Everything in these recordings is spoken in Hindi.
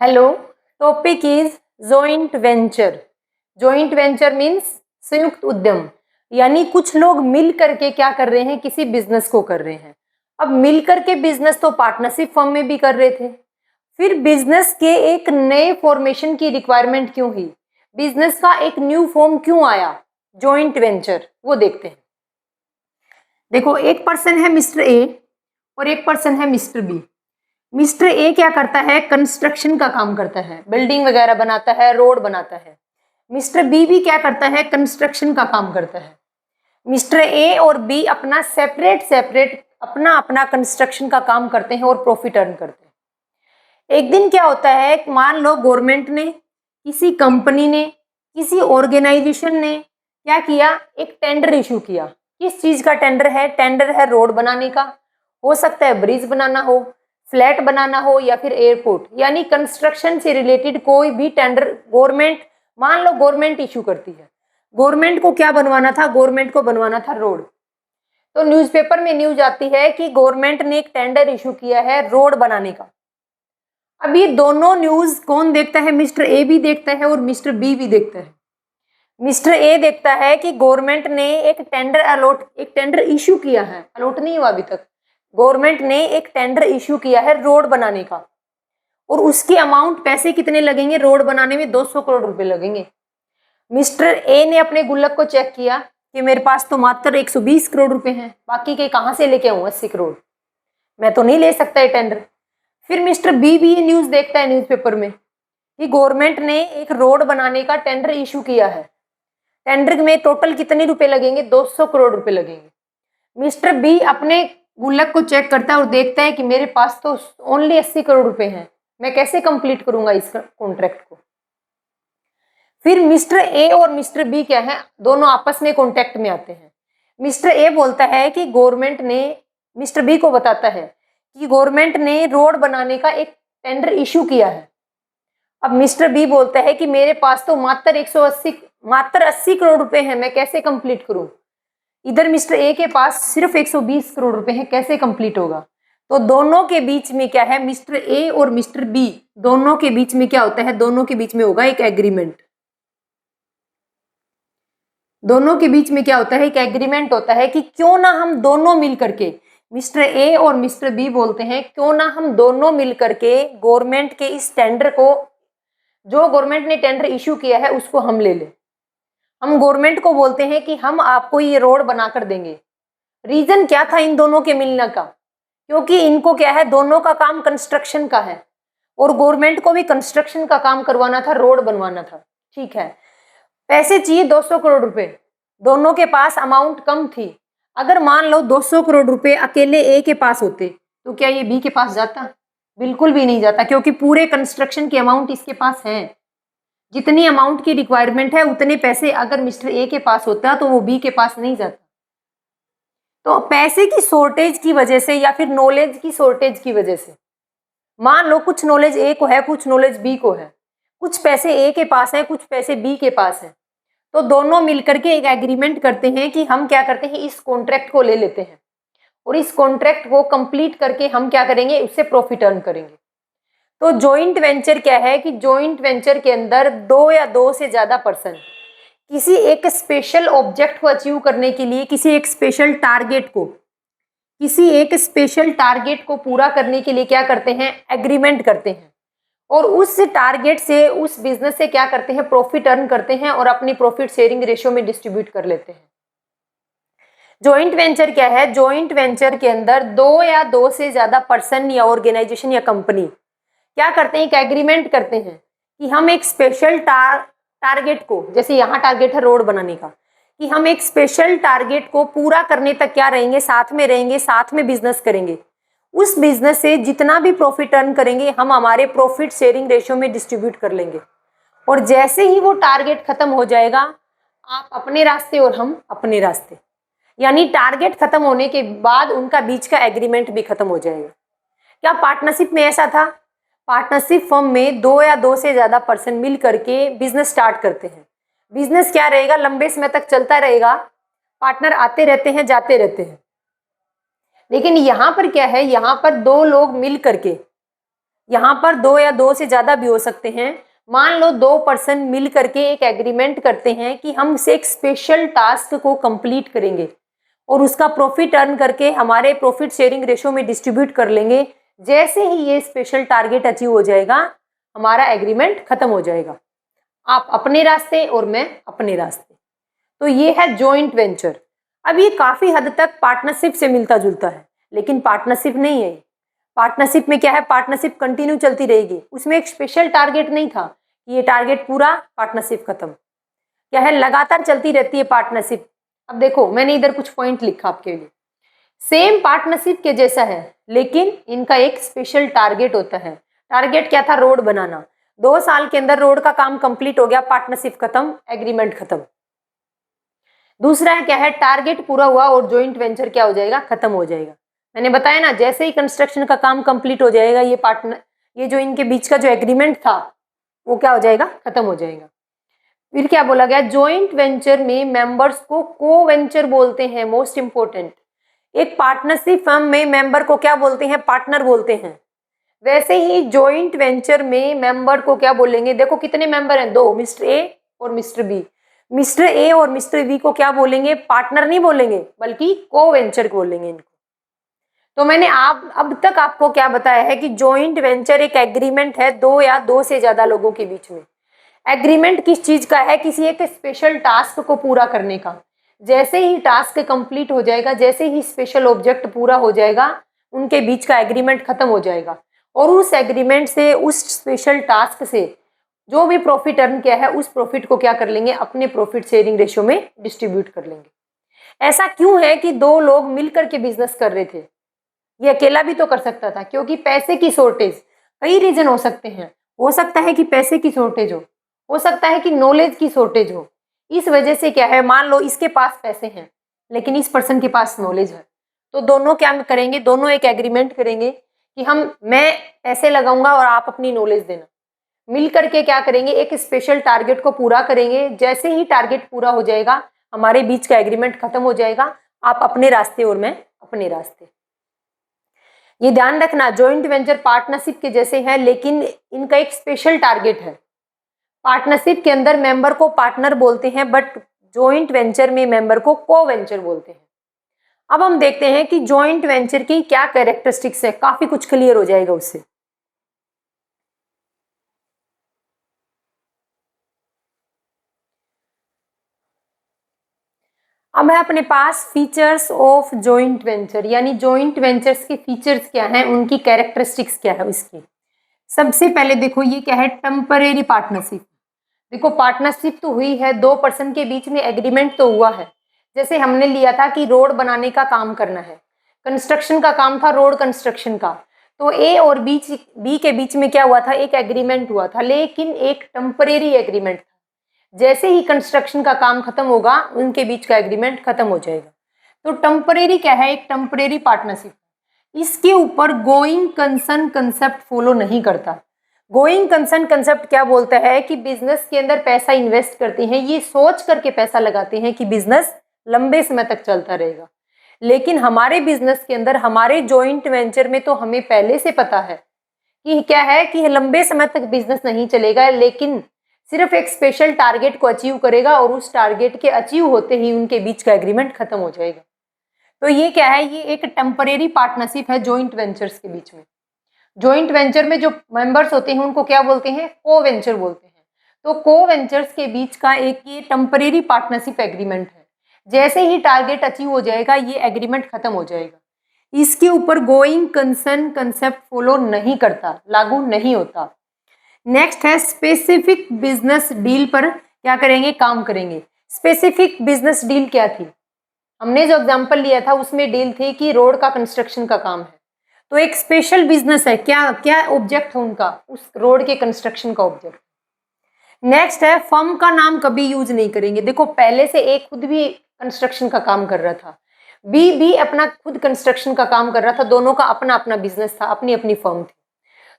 Hello, topic is joint venture. Joint venture means संयुक्त उद्यम, यानी कुछ लोग मिल करके क्या कर रहे हैं, किसी बिजनेस को कर रहे हैं। अब मिल करके बिजनेस तो पार्टनरशिप फर्म में भी कर रहे थे, फिर बिजनेस के एक नए फॉर्मेशन की रिक्वायरमेंट क्यों हुई, बिजनेस का एक न्यू फॉर्म क्यों आया, जॉइंट वेंचर, वो देखते हैं। देखो, एक पर्सन है मिस्टर ए और एक पर्सन है मिस्टर बी। मिस्टर ए क्या करता है, कंस्ट्रक्शन का काम करता है, बिल्डिंग वगैरह बनाता है, रोड बनाता है। मिस्टर बी भी क्या करता है, कंस्ट्रक्शन का काम करता है। मिस्टर ए और बी अपना सेपरेट सेपरेट अपना अपना कंस्ट्रक्शन का काम करते हैं और प्रॉफिट अर्न करते हैं। एक दिन क्या होता है, मान लो गवर्नमेंट ने, किसी कंपनी ने, किसी ऑर्गेनाइजेशन ने क्या किया, एक टेंडर इशू किया। किस चीज का टेंडर है, टेंडर है रोड बनाने का, हो सकता है ब्रिज बनाना हो, फ्लैट बनाना हो, या फिर एयरपोर्ट, यानी कंस्ट्रक्शन से रिलेटेड कोई भी टेंडर गवर्नमेंट, मान लो गवर्नमेंट इशू करती है। गवर्नमेंट को क्या बनवाना था, गवर्नमेंट को बनवाना था रोड। तो न्यूज़पेपर में न्यूज आती है कि गवर्नमेंट ने एक टेंडर इशू किया है रोड बनाने का। अब ये दोनों न्यूज कौन देखता है, मिस्टर ए भी देखता है और मिस्टर बी भी देखता है। मिस्टर ए देखता है कि गवर्नमेंट ने एक टेंडर इशू किया है, अलॉट नहीं हुआ अभी तक, गवर्नमेंट ने एक टेंडर इशू किया है रोड बनाने का, और उसकी अमाउंट, पैसे कितने लगेंगे रोड बनाने में, 200 करोड़ रुपए लगेंगे। मिस्टर ए ने अपने गुल्लक को चेक किया कि मेरे पास तो मात्र 120 करोड़ रुपए हैं, बाकी के कहां से लेके आऊं 80 करोड़, मैं तो नहीं ले सकता ये टेंडर। फिर मिस्टर बी भी ये न्यूज देखता है न्यूज़पेपर में कि गवर्नमेंट ने एक रोड बनाने का टेंडर इशू किया है, टेंडर में टोटल कितने रुपए लगेंगे, 200 करोड़ रुपए लगेंगे। मिस्टर बी अपने गुल्लक को चेक करता है और देखता है कि मेरे पास तो ओनली 80 करोड़ रुपए हैं, मैं कैसे कंप्लीट करूंगा इस कॉन्ट्रैक्ट को। फिर मिस्टर ए और मिस्टर बी क्या है, दोनों आपस में कॉन्टैक्ट में आते हैं। मिस्टर ए बोलता है कि गवर्नमेंट ने, मिस्टर बी को बताता है कि गवर्नमेंट ने रोड बनाने का एक टेंडर इशू किया है। अब मिस्टर बी बोलता है कि मेरे पास तो मात्र 80 करोड़ रुपए हैं, मैं कैसे कंप्लीट करूं। इधर मिस्टर ए के पास सिर्फ 120 करोड़ रुपए हैं, कैसे कंप्लीट होगा। तो दोनों के बीच में क्या है, मिस्टर ए और मिस्टर बी दोनों के बीच में क्या होता है, दोनों के बीच में होगा एक एग्रीमेंट। दोनों के बीच में क्या होता है, एक एग्रीमेंट होता है कि क्यों ना हम दोनों मिल करके, मिस्टर ए और मिस्टर बी बोलते हैं क्यों ना हम दोनों मिल करके गवर्नमेंट के इस टेंडर को, जो गवर्नमेंट ने टेंडर इशू किया है उसको हम ले लें। हम गवर्नमेंट को बोलते हैं कि हम आपको ये रोड बनाकर देंगे। रीजन क्या था इन दोनों के मिलने का, क्योंकि इनको क्या है, दोनों का काम कंस्ट्रक्शन का है और गवर्नमेंट को भी कंस्ट्रक्शन का काम करवाना था, रोड बनवाना था। ठीक है, पैसे चाहिए 200 करोड़ रुपए, दोनों के पास अमाउंट कम थी। अगर मान लो 200 करोड़ रुपए अकेले ए के पास होते तो क्या ये बी के पास जाता, बिल्कुल भी नहीं जाता, क्योंकि पूरे कंस्ट्रक्शन की अमाउंट इसके पास है। जितनी अमाउंट की रिक्वायरमेंट है उतने पैसे अगर मिस्टर ए के पास होता तो वो बी के पास नहीं जाता। तो पैसे की शॉर्टेज की वजह से या फिर नॉलेज की शॉर्टेज की वजह से, मान लो कुछ नॉलेज ए को है, कुछ नॉलेज बी को है, कुछ पैसे ए के पास है, कुछ पैसे बी के पास है, तो दोनों मिलकर के एक एग्रीमेंट करते हैं कि हम क्या करते हैं, इस कॉन्ट्रैक्ट को ले लेते हैं और इस कॉन्ट्रैक्ट को कंप्लीट करके हम क्या करेंगे, उससे प्रॉफिट अर्न करेंगे। तो जॉइंट वेंचर क्या है कि जॉइंट वेंचर के अंदर दो या दो से ज्यादा पर्सन किसी एक स्पेशल ऑब्जेक्ट को अचीव करने के लिए, किसी एक स्पेशल टारगेट को पूरा करने के लिए क्या करते हैं, एग्रीमेंट करते हैं, और उस टारगेट से, उस बिजनेस से क्या करते हैं, प्रॉफिट अर्न करते हैं और अपनी प्रॉफिट शेयरिंग रेशियो में डिस्ट्रीब्यूट कर लेते हैं। जॉइंट वेंचर क्या है, जॉइंट वेंचर के अंदर दो या दो से ज्यादा पर्सन या ऑर्गेनाइजेशन या कंपनी क्या करते हैं, एक एग्रीमेंट करते हैं कि हम एक स्पेशल टारगेट को, जैसे यहाँ टारगेट है रोड बनाने का, कि हम एक स्पेशल टारगेट को पूरा करने तक क्या रहेंगे, साथ में रहेंगे, साथ में बिजनेस करेंगे। उस बिजनेस से जितना भी प्रॉफिट अर्न करेंगे हम हमारे प्रॉफिट शेयरिंग रेशियो में डिस्ट्रीब्यूट कर लेंगे, और जैसे ही वो टारगेट खत्म हो जाएगा, आप अपने रास्ते और हम अपने रास्ते, यानी टारगेट खत्म होने के बाद उनका बीच का एग्रीमेंट भी खत्म हो जाएगा। क्या पार्टनरशिप में ऐसा था, पार्टनरशिप फर्म में दो या दो से ज्यादा पर्सन मिल करके बिजनेस स्टार्ट करते हैं। बिजनेस क्या रहेगा, लंबे समय तक चलता रहेगा, पार्टनर आते रहते हैं, जाते रहते हैं। लेकिन यहाँ पर क्या है, यहाँ पर दो लोग मिल करके, यहाँ पर 2 या 2 से ज़्यादा भी हो सकते हैं। मान लो 2 पर्सन मिल करके एक एग्रीमेंट करते हैं कि हम से एक स्पेशल टास्क को कंप्लीट करेंगे और उसका प्रॉफिट अर्न करके हमारे प्रॉफिट शेयरिंग रेशो में डिस्ट्रीब्यूट कर लेंगे। जैसे ही ये स्पेशल टारगेट अचीव हो जाएगा, हमारा एग्रीमेंट खत्म हो जाएगा। आप अपने रास्ते और मैं अपने रास्ते। तो ये है जॉइंट वेंचर। अब ये काफ़ी हद तक पार्टनरशिप से मिलता जुलता है, लेकिन पार्टनरशिप नहीं है। पार्टनरशिप में क्या है, पार्टनरशिप कंटिन्यू चलती रहेगी। उसमें एक स्पेशल टारगेट नहीं था कि ये टारगेट पूरा, पार्टनरशिप खत्म। क्या है, लगातार चलती रहती है पार्टनरशिप। अब देखो, मैंने इधर कुछ पॉइंट लिखा आपके लिए। सेम पार्टनरशिप के जैसा है, लेकिन इनका एक स्पेशल टारगेट होता है। टारगेट क्या था, रोड बनाना। 2 साल के अंदर रोड का काम कंप्लीट हो गया, पार्टनरशिप खत्म, एग्रीमेंट खत्म। दूसरा है क्या है, टारगेट पूरा हुआ और जॉइंट वेंचर क्या हो जाएगा, खत्म हो जाएगा। मैंने बताया ना, जैसे ही कंस्ट्रक्शन का काम कंप्लीट हो जाएगा, ये जो इनके बीच का जो एग्रीमेंट था वो क्या हो जाएगा, खत्म हो जाएगा। फिर क्या बोला गया, जॉइंट वेंचर में मेंबर्स को को वेंचर बोलते हैं। मोस्ट इंपोर्टेंट, एक पार्टनरशिप फर्म में मेंबर को क्या बोलते हैं, पार्टनर बोलते हैं। वैसे ही जॉइंट वेंचर में मेंबर को क्या बोलेंगे, देखो कितने मेंबर हैं, 2, मिस्टर ए और मिस्टर बी। मिस्टर ए और मिस्टर बी को क्या बोलेंगे, पार्टनर नहीं बोलेंगे, बल्कि को वेंचर बोलेंगे इनको। तो मैंने अब तक आपको क्या बताया है कि जॉइंट वेंचर एक एग्रीमेंट है 2 या 2 से ज्यादा लोगों के बीच में। एग्रीमेंट किस चीज का है, किसी एक स्पेशल टास्क को पूरा करने का। जैसे ही टास्क कंप्लीट हो जाएगा, जैसे ही स्पेशल ऑब्जेक्ट पूरा हो जाएगा, उनके बीच का एग्रीमेंट खत्म हो जाएगा और उस एग्रीमेंट से, उस स्पेशल टास्क से जो भी प्रॉफिट अर्न किया है, उस प्रॉफिट को क्या कर लेंगे, अपने प्रॉफिट शेयरिंग रेशियो में डिस्ट्रीब्यूट कर लेंगे। ऐसा क्यों है कि 2 लोग मिलकर के बिजनेस कर रहे थे, ये अकेला भी तो कर सकता था, क्योंकि पैसे की शॉर्टेज। कई रीजन हो सकते हैं, हो सकता है कि पैसे की शॉर्टेज हो सकता है कि नॉलेज की शॉर्टेज हो। इस वजह से क्या है, मान लो इसके पास पैसे हैं लेकिन इस पर्सन के पास नॉलेज है, तो दोनों क्या करेंगे, दोनों एक एग्रीमेंट करेंगे कि मैं पैसे लगाऊंगा और आप अपनी नॉलेज देना। मिल करके क्या करेंगे, एक स्पेशल टारगेट को पूरा करेंगे। जैसे ही टारगेट पूरा हो जाएगा, हमारे बीच का एग्रीमेंट खत्म हो जाएगा। आप अपने रास्ते और मैं अपने रास्ते। ये ध्यान रखना, जॉइंट वेंचर पार्टनरशिप के जैसे हैं, लेकिन इनका एक स्पेशल टारगेट है। पार्टनरशिप के अंदर मेंबर को पार्टनर बोलते हैं, बट जॉइंट वेंचर में मेंबर को को वेंचर बोलते हैं। अब हम देखते हैं कि जॉइंट वेंचर की क्या कैरेक्टरिस्टिक्स है, काफी कुछ क्लियर हो जाएगा उससे। अब है अपने पास फीचर्स ऑफ जॉइंट वेंचर, यानी जॉइंट वेंचर्स के फीचर्स क्या हैं, उनकी कैरेक्टरिस्टिक्स क्या है उसकी। सबसे पहले देखो, ये क्या है, टेम्परेरी पार्टनरशिप। देखो, पार्टनरशिप तो हुई है, 2 पर्सन के बीच में एग्रीमेंट तो हुआ है। जैसे हमने लिया था कि रोड बनाने का काम करना है, कंस्ट्रक्शन का काम था, रोड कंस्ट्रक्शन का। तो ए और बी के बीच में क्या हुआ था, एक एग्रीमेंट हुआ था, लेकिन एक टेम्परेरी एग्रीमेंट था। जैसे ही कंस्ट्रक्शन का काम खत्म होगा, उनके बीच का एग्रीमेंट खत्म हो जाएगा। तो टेम्परेरी क्या है, एक टेम्परेरी पार्टनरशिप। इसके ऊपर गोइंग कंसर्न कंसेप्ट फॉलो नहीं करता। गोइंग कंसर्न कंसेप्ट क्या बोलता है कि बिजनेस के अंदर पैसा इन्वेस्ट करते हैं, ये सोच करके पैसा लगाते हैं कि बिजनेस लंबे समय तक चलता रहेगा। लेकिन हमारे बिजनेस के अंदर, हमारे जॉइंट वेंचर में तो हमें पहले से पता है कि क्या है, कि लंबे समय तक बिजनेस नहीं चलेगा, लेकिन सिर्फ एक स्पेशल टारगेट को अचीव करेगा और उस टारगेट के अचीव होते ही उनके बीच का एग्रीमेंट खत्म हो जाएगा। तो ये क्या है, ये एक टेम्परेरी पार्टनरशिप है जॉइंट वेंचर्स के बीच में। जॉइंट वेंचर में जो मेंबर्स होते हैं उनको क्या बोलते हैं, को वेंचर बोलते हैं। तो को वेंचर्स के बीच का एक ये टेम्परेरी पार्टनरशिप एग्रीमेंट है। जैसे ही टारगेट अचीव हो जाएगा, ये एग्रीमेंट खत्म हो जाएगा। इसके ऊपर गोइंग कंसर्न कंसेप्ट फॉलो नहीं करता, लागू नहीं होता। नेक्स्ट है स्पेसिफिक बिजनेस डील पर क्या करेंगे, काम करेंगे। स्पेसिफिक बिजनेस डील क्या थी, हमने जो एग्जांपल लिया था उसमें डील थी कि रोड का कंस्ट्रक्शन का काम है, तो एक स्पेशल बिजनेस है, क्या क्या ऑब्जेक्ट है उनका, उस रोड के कंस्ट्रक्शन का ऑब्जेक्ट। नेक्स्ट है फर्म का नाम कभी यूज नहीं करेंगे। देखो, पहले से एक खुद भी कंस्ट्रक्शन का काम कर रहा था, बी भी अपना खुद कंस्ट्रक्शन का काम कर रहा था, दोनों का अपना अपना बिजनेस था, अपनी अपनी फर्म थी।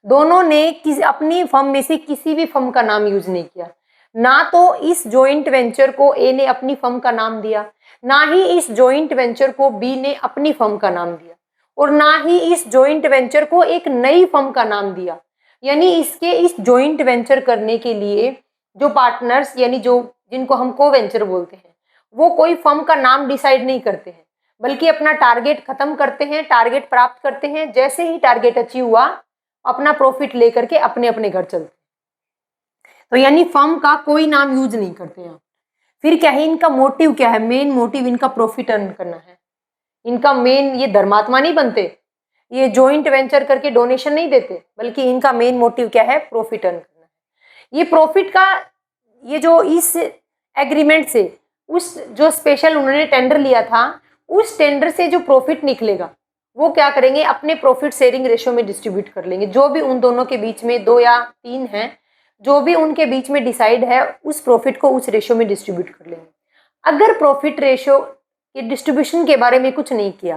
दोनों ने अपनी फर्म में से किसी भी फर्म का नाम यूज नहीं किया। ना तो इस जॉइंट वेंचर को ए ने अपनी फर्म का नाम दिया, ना ही इस जॉइंट वेंचर को बी ने अपनी फर्म का नाम दिया, और ना ही इस जॉइंट वेंचर को एक नई फर्म का नाम दिया। यानी इसके इस जॉइंट वेंचर करने के लिए जो पार्टनर्स यानी जो जिनको हम को वेंचर बोलते हैं, वो कोई फर्म का नाम डिसाइड नहीं करते हैं, बल्कि अपना टारगेट खत्म करते हैं, टारगेट प्राप्त करते हैं। जैसे ही टारगेट अचीव हुआ, अपना प्रॉफिट लेकर के अपने अपने घर चलते हैं। तो यानी फर्म का कोई नाम यूज नहीं करते हैं। फिर क्या है, इनका मोटिव क्या है? मेन मोटिव इनका प्रॉफिट अर्न करना है। इनका मेन, ये धर्मात्मा नहीं बनते, ये जॉइंट वेंचर करके डोनेशन नहीं देते, बल्कि इनका मेन मोटिव क्या है? प्रॉफिट अर्न करना है। ये प्रॉफिट का, ये जो इस एग्रीमेंट से उस जो स्पेशल उन्होंने टेंडर लिया था, उस टेंडर से जो प्रॉफिट निकलेगा वो क्या करेंगे? अपने प्रॉफिट शेयरिंग रेशियो में डिस्ट्रीब्यूट कर लेंगे। जो भी उन दोनों के बीच में 2 या 3 हैं, जो भी उनके बीच में डिसाइड है, उस प्रॉफिट को उस रेशियो में डिस्ट्रीब्यूट कर लेंगे। अगर प्रॉफिट रेशियो के डिस्ट्रीब्यूशन के बारे में कुछ नहीं किया,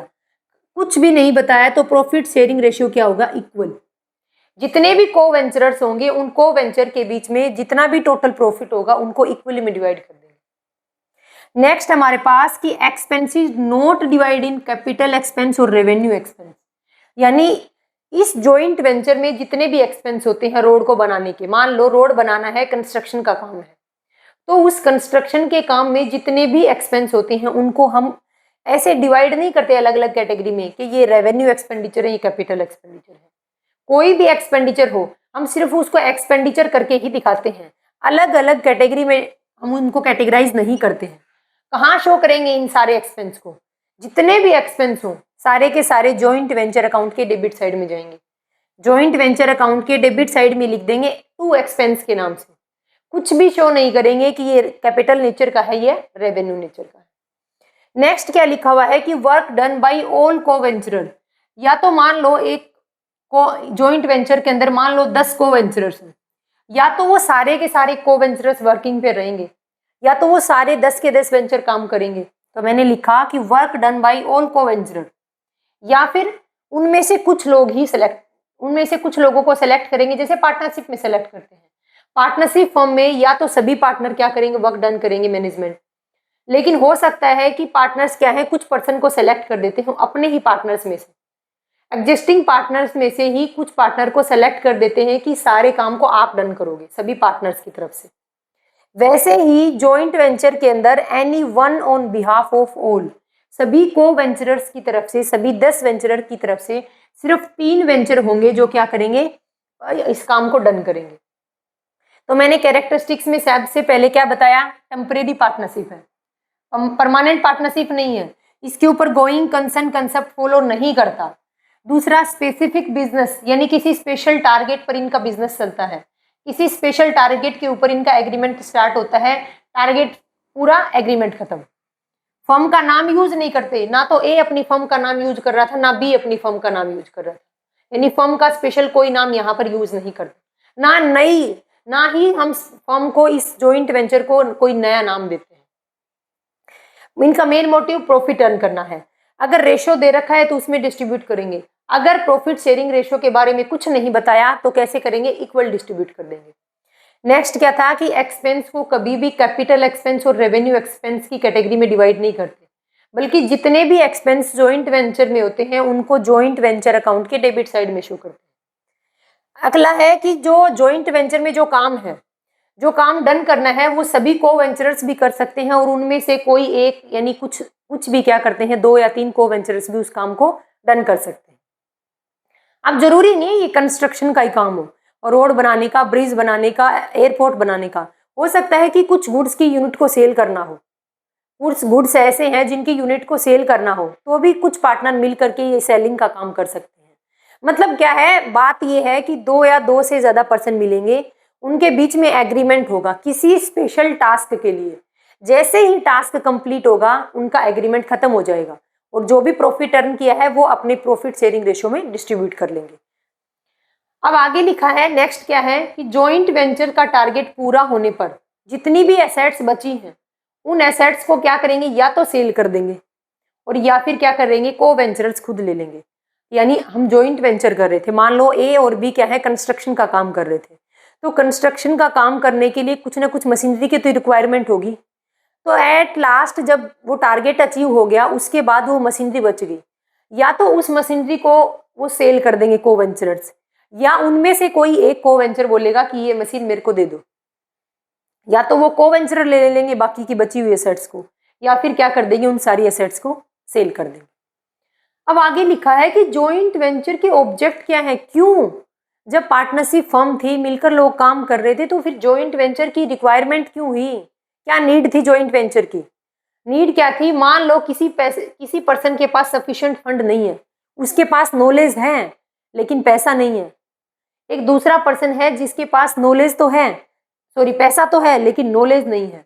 कुछ भी नहीं बताया, तो प्रॉफिट शेयरिंग रेशियो क्या होगा? इक्वल। जितने भी को वेंचरर्स होंगे, उन को वेंचर के बीच में जितना भी टोटल प्रॉफिट होगा, उनको इक्वली में डिवाइड कर देंगे। नेक्स्ट हमारे पास कि expenses not divide in capital expense और रेवेन्यू एक्सपेंस। यानी इस जॉइंट वेंचर में जितने भी एक्सपेंस होते हैं रोड को बनाने के, मान लो रोड बनाना है, कंस्ट्रक्शन का काम है, तो उस कंस्ट्रक्शन के काम में जितने भी एक्सपेंस होते हैं उनको हम ऐसे डिवाइड नहीं करते अलग अलग कैटेगरी में कि ये रेवेन्यू एक्सपेंडिचर है, ये कैपिटल एक्सपेंडिचर है। कोई भी एक्सपेंडिचर हो, हम सिर्फ उसको एक्सपेंडिचर करके ही दिखाते हैं, अलग अलग कैटेगरी में हम उनको कैटेगराइज नहीं करते हैं। कहाँ शो करेंगे इन सारे एक्सपेंस को? जितने भी एक्सपेंस हो सारे के सारे जॉइंट वेंचर अकाउंट के डेबिट साइड में जाएंगे। जॉइंट वेंचर अकाउंट के डेबिट साइड में लिख देंगे टू एक्सपेंस के नाम से। कुछ भी शो नहीं करेंगे कि ये कैपिटल नेचर का है, ये रेवेन्यू नेचर का है। नेक्स्ट क्या लिखा हुआ है कि work done by all co वेंचरर। या तो मान लो एक को जॉइंट वेंचर के अंदर मान लो 10 को वेंचरर्स हैं, या तो वो सारे के सारे को वेंचरर्स वर्किंग पे रहेंगे, या तो वो सारे 10 के 10 वेंचर काम करेंगे। तो मैंने लिखा कि work done by all co वेंचरर, या फिर उनमें से कुछ लोग ही उनमें से कुछ लोगों को सेलेक्ट करेंगे, जैसे पार्टनरशिप में सेलेक्ट करते हैं। पार्टनरशिप फर्म में या तो सभी पार्टनर क्या करेंगे? वर्क डन करेंगे, मैनेजमेंट। लेकिन हो सकता है कि पार्टनर्स क्या है, कुछ पर्सन को सेलेक्ट कर देते हो अपने ही पार्टनर्स में से, एग्जिस्टिंग पार्टनर्स में से ही कुछ पार्टनर को सेलेक्ट कर देते हैं कि सारे काम को आप डन करोगे सभी पार्टनर्स की तरफ से। वैसे ही जॉइंट वेंचर के अंदर any one on behalf of all, सभी को वेंचरर्स की तरफ से, सभी 10 वेंचरर की तरफ से सिर्फ 3 वेंचर होंगे जो क्या करेंगे? इस काम को डन करेंगे। तो मैंने कैरेक्टरिस्टिक्स में सबसे पहले क्या बताया? टेम्परेरी पार्टनरशिप है, परमानेंट पार्टनरशिप नहीं है, इसके ऊपर गोइंग कंसर्न कंसेप्ट फॉलो नहीं करता। दूसरा स्पेसिफिक बिजनेस, यानी किसी स्पेशल टारगेट पर इनका बिजनेस चलता है, किसी स्पेशल टारगेट के ऊपर इनका एग्रीमेंट स्टार्ट होता है, टारगेट पूरा, एग्रीमेंट खत्म। फर्म का नाम यूज नहीं करते, ना तो ए अपनी फर्म का नाम यूज कर रहा था, ना बी अपनी फर्म का नाम यूज कर रहा था, यानी फर्म का स्पेशल कोई नाम यहाँ पर यूज नहीं करते। ना ही हम फर्म को, इस जॉइंट वेंचर को कोई नया नाम देते हैं। इनका मेन मोटिव प्रॉफिट अर्न करना है। अगर रेशो दे रखा है तो उसमें डिस्ट्रीब्यूट करेंगे। अगर प्रॉफिट शेयरिंग रेशो के बारे में कुछ नहीं बताया तो कैसे करेंगे? इक्वल डिस्ट्रीब्यूट कर देंगे। नेक्स्ट क्या था कि एक्सपेंस को कभी भी कैपिटल एक्सपेंस और रेवेन्यू एक्सपेंस की कैटेगरी में डिवाइड नहीं करते, बल्कि जितने भी एक्सपेंस जॉइंट वेंचर में होते हैं उनको जॉइंट वेंचर अकाउंट के डेबिट साइड में शो करते हैं। अगला है कि जो जॉइंट वेंचर में जो काम है, जो काम डन करना है, वो सभी को वेंचरर्स भी कर सकते हैं, और उनमें से कोई एक यानी कुछ भी क्या करते हैं, 2 या 3 को वेंचरर्स भी उस काम को डन कर सकते हैं। अब जरूरी नहीं है ये कंस्ट्रक्शन का ही काम हो, और रोड बनाने का, ब्रिज बनाने का, एयरपोर्ट बनाने का। हो सकता है कि कुछ गुड्स की यूनिट को सेल करना हो, कुछ गुड्स ऐसे हैं जिनकी यूनिट को सेल करना हो, तो भी कुछ पार्टनर मिल करके ये सेलिंग का काम कर सकते हैं। मतलब क्या है, बात ये है कि 2 या 2 से ज्यादा पर्सन मिलेंगे, उनके बीच में एग्रीमेंट होगा किसी स्पेशल टास्क के लिए। जैसे ही टास्क कंप्लीट होगा उनका एग्रीमेंट खत्म हो जाएगा, और जो भी प्रॉफिट अर्न किया है वो अपने प्रॉफिट शेयरिंग रेशियो में डिस्ट्रीब्यूट कर लेंगे। अब आगे लिखा है, नेक्स्ट क्या है कि जॉइंट वेंचर का टारगेट पूरा होने पर जितनी भी एसेट्स बची हैं उन एसेट्स को क्या करेंगे? या तो सेल कर देंगे, और या फिर क्या करेंगे? को वेंचरर्स खुद ले लेंगे। यानी हम जॉइंट वेंचर कर रहे थे, मान लो ए और बी क्या है, कंस्ट्रक्शन का काम कर रहे थे, तो कंस्ट्रक्शन का काम करने के लिए कुछ ना कुछ मशीनरी की तो रिक्वायरमेंट होगी। तो एट लास्ट जब वो टारगेट अचीव हो गया, उसके बाद वो मशीनरी बच गई, या तो उस मशीनरी को वो सेल कर देंगे को वेंचरर्स, या उनमें से कोई एक को वेंचर बोलेगा कि ये मशीन मेरे को दे दो, या तो वो को वेंचर ले लेंगे बाकी की बची हुई एसेट्स को, या फिर क्या कर देंगे उन सारी एसेट्स को सेल कर देंगे। अब आगे लिखा है कि जॉइंट वेंचर के ऑब्जेक्ट क्या है, क्यों, जब पार्टनरशिप फर्म थी, मिलकर लोग काम कर रहे थे, तो फिर जॉइंट वेंचर की रिक्वायरमेंट क्यों हुई, क्या नीड थी जॉइंट वेंचर की। नीड क्या थी, मान लो किसी पर्सन के पास सफिशिएंट फंड नहीं है, उसके पास नॉलेज है लेकिन पैसा नहीं है। एक दूसरा पर्सन है जिसके पास नॉलेज तो है, पैसा तो है लेकिन नॉलेज नहीं है।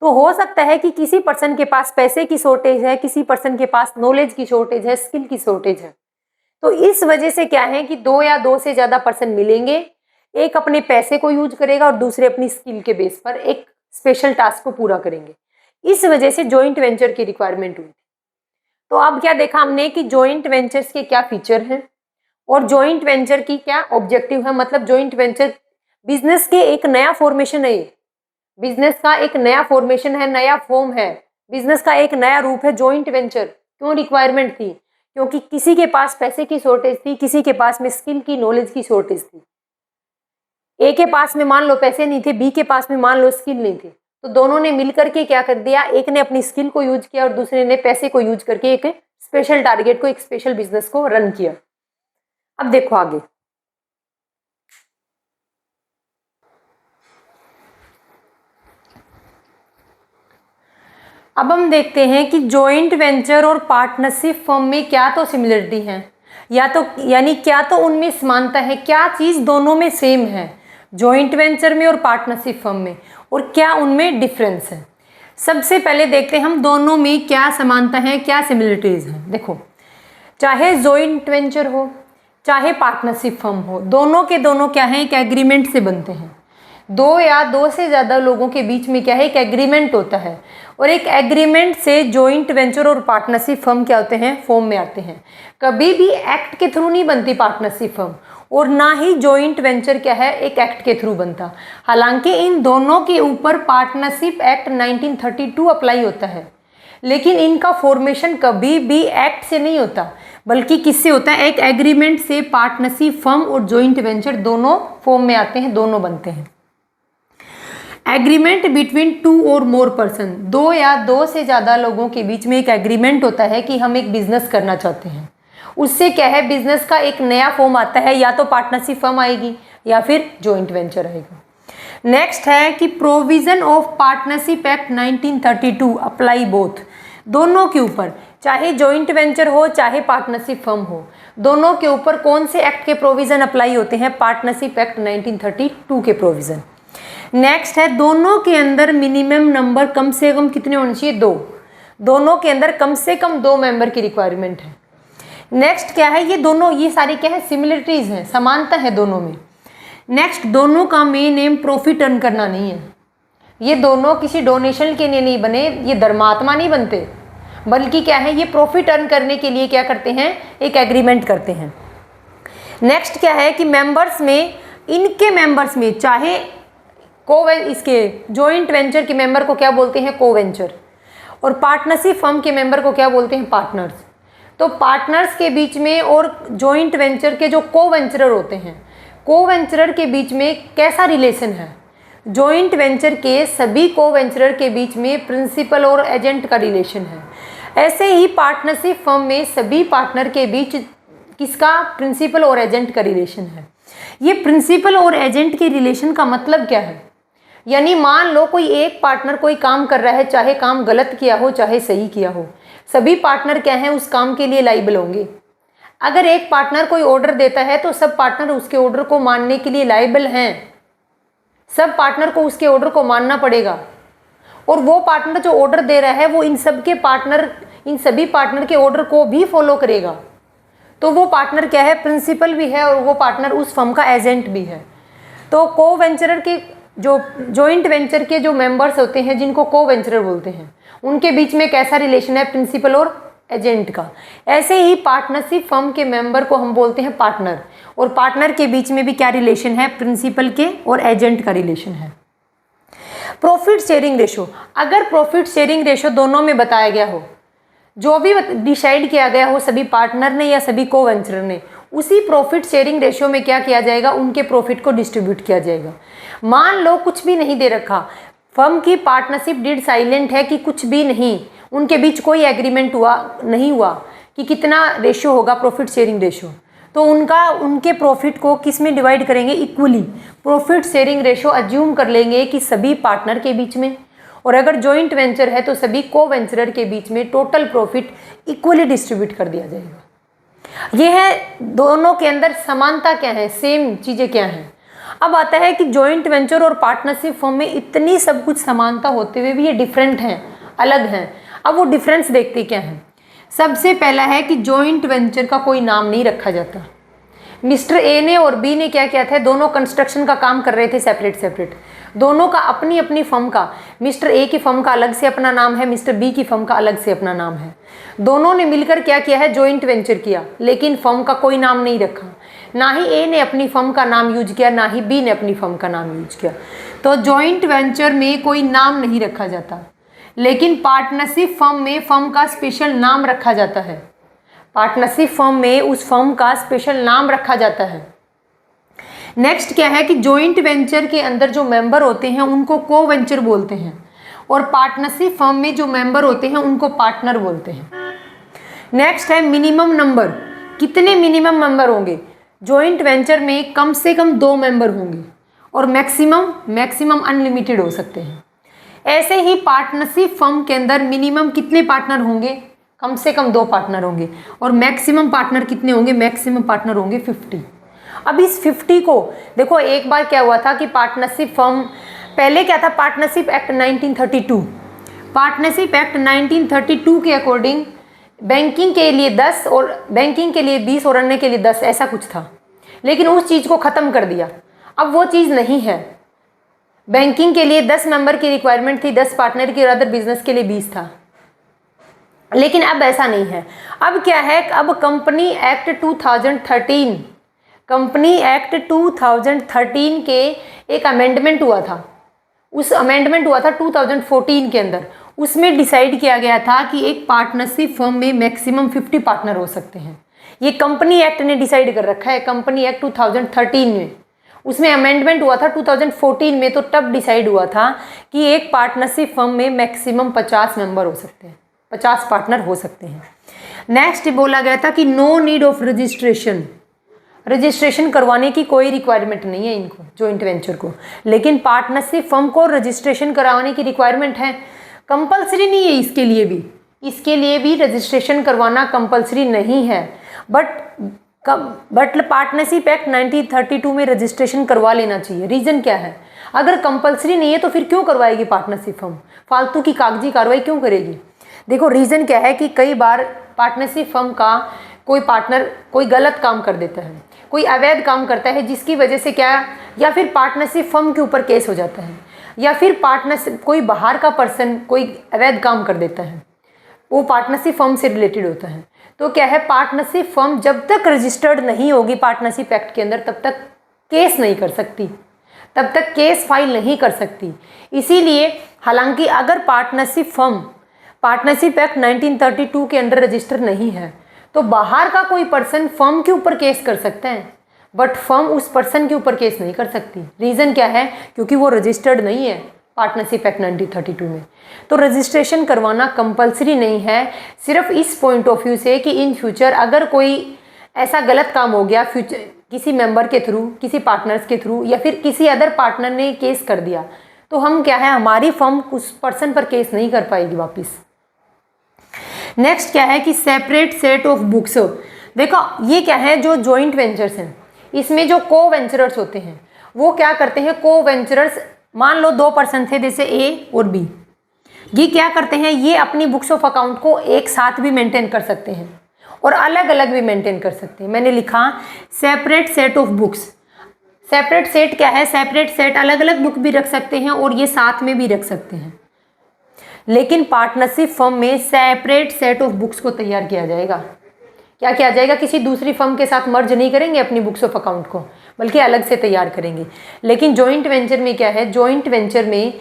तो हो सकता है कि किसी पर्सन के पास पैसे की शॉर्टेज है, किसी पर्सन के पास नॉलेज की शॉर्टेज है, स्किल की शॉर्टेज है। तो इस वजह से क्या है कि दो या दो से ज्यादा पर्सन मिलेंगे, एक अपने पैसे को यूज करेगा और दूसरे अपनी स्किल के बेस पर एक स्पेशल टास्क को पूरा करेंगे। इस वजह से जॉइंट वेंचर की रिक्वायरमेंट हुई। तो अब क्या देखा हमने कि जॉइंट वेंचर्स के क्या फीचर हैं और जॉइंट वेंचर की क्या ऑब्जेक्टिव है। मतलब जॉइंट वेंचर बिजनेस के एक नया फॉर्मेशन है, बिजनेस का एक नया फॉर्मेशन है, नया फॉर्म है, बिजनेस का एक नया रूप है जॉइंट वेंचर। क्यों रिक्वायरमेंट थी, क्योंकि किसी के पास पैसे की शॉर्टेज थी, किसी के पास में स्किल की नॉलेज की शॉर्टेज थी। ए के पास में मान लो पैसे नहीं थे, बी के पास में मान लो स्किल नहीं थी, तो दोनों ने मिलकर के क्या कर दिया, एक ने अपनी स्किल को यूज किया और दूसरे ने पैसे को यूज करके एक स्पेशल टारगेट को, एक स्पेशल बिजनेस को रन किया। अब देखो आगे, अब हम देखते हैं कि जॉइंट वेंचर और पार्टनरशिप फर्म में क्या तो सिमिलरिटी है, या तो यानी क्या तो उनमें समानता है, क्या चीज दोनों में सेम है जॉइंट वेंचर में और पार्टनरशिप फर्म में, और क्या उनमें डिफरेंस है। सबसे पहले देखते हैं हम दोनों में क्या समानता है, क्या सिमिलरिटीज है। देखो, चाहे जॉइंट वेंचर हो चाहे पार्टनरशिप फर्म हो, दोनों के दोनों क्या है, एक एग्रीमेंट से बनते हैं। दो या दो से ज़्यादा लोगों के बीच में क्या है, एक एग्रीमेंट होता है, और एक एग्रीमेंट से जॉइंट वेंचर और पार्टनरशिप फर्म क्या होते हैं, फॉर्म में आते हैं। कभी भी एक्ट के थ्रू नहीं बनती पार्टनरशिप फर्म, और ना ही जॉइंट वेंचर क्या है, एक एक्ट के थ्रू बनता। हालांकि इन दोनों के ऊपर पार्टनरशिप एक्ट 1932 अप्लाई होता है, लेकिन इनका फॉर्मेशन कभी भी एक्ट से नहीं होता, बल्कि किससे होता है, एक एग्रीमेंट से पार्टनरशिप फर्म और जॉइंट वेंचर दोनों फॉर्म में आते हैं, दोनों बनते हैं। एग्रीमेंट बिटवीन टू और मोर पर्सन, दो या दो से ज़्यादा लोगों के बीच में एक एग्रीमेंट होता है कि हम एक बिजनेस करना चाहते हैं। उससे क्या है, बिजनेस का एक नया फॉर्म आता है, या तो पार्टनरशिप फर्म आएगी या फिर जॉइंट वेंचर आएगा। नेक्स्ट है कि provision of partnership act 1932 apply both, दोनों के ऊपर, चाहे जॉइंट वेंचर हो चाहे पार्टनरशिप फर्म हो, दोनों के ऊपर कौन से एक्ट के प्रोविजन अप्लाई होते हैं, पार्टनरशिप एक्ट 1932 के प्रोविजन। नेक्स्ट है, दोनों के अंदर मिनिमम नंबर कम से कम कितने होने चाहिए, दो, दोनों के अंदर कम से कम 2 मेंबर की रिक्वायरमेंट है। नेक्स्ट क्या है, ये दोनों, ये सारी क्या है, सिमिलरिटीज हैं, समानता है दोनों में। नेक्स्ट, दोनों का मेन एम प्रॉफिट अर्न करना नहीं है, ये दोनों किसी डोनेशन के लिए नहीं बने, ये धर्मात्मा नहीं बनते, बल्कि क्या है, ये प्रॉफिट अर्न करने के लिए क्या करते हैं, एक एग्रीमेंट करते हैं। नेक्स्ट क्या है कि मेंबर्स में, इनके मेंबर्स में, चाहे इसके जॉइंट वेंचर के मेंबर को क्या बोलते हैं, को वेंचर, और पार्टनरशिप फर्म के मेंबर को क्या बोलते हैं, पार्टनर्स। तो पार्टनर्स के बीच में और जॉइंट वेंचर के जो को वेंचरर होते हैं, को वेंचरर के बीच में कैसा रिलेशन है, जॉइंट वेंचर के सभी को वेंचरर के बीच में प्रिंसिपल और एजेंट का रिलेशन है। ऐसे ही पार्टनरशिप फर्म में सभी पार्टनर के बीच किसका, प्रिंसिपल और एजेंट का रिलेशन है। ये प्रिंसिपल और एजेंट के रिलेशन का मतलब क्या है, यानी मान लो कोई एक पार्टनर कोई काम कर रहा है, चाहे काम गलत किया हो चाहे सही किया हो, सभी पार्टनर क्या हैं, उस काम के लिए लाइबल होंगे। अगर एक पार्टनर कोई ऑर्डर देता है तो सब पार्टनर उसके ऑर्डर को मानने के लिए लाइबल हैं, सब पार्टनर को उसके ऑर्डर को मानना पड़ेगा, और वो पार्टनर जो ऑर्डर दे रहा है वो इन सभी पार्टनर के ऑर्डर को भी फॉलो करेगा। तो वो पार्टनर क्या है, प्रिंसिपल भी है, और वो पार्टनर उस फर्म का एजेंट भी है। तो को वेंचरर के जो जॉइंट वेंचर के जो मेंबर्स होते हैं, जिनको को वेंचरर बोलते हैं, उनके बीच में कैसा रिलेशन है, प्रिंसिपल और एजेंट का। ऐसे ही पार्टनरशिप फर्म के मेंबर को हम बोलते हैं पार्टनर, और पार्टनर के बीच में भी क्या रिलेशन है, प्रिंसिपल के और एजेंट का रिलेशन है। प्रॉफिट शेयरिंग रेशो, अगर प्रॉफिट शेयरिंग रेशो दोनों में बताया गया हो, जो भी डिसाइड किया गया हो सभी पार्टनर ने या सभी को वेंचरर ने, उसी प्रॉफिट शेयरिंग रेशियो में क्या किया जाएगा, उनके प्रॉफिट को डिस्ट्रीब्यूट किया जाएगा। मान लो कुछ भी नहीं दे रखा, फर्म की पार्टनरशिप डीड साइलेंट है कि कुछ भी नहीं, उनके बीच कोई एग्रीमेंट नहीं हुआ कि कितना रेशियो होगा प्रॉफिट शेयरिंग रेशियो, तो उनके प्रॉफिट को किस में डिवाइड करेंगे, equally. Profit sharing ratio assume कर लेंगे कि सभी पार्टनर के बीच में, और अगर जॉइंट वेंचर है तो सभी को वेंचरर के बीच में टोटल प्रॉफिट इक्वली डिस्ट्रीब्यूट कर दिया जाएगा। ये है दोनों के अंदर समानता क्या है, सेम चीज़ें क्या हैं। अब आता है कि जॉइंट वेंचर और पार्टनरशिप फर्म में इतनी सब कुछ समानता होते हुए भी ये डिफरेंट हैं, अलग हैं। अब वो डिफरेंस देखते क्या है। सबसे पहला है कि जॉइंट वेंचर का कोई नाम नहीं रखा जाता। मिस्टर ए ने और बी ने क्या किया था, दोनों कंस्ट्रक्शन का काम कर रहे थे सेपरेट सेपरेट, दोनों का अपनी अपनी फर्म का, मिस्टर ए की फर्म का अलग से अपना नाम है, मिस्टर बी की फर्म का अलग से अपना नाम है। दोनों ने मिलकर क्या किया है, जॉइंट वेंचर किया, लेकिन फर्म का कोई नाम नहीं रखा। ना ही ए ने अपनी फर्म का नाम यूज किया, ना ही बी ने अपनी फर्म का नाम यूज किया। तो जॉइंट वेंचर में कोई नाम नहीं रखा जाता, लेकिन पार्टनरशिप फर्म में फर्म का स्पेशल नाम रखा जाता है। पार्टनरशिप फर्म में उस फर्म का स्पेशल नाम रखा जाता है। नेक्स्ट क्या है कि जॉइंट वेंचर के अंदर जो मेंबर होते हैं उनको को वेंचर बोलते हैं, और पार्टनरशिप फर्म में जो मेंबर होते हैं उनको पार्टनर बोलते हैं। नेक्स्ट है मिनिमम नंबर, कितने मिनिमम मेंबर होंगे। जॉइंट वेंचर में कम से कम 2 मेंबर होंगे, और मैक्सिमम अनलिमिटेड हो सकते हैं। ऐसे ही पार्टनरशिप फर्म के अंदर मिनिमम कितने पार्टनर होंगे, कम से कम 2 पार्टनर होंगे, और मैक्सिमम पार्टनर कितने होंगे, मैक्सिमम पार्टनर होंगे 50। अब इस 50 को देखो, एक बार क्या हुआ था कि पार्टनरशिप फर्म, पहले क्या था, पार्टनरशिप एक्ट 1932, पार्टनरशिप एक्ट 1932 के अकॉर्डिंग बैंकिंग के लिए 10 और बैंकिंग के लिए 20 और अन्य के लिए 10 ऐसा कुछ था, लेकिन उस चीज़ को ख़त्म कर दिया। अब वो चीज़ नहीं है। बैंकिंग के लिए 10 मेंबर की रिक्वायरमेंट थी, 10 पार्टनर की, और अदर बिजनेस के लिए 20 था, लेकिन अब ऐसा नहीं है। अब क्या है, अब कंपनी एक्ट 2013, कंपनी एक्ट 2013 के एक अमेंडमेंट हुआ था, उस अमेंडमेंट हुआ था 2014 के अंदर। उसमें डिसाइड किया गया था कि एक पार्टनरशिप फर्म में मैक्सिमम 50 पार्टनर हो सकते हैं। ये कंपनी एक्ट ने डिसाइड कर रखा है, कंपनी एक्ट 2013 में। उसमें अमेंडमेंट हुआ था 2014 में, तो तब डिसाइड हुआ था कि एक पार्टनरशिप फर्म में मैक्सिमम 50 मेंबर हो सकते हैं, 50 पार्टनर हो सकते हैं। नेक्स्ट बोला गया था कि no need of registration, registration करवाने की कोई रिक्वायरमेंट नहीं है इनको, जॉइंट वेंचर को, लेकिन पार्टनरशिप फर्म को रजिस्ट्रेशन करवाने की रिक्वायरमेंट है। कंपलसरी नहीं है इसके लिए भी रजिस्ट्रेशन करवाना कंपलसरी नहीं है, बट पार्टनरशिप एक्ट 1932 में रजिस्ट्रेशन करवा लेना चाहिए। रीज़न क्या है, अगर कंपलसरी नहीं है तो फिर क्यों करवाएगी पार्टनरशिप फर्म, फालतू की कागजी कार्रवाई क्यों करेगी। देखो रीज़न क्या है कि कई बार पार्टनरशिप फर्म का कोई पार्टनर कोई गलत काम कर देता है, कोई अवैध काम करता है, जिसकी वजह से क्या, या फिर पार्टनरशिप फर्म के ऊपर केस हो जाता है, या फिर पार्टनरशिप कोई बाहर का पर्सन कोई अवैध काम कर देता है, वो पार्टनरशिप फर्म से रिलेटेड होता है। तो क्या है, पार्टनरशिप फर्म जब तक रजिस्टर्ड नहीं होगी पार्टनरशिप एक्ट के अंदर, तब तक केस नहीं कर सकती, तब तक केस फाइल नहीं कर सकती। इसीलिए हालांकि अगर पार्टनरशिप फर्म पार्टनरशिप एक्ट 1932 के अंडर रजिस्टर नहीं है, तो बाहर का कोई पर्सन फर्म के ऊपर केस कर सकता है, बट फर्म उस पर्सन के ऊपर केस नहीं कर सकती। रीज़न क्या है, क्योंकि वो रजिस्टर्ड नहीं है पार्टनरशिप एक्ट 1932 में। तो रजिस्ट्रेशन करवाना कंपलसरी नहीं है, सिर्फ इस पॉइंट ऑफ व्यू से कि इन फ्यूचर अगर कोई ऐसा गलत काम हो गया फ्यूचर किसी मेंबर के थ्रू, किसी पार्टनर्स के थ्रू, या फिर किसी अदर पार्टनर ने केस कर दिया, तो हम क्या है, हमारी फर्म उस पर्सन पर केस नहीं कर पाएगी वापस। नेक्स्ट क्या है कि सेपरेट सेट ऑफ बुक्स। देखो ये क्या है, जो जॉइंट वेंचर्स हैं इसमें जो को वेंचरर्स होते हैं वो क्या करते हैं, को वेंचरर्स मान लो 2 पर्सन थे जैसे ए और बी, ये क्या करते हैं, ये अपनी बुक्स ऑफ अकाउंट को एक साथ भी मेंटेन कर सकते हैं और अलग अलग भी मेंटेन कर सकते हैं। मैंने लिखा separate set of books. Separate set क्या है, सेपरेट सेट अलग अलग बुक भी रख सकते हैं और ये साथ में भी रख सकते हैं, लेकिन पार्टनरशिप फर्म में सेपरेट सेट ऑफ बुक्स को तैयार किया जाएगा। क्या किया जाएगा, किसी दूसरी फर्म के साथ मर्ज नहीं करेंगे अपनी बुक्स ऑफ अकाउंट को, बल्कि अलग से तैयार करेंगे। लेकिन जॉइंट वेंचर में क्या है, जॉइंट वेंचर में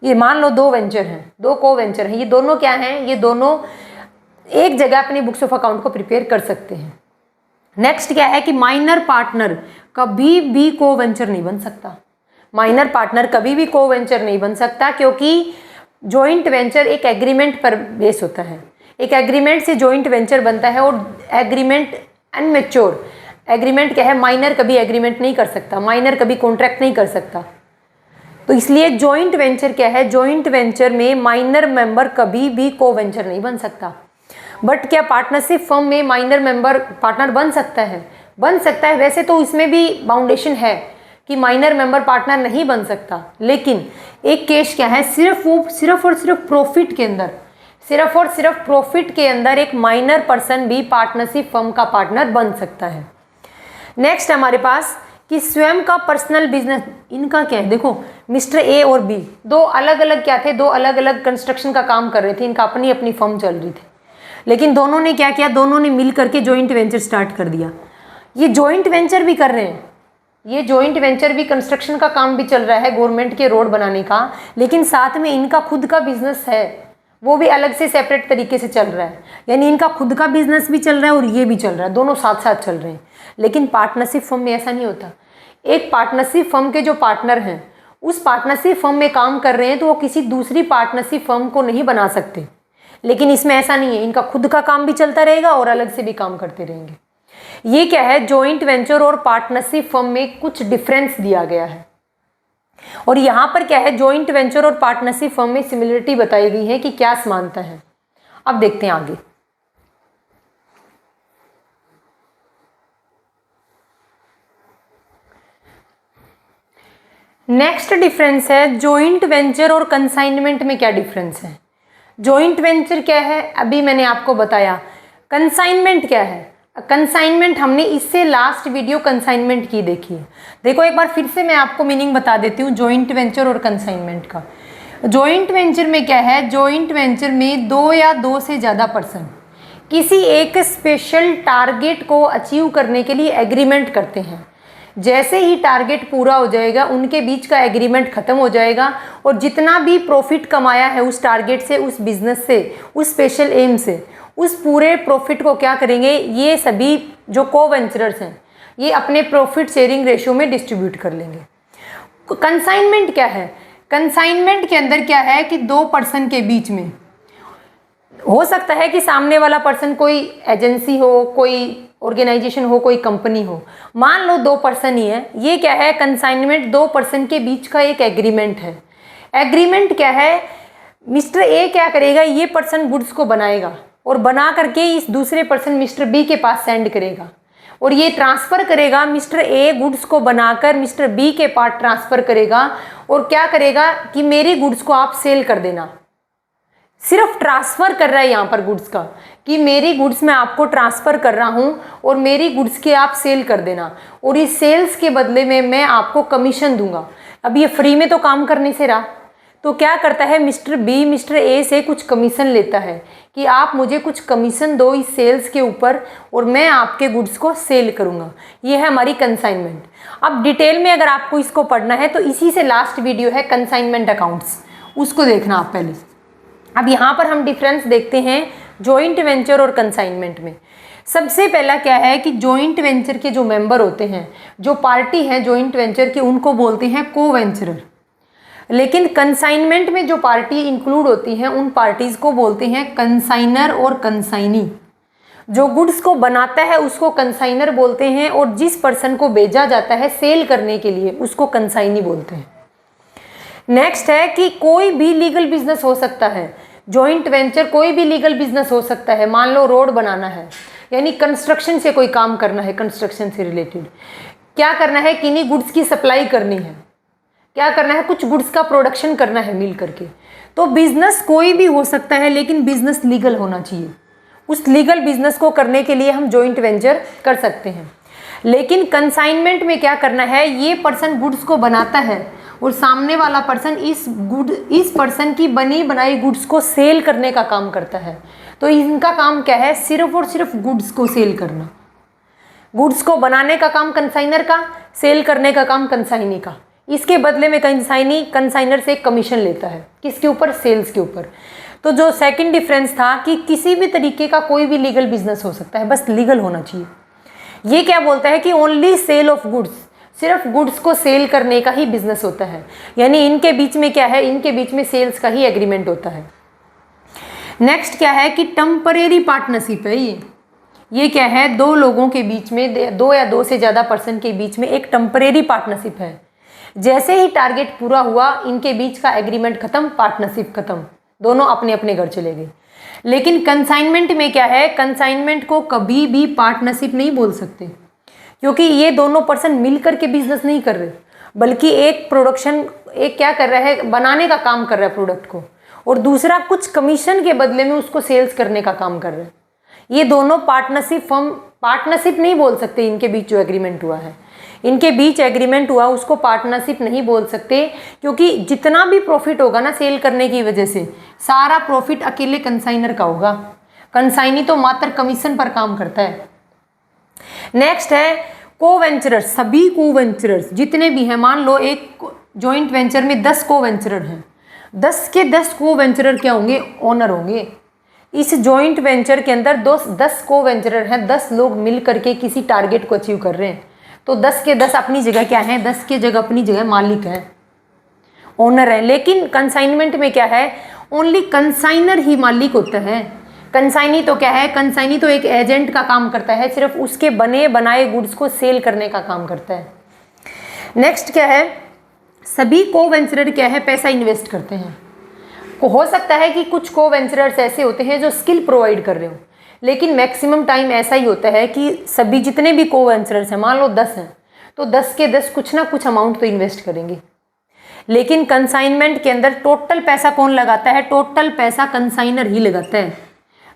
ये मान लो 2 वेंचर हैं, 2 को वेंचर हैं, ये दोनों क्या हैं, ये दोनों एक जगह अपनी बुक्स ऑफ अकाउंट को प्रिपेयर कर सकते हैं। नेक्स्ट क्या है कि माइनर पार्टनर कभी भी को वेंचर नहीं बन सकता। माइनर पार्टनर कभी भी को वेंचर नहीं बन सकता, क्योंकि जॉइंट वेंचर एक एग्रीमेंट पर बेस होता है। एक एग्रीमेंट से जॉइंट वेंचर बनता है, और एग्रीमेंट अनमेच्योर एग्रीमेंट क्या है, माइनर कभी एग्रीमेंट नहीं कर सकता, माइनर कभी कॉन्ट्रैक्ट नहीं कर सकता। तो इसलिए जॉइंट वेंचर क्या है, जॉइंट वेंचर में माइनर मेंबर कभी भी को वेंचर नहीं बन सकता। बट क्या पार्टनरशिप फर्म में माइनर मेंबर पार्टनर बन सकता है? बन सकता है। वैसे तो इसमें भी बाउंडेशन है कि माइनर मेंबर पार्टनर नहीं बन सकता, लेकिन एक केस क्या है, सिर्फ और सिर्फ प्रॉफिट के अंदर, सिर्फ और सिर्फ प्रॉफिट के अंदर एक माइनर पर्सन भी पार्टनरशिप फर्म का पार्टनर बन सकता है। नेक्स्ट हमारे पास कि स्वयं का पर्सनल बिजनेस, इनका क्या है, देखो मिस्टर ए और बी दो अलग अलग क्या थे, दो अलग अलग कंस्ट्रक्शन का काम कर रहे थे, इनका अपनी अपनी फर्म चल रही थी, लेकिन दोनों ने क्या किया, दोनों ने मिल करके जॉइंट वेंचर स्टार्ट कर दिया। ये जॉइंट वेंचर भी कर रहे हैं, ये जॉइंट वेंचर भी कंस्ट्रक्शन का काम भी चल रहा है गवर्नमेंट के रोड बनाने का, लेकिन साथ में इनका खुद का बिजनेस है, वो भी अलग से सेपरेट तरीके से चल रहा है। यानी इनका खुद का बिजनेस भी चल रहा है और ये भी चल रहा है, दोनों साथ साथ चल रहे हैं। लेकिन पार्टनरशिप फर्म में ऐसा नहीं होता। एक पार्टनरशिप फर्म के जो पार्टनर हैं, उस पार्टनरशिप फर्म में काम कर रहे हैं, तो वो किसी दूसरी पार्टनरशिप फर्म को नहीं बना सकते। लेकिन इसमें ऐसा नहीं है, इनका खुद का काम भी चलता रहेगा और अलग से भी काम करते रहेंगे। ये क्या है, जॉइंट वेंचर और पार्टनरशिप फर्म में कुछ डिफरेंस दिया गया है। और यहाँ पर क्या है, जॉइंट वेंचर और पार्टनरशिप फर्म में सिमिलरिटी बताई गई है कि क्या समानता है। अब देखते हैं आगे। नेक्स्ट डिफरेंस है जॉइंट वेंचर और कंसाइनमेंट में क्या डिफरेंस है। जॉइंट वेंचर क्या है, अभी मैंने आपको बताया। कंसाइनमेंट क्या है, कंसाइनमेंट हमने इससे लास्ट वीडियो कंसाइनमेंट की देखी है। देखो एक बार फिर से मैं आपको मीनिंग बता देती हूँ जॉइंट वेंचर और कंसाइनमेंट का। जॉइंट वेंचर में क्या है, जॉइंट वेंचर में दो या दो से ज़्यादा पर्सन किसी एक स्पेशल टारगेट को अचीव करने के लिए एग्रीमेंट करते हैं। जैसे ही टारगेट पूरा हो जाएगा, उनके बीच का एग्रीमेंट ख़त्म हो जाएगा, और जितना भी प्रॉफिट कमाया है उस टारगेट से, उस बिजनेस से, उस स्पेशल एम से, उस पूरे प्रॉफिट को क्या करेंगे, ये सभी जो को वेंचरर्स हैं ये अपने प्रॉफिट शेयरिंग रेशियो में डिस्ट्रीब्यूट कर लेंगे। कंसाइनमेंट क्या है, कंसाइनमेंट के अंदर क्या है कि दो पर्सन के बीच में हो सकता है कि सामने वाला पर्सन कोई एजेंसी हो, कोई ऑर्गेनाइजेशन हो, कोई कंपनी हो, मान लो दो पर्सन ही है। ये क्या है, कंसाइनमेंट दो पर्सन के बीच का एक एग्रीमेंट है। एग्रीमेंट क्या है, मिस्टर ए क्या करेगा, ये पर्सन गुड्स को बनाएगा और बना करके इस दूसरे पर्सन मिस्टर बी के पास सेंड करेगा, और ये ट्रांसफ़र करेगा। मिस्टर ए गुड्स को बनाकर मिस्टर बी के पास ट्रांसफ़र करेगा, और क्या करेगा कि मेरी गुड्स को आप सेल कर देना। सिर्फ ट्रांसफ़र कर रहा है यहाँ पर गुड्स का, कि मेरी गुड्स मैं आपको ट्रांसफ़र कर रहा हूँ और मेरी गुड्स के आप सेल कर देना, और इस सेल्स के बदले में मैं आपको कमीशन दूंगा। अब ये फ्री में तो काम करने से रहा, तो क्या करता है मिस्टर बी मिस्टर ए से कुछ कमीशन लेता है कि आप मुझे कुछ कमीशन दो इस सेल्स के ऊपर, और मैं आपके गुड्स को सेल करूँगा। ये है हमारी कंसाइनमेंट। अब डिटेल में अगर आपको इसको पढ़ना है तो इसी से लास्ट वीडियो है कंसाइनमेंट अकाउंट्स, उसको देखना आप पहले। अब यहाँ पर हम डिफरेंस देखते हैं जॉइंट वेंचर और कंसाइनमेंट में। सबसे पहला क्या है कि जॉइंट वेंचर के जो मेंबर होते हैं, जो पार्टी हैं जॉइंट वेंचर की, उनको बोलते हैं को वेंचरर। लेकिन कंसाइनमेंट में जो पार्टी इंक्लूड होती हैं उन पार्टीज़ को बोलते हैं कंसाइनर और कंसाइनी। जो गुड्स को बनाता है उसको कंसाइनर बोलते हैं, और जिस पर्सन को भेजा जाता है सेल करने के लिए उसको कंसाइनी बोलते हैं। नेक्स्ट है कि कोई भी लीगल बिजनेस हो सकता है। जॉइंट वेंचर कोई भी लीगल बिजनेस हो सकता है। मान लो रोड बनाना है, यानी कंस्ट्रक्शन से कोई काम करना है, कंस्ट्रक्शन से रिलेटेड क्या करना है, किन्हीं गुड्स की सप्लाई करनी है, क्या करना है, कुछ गुड्स का प्रोडक्शन करना है मिल करके। तो बिजनेस कोई भी हो सकता है, लेकिन बिजनेस लीगल होना चाहिए। उस लीगल बिजनेस को करने के लिए हम जॉइंट वेंचर कर सकते हैं। लेकिन कंसाइनमेंट में क्या करना है, ये पर्सन गुड्स को बनाता है और सामने वाला पर्सन इस पर्सन की बनी बनाई गुड्स को सेल करने का काम करता है। तो इनका काम क्या है, सिर्फ और सिर्फ गुड्स को सेल करना। गुड्स को बनाने का काम कंसाइनर का, सेल करने का काम कंसाइनी का। इसके बदले में कंसाइनी कंसाइनर से कमीशन लेता है, किसके ऊपर, सेल्स के ऊपर। तो जो सेकंड डिफरेंस था कि किसी भी तरीके का कोई भी लीगल बिजनेस हो सकता है, बस लीगल होना चाहिए। ये क्या बोलता है कि ओनली सेल ऑफ गुड्स, सिर्फ गुड्स को सेल करने का ही बिजनेस होता है, यानी इनके बीच में क्या है, इनके बीच में सेल्स का ही एग्रीमेंट होता है। नेक्स्ट क्या है कि टेम्परेरी पार्टनरशिप है। ये क्या है, दो लोगों के बीच में, दो या दो से ज़्यादा पर्सन के बीच में एक टेम्परेरी पार्टनरशिप है। जैसे ही टारगेट पूरा हुआ, इनके बीच का एग्रीमेंट खत्म, पार्टनरशिप खत्म, दोनों अपने अपने घर चले गए। लेकिन कंसाइनमेंट में क्या है, कंसाइनमेंट को कभी भी पार्टनरशिप नहीं बोल सकते, क्योंकि ये दोनों पर्सन मिलकर के बिजनेस नहीं कर रहे, बल्कि एक प्रोडक्शन, एक क्या कर रहा है, बनाने का काम कर रहा है प्रोडक्ट को, और दूसरा कुछ कमीशन के बदले में उसको सेल्स करने का काम कर रहा है। ये दोनों पार्टनरशिप फर्म, पार्टनरशिप नहीं बोल सकते। इनके बीच जो एग्रीमेंट हुआ है, इनके बीच एग्रीमेंट हुआ, उसको पार्टनरशिप नहीं बोल सकते, क्योंकि जितना भी प्रॉफिट होगा ना सेल करने की वजह से, सारा प्रॉफिट अकेले कंसाइनर का होगा। कंसाइनी तो मात्र कमीशन पर काम करता है। नेक्स्ट है को-वेंचरर्स। सभी को-वेंचरर्स जितने भी हैं, मान लो एक जॉइंट वेंचर में 10 को-वेंचरर हैं, 10 के 10 को-वेंचरर क्या होंगे, ओनर होंगे। इस जॉइंट वेंचर के अंदर 10 को-वेंचरर हैं, 10 लोग मिल करके किसी टारगेट को अचीव कर रहे हैं, तो 10 के 10 अपनी जगह क्या है, 10 के जगह अपनी जगह मालिक हैं, ओनर है। लेकिन कंसाइनमेंट में क्या है, ओनली कंसाइनर ही मालिक होता है। कंसाइनी तो क्या है, कंसाइनी तो एक एजेंट का काम करता है, सिर्फ उसके बने बनाए गुड्स को सेल करने का काम करता है। नेक्स्ट क्या है, सभी को-वेंचरर क्या है, पैसा इन्वेस्ट करते हैं। हो सकता है कि कुछ को-वेंचरर्स ऐसे होते हैं जो स्किल प्रोवाइड कर रहे हो, लेकिन मैक्सिमम टाइम ऐसा ही होता है कि सभी जितने भी को-वेंचरर्स हैं, मान लो 10 हैं, तो 10 के 10 कुछ ना कुछ अमाउंट तो इन्वेस्ट करेंगे। लेकिन कंसाइनमेंट के अंदर टोटल पैसा कौन लगाता है, टोटल पैसा कंसाइनर ही लगाता है।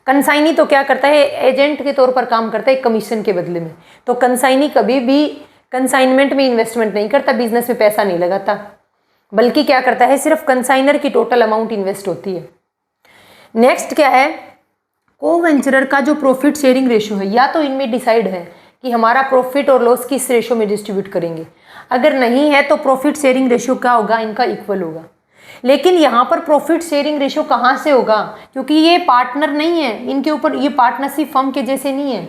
कंसाइनी तो क्या करता है, एजेंट के तौर पर काम करता है कमीशन के बदले में। तो कंसाइनी कभी भी कंसाइनमेंट में इन्वेस्टमेंट नहीं करता, बिजनेस में पैसा नहीं लगाता, बल्कि क्या करता है, सिर्फ कंसाइनर की टोटल अमाउंट इन्वेस्ट होती है। नेक्स्ट क्या है, को-वेंचरर का जो प्रॉफिट शेयरिंग रेशियो है, या तो इनमें डिसाइड है कि हमारा प्रॉफिट और लॉस किस रेशियो में डिस्ट्रीब्यूट करेंगे, अगर नहीं है तो प्रॉफिट शेयरिंग रेशियो क्या होगा, इनका इक्वल होगा। लेकिन यहाँ पर प्रॉफिट शेयरिंग रेशियो कहाँ से होगा, क्योंकि ये पार्टनर नहीं है, इनके ऊपर ये पार्टनरशिप फर्म के जैसे नहीं है,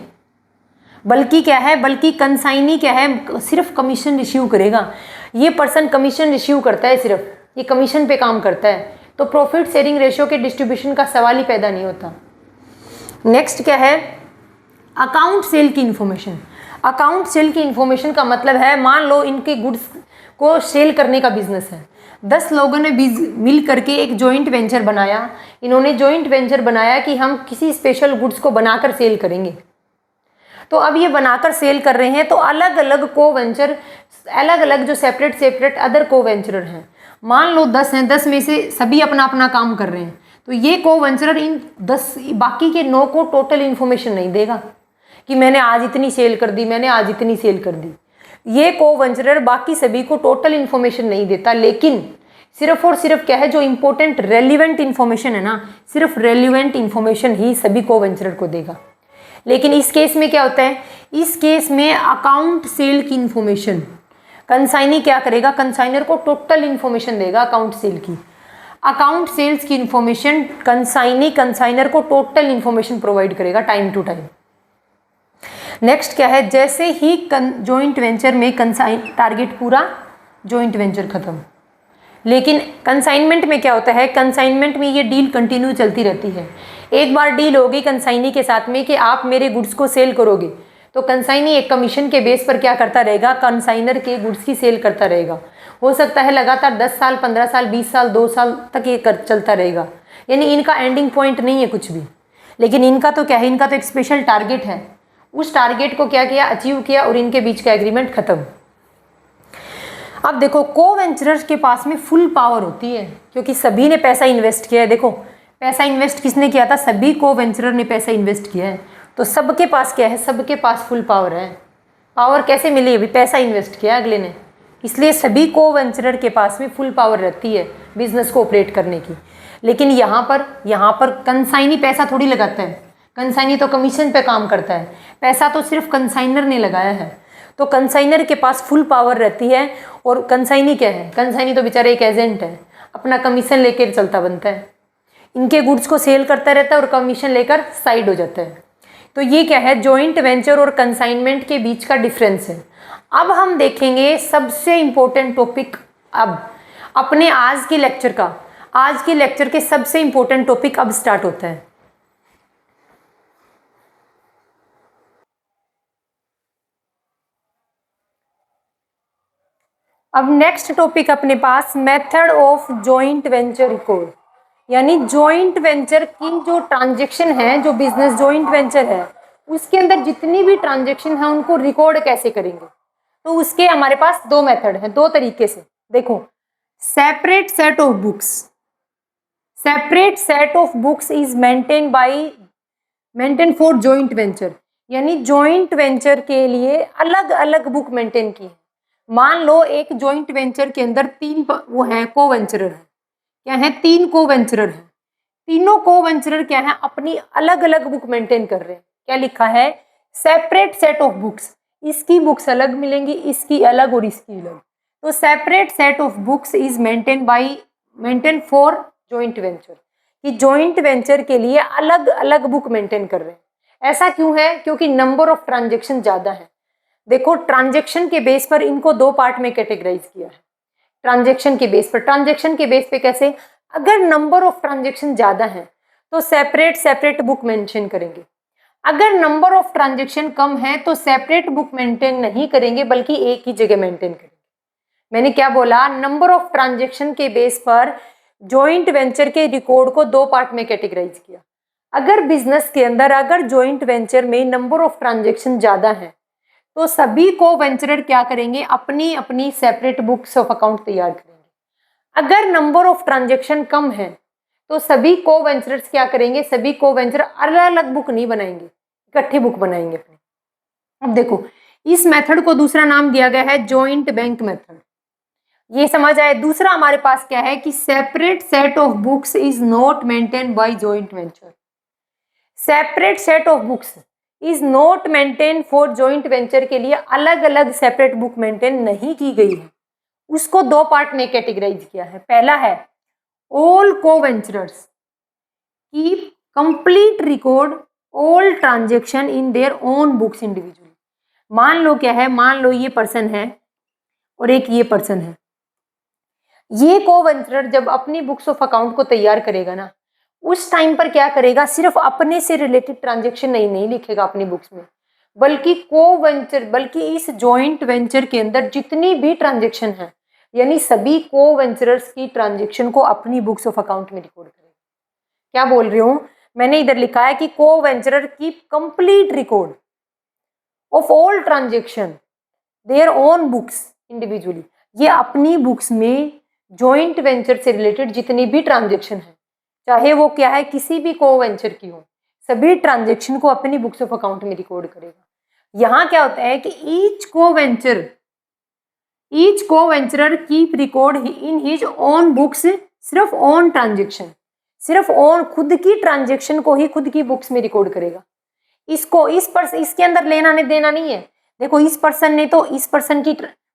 बल्कि क्या है, बल्कि कंसाइनी क्या है, सिर्फ कमीशन रिसीव करेगा। ये पर्सन कमीशन रिसीव करता है, सिर्फ ये कमीशन पे काम करता है, तो प्रॉफिट शेयरिंग रेशियो के डिस्ट्रीब्यूशन का सवाल ही पैदा नहीं होता। नेक्स्ट क्या है, अकाउंट सेल की इन्फॉर्मेशन। अकाउंट सेल की इन्फॉर्मेशन का मतलब है, मान लो इनके गुड्स को सेल करने का बिजनेस है, 10 लोगों ने मिल करके एक जॉइंट वेंचर बनाया। इन्होंने जॉइंट वेंचर बनाया कि हम किसी स्पेशल गुड्स को बनाकर सेल करेंगे। तो अब ये बनाकर सेल कर रहे हैं, तो अलग अलग को-वेंचर, अलग अलग जो सेपरेट अदर को-वेंचरर हैं, मान लो 10 हैं, 10 में से सभी अपना अपना काम कर रहे हैं, तो ये को-वेंचरर इन 10 बाकी के 9 को टोटल इन्फॉर्मेशन नहीं देगा कि मैंने आज इतनी सेल कर दी, मैंने आज इतनी सेल कर दी। ये को-वेंचरर बाकी सभी को टोटल इन्फॉर्मेशन नहीं देता, लेकिन सिर्फ और सिर्फ क्या है, जो इंपॉर्टेंट रेलिवेंट इन्फॉर्मेशन है ना, सिर्फ रेलिवेंट इन्फॉर्मेशन ही सभी को-वेंचरर को देगा। लेकिन इस केस में क्या होता है, इस केस में अकाउंट सेल की इन्फॉर्मेशन कंसाइनी क्या करेगा, कंसाइनर को टोटल इन्फॉर्मेशन देगा अकाउंट सेल की। अकाउंट सेल्स की इन्फॉर्मेशन कंसाइनी कंसाइनर को टोटल इन्फॉर्मेशन प्रोवाइड करेगा टाइम टू टाइम। नेक्स्ट क्या है, जैसे ही जॉइंट वेंचर में कंसाइन टारगेट पूरा, जॉइंट वेंचर खत्म। लेकिन कंसाइनमेंट में क्या होता है, कंसाइनमेंट में ये डील कंटिन्यू चलती रहती है। एक बार डील होगी कंसाइनी के साथ में कि आप मेरे गुड्स को सेल करोगे, तो कंसाइनी एक कमीशन के बेस पर क्या करता रहेगा, कंसाइनर के गुड्स की सेल करता रहेगा। हो सकता है लगातार 10 साल, 15 साल, 20 साल, 2 साल तक ये चलता रहेगा, यानी इनका एंडिंग पॉइंट नहीं है कुछ भी। लेकिन इनका तो क्या है, इनका तो एक स्पेशल टारगेट है, उस टारगेट को क्या किया, अचीव किया, और इनके बीच का एग्रीमेंट खत्म। अब देखो, को-वेंचरर्स के पास में फुल पावर होती है, क्योंकि सभी ने पैसा इन्वेस्ट किया है। देखो, पैसा इन्वेस्ट किसने किया था, सभी को-वेंचरर ने पैसा इन्वेस्ट किया है, तो सबके पास क्या है, सबके पास फुल पावर है। पावर कैसे मिली, अभी पैसा इन्वेस्ट किया अगले ने, इसलिए सभी को-वेंचरर के पास में फुल पावर रहती है बिजनेस को ऑपरेट करने की। लेकिन यहाँ पर कंसाइनी पैसा थोड़ी लगाता है, कंसाइनी तो कमीशन पे काम करता है, पैसा तो सिर्फ कंसाइनर ने लगाया है, तो कंसाइनर के पास फुल पावर रहती है। और कंसाइनी क्या है, कंसाइनी तो बेचारा एक एजेंट है, अपना कमीशन लेकर चलता बनता है, इनके गुड्स को सेल करता रहता है और कमीशन लेकर साइड हो जाता है। तो ये क्या है, जॉइंट वेंचर और कंसाइनमेंट के बीच का डिफरेंस है। अब हम देखेंगे सबसे इंपॉर्टेंट टॉपिक, अब अपने आज के लेक्चर के सबसे इंपॉर्टेंट टॉपिक अब स्टार्ट होता है। अब नेक्स्ट टॉपिक अपने पास method of joint venture record, यानी जॉइंट वेंचर की जो ट्रांजेक्शन है, जो बिजनेस जॉइंट वेंचर है उसके अंदर जितनी भी ट्रांजेक्शन है उनको रिकॉर्ड कैसे करेंगे। तो उसके हमारे पास दो मेथड हैं, दो तरीके से। देखो, separate set of books is maintain for joint venture, यानी जॉइंट वेंचर के लिए अलग अलग बुक मेंटेन की है। मान लो एक जॉइंट वेंचर के अंदर वो है को वेंचरर है, क्या है, 3 को वेंचरर है। तीनों को वेंचरर क्या है, अपनी अलग अलग बुक मेंटेन कर रहे हैं। क्या लिखा है, सेपरेट सेट ऑफ बुक्स, इसकी बुक्स अलग मिलेंगी, इसकी अलग और इसकी अलग। तो separate set of books is maintain for joint venture, कि जॉइंट वेंचर के लिए अलग अलग बुक मेंटेन कर रहे हैं। ऐसा क्यों है, क्योंकि नंबर ऑफ ट्रांजेक्शन ज्यादा है। देखो, ट्रांजेक्शन के बेस पर इनको दो पार्ट में कैटेगराइज किया है। ट्रांजेक्शन के बेस पे कैसे, अगर नंबर ऑफ ट्रांजेक्शन ज्यादा है तो सेपरेट बुक मेंशन करेंगे। अगर नंबर ऑफ ट्रांजेक्शन कम है तो सेपरेट बुक मेंटेन नहीं करेंगे, बल्कि एक ही जगह मेंटेन करेंगे। मैंने क्या बोला, नंबर ऑफ ट्रांजेक्शन के बेस पर जॉइंट वेंचर के रिकॉर्ड को दो पार्ट में कैटेगराइज किया। अगर बिजनेस के अंदर अगर जॉइंट वेंचर में नंबर ऑफ ट्रांजेक्शन ज्यादा है तो सभी को वेंचरर क्या करेंगे, अपनी अपनी सेपरेट बुक्स ऑफ अकाउंट तैयार करेंगे। अगर नंबर ऑफ ट्रांजेक्शन कम है तो सभी को वेंचरर्स क्या करेंगे, सभी को वेंचर अलग अलग बुक नहीं बनाएंगे, इकट्ठी बुक बनाएंगे अपनी। अब देखो, इस मेथड को दूसरा नाम दिया गया है जॉइंट बैंक मेथड। ये समझ आए। दूसरा हमारे पास क्या है कि separate set of books is not maintain by joint venture. Separate set of books is not maintain for joint venture के लिए अलग अलग सेपरेट बुक मेंटेन नहीं की गई है, उसको दो पार्ट में कैटेगराइज किया है। पहला है all co venturers keep complete record all transaction in their own books individually. मान लो क्या है, मान लो ये पर्सन है और एक ये पर्सन है। ये को वेंचरर जब अपनी बुक्स ऑफ अकाउंट को तैयार करेगा ना, उस टाइम पर क्या करेगा, सिर्फ अपने से रिलेटेड ट्रांजेक्शन नहीं लिखेगा अपनी बुक्स में, बल्कि इस जॉइंट वेंचर के अंदर जितनी भी ट्रांजेक्शन है, यानी सभी को वेंचरर्स की ट्रांजेक्शन को अपनी बुक्स ऑफ अकाउंट में रिकॉर्ड करेगा। क्या बोल रही हूँ, मैंने इधर लिखा है कि को वेंचरर की complete record of all transaction there own books individually. ये अपनी बुक्स में जॉइंट वेंचर से रिलेटेड जितनी भी ट्रांजेक्शन है, चाहे वो क्या है, किसी भी को वेंचर की हो, सभी ट्रांजेक्शन को अपनी बुक्स ऑफ अकाउंट में रिकॉर्ड करेगा। यहाँ क्या होता है कि ईच को वेंचरर keep record in his own books, सिर्फ ओन ट्रांजेक्शन, सिर्फ ओन खुद की ट्रांजेक्शन को ही खुद की बुक्स में रिकॉर्ड करेगा। इसके अंदर लेना नहीं देना नहीं है। देखो, इस पर्सन ने तो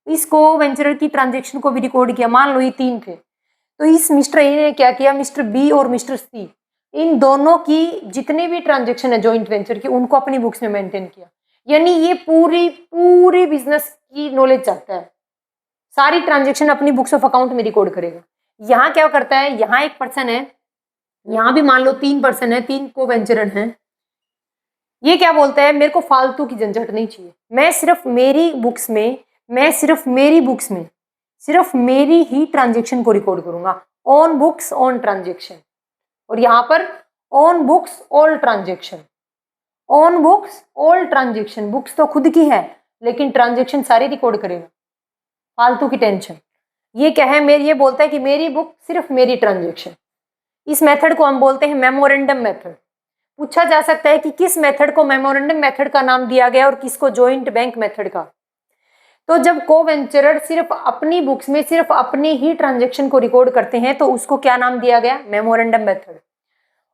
इस को वेंचरर की ट्रांजेक्शन को भी रिकॉर्ड किया। मान लो ये 3 थे, तो इस मिस्टर ए ने क्या किया, मिस्टर बी और मिस्टर सी, इन दोनों की जितने भी ट्रांजेक्शन है जॉइंट वेंचर की, उनको अपनी बुक्स में मेंटेन किया। यानी ये पूरी बिजनेस की नॉलेज चाहता है, सारी ट्रांजेक्शन अपनी बुक्स ऑफ अकाउंट में रिकॉर्ड करेगा। यहाँ क्या करता है, यहाँ एक पर्सन है, यहाँ भी मान लो 3 पर्सन है, 3 को वेंचरर हैं। ये क्या बोलता है, मेरे को फालतू की झंझट नहीं चाहिए, मैं सिर्फ मेरी बुक्स में सिर्फ मेरी ही ट्रांजेक्शन को रिकॉर्ड करूंगा। ऑन बुक्स ऑन ट्रांजेक्शन, और यहाँ पर on books all transaction, on books all transaction. Books तो खुद की है लेकिन ट्रांजेक्शन सारी रिकॉर्ड करेगा, फालतू की टेंशन। ये क्या है, ये बोलता है कि मेरी बुक सिर्फ मेरी ट्रांजेक्शन। इस मेथड को हम बोलते हैं मेमोरेंडम मेथड। पूछा जा सकता है कि किस मेथड को मेमोरेंडम मेथड का नाम दिया गया और किसको जॉइंट बैंक मेथड का। तो जब को वेंचरर सिर्फ अपनी बुक्स में सिर्फ अपनी ही ट्रांजेक्शन को रिकॉर्ड करते हैं तो उसको क्या नाम दिया गया, मेमोरेंडम मेथड।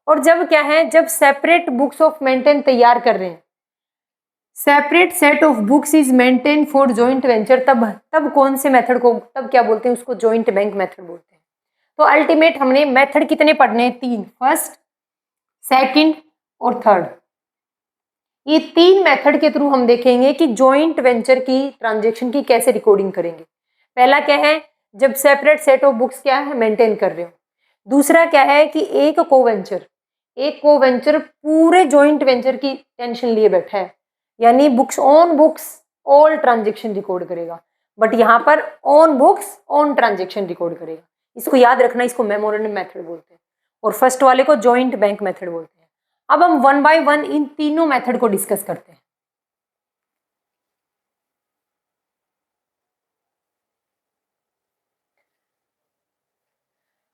और जब क्या है, जब सेपरेट बुक्स ऑफ मेंटेन तैयार कर रहे हैं, separate set of books is maintain for joint venture, तब कौन से मेथड को, तब क्या बोलते हैं, उसको जॉइंट बैंक मेथड बोलते हैं। तो अल्टीमेट हमने मेथड कितने पढ़ने हैं, 3, फर्स्ट, सेकंड और थर्ड। ये 3 मेथड के थ्रू हम देखेंगे कि जॉइंट वेंचर की ट्रांजेक्शन की कैसे रिकॉर्डिंग करेंगे। पहला क्या है, जब सेपरेट सेट ऑफ बुक्स क्या है मेंटेन कर रहे हो। दूसरा क्या है कि एक कोवेंचर पूरे जॉइंट वेंचर की टेंशन लिए बैठा है, यानी बुक्स ऑल ट्रांजेक्शन रिकॉर्ड करेगा। बट यहाँ पर on books on transaction record करेगा। इसको याद रखना, इसको मेमोरेंडम मेथड बोलते हैं और फर्स्ट वाले को जॉइंट बैंक मेथड बोलते हैं। अब हम 1 बाय 1 इन तीनों मेथड को डिस्कस करते हैं।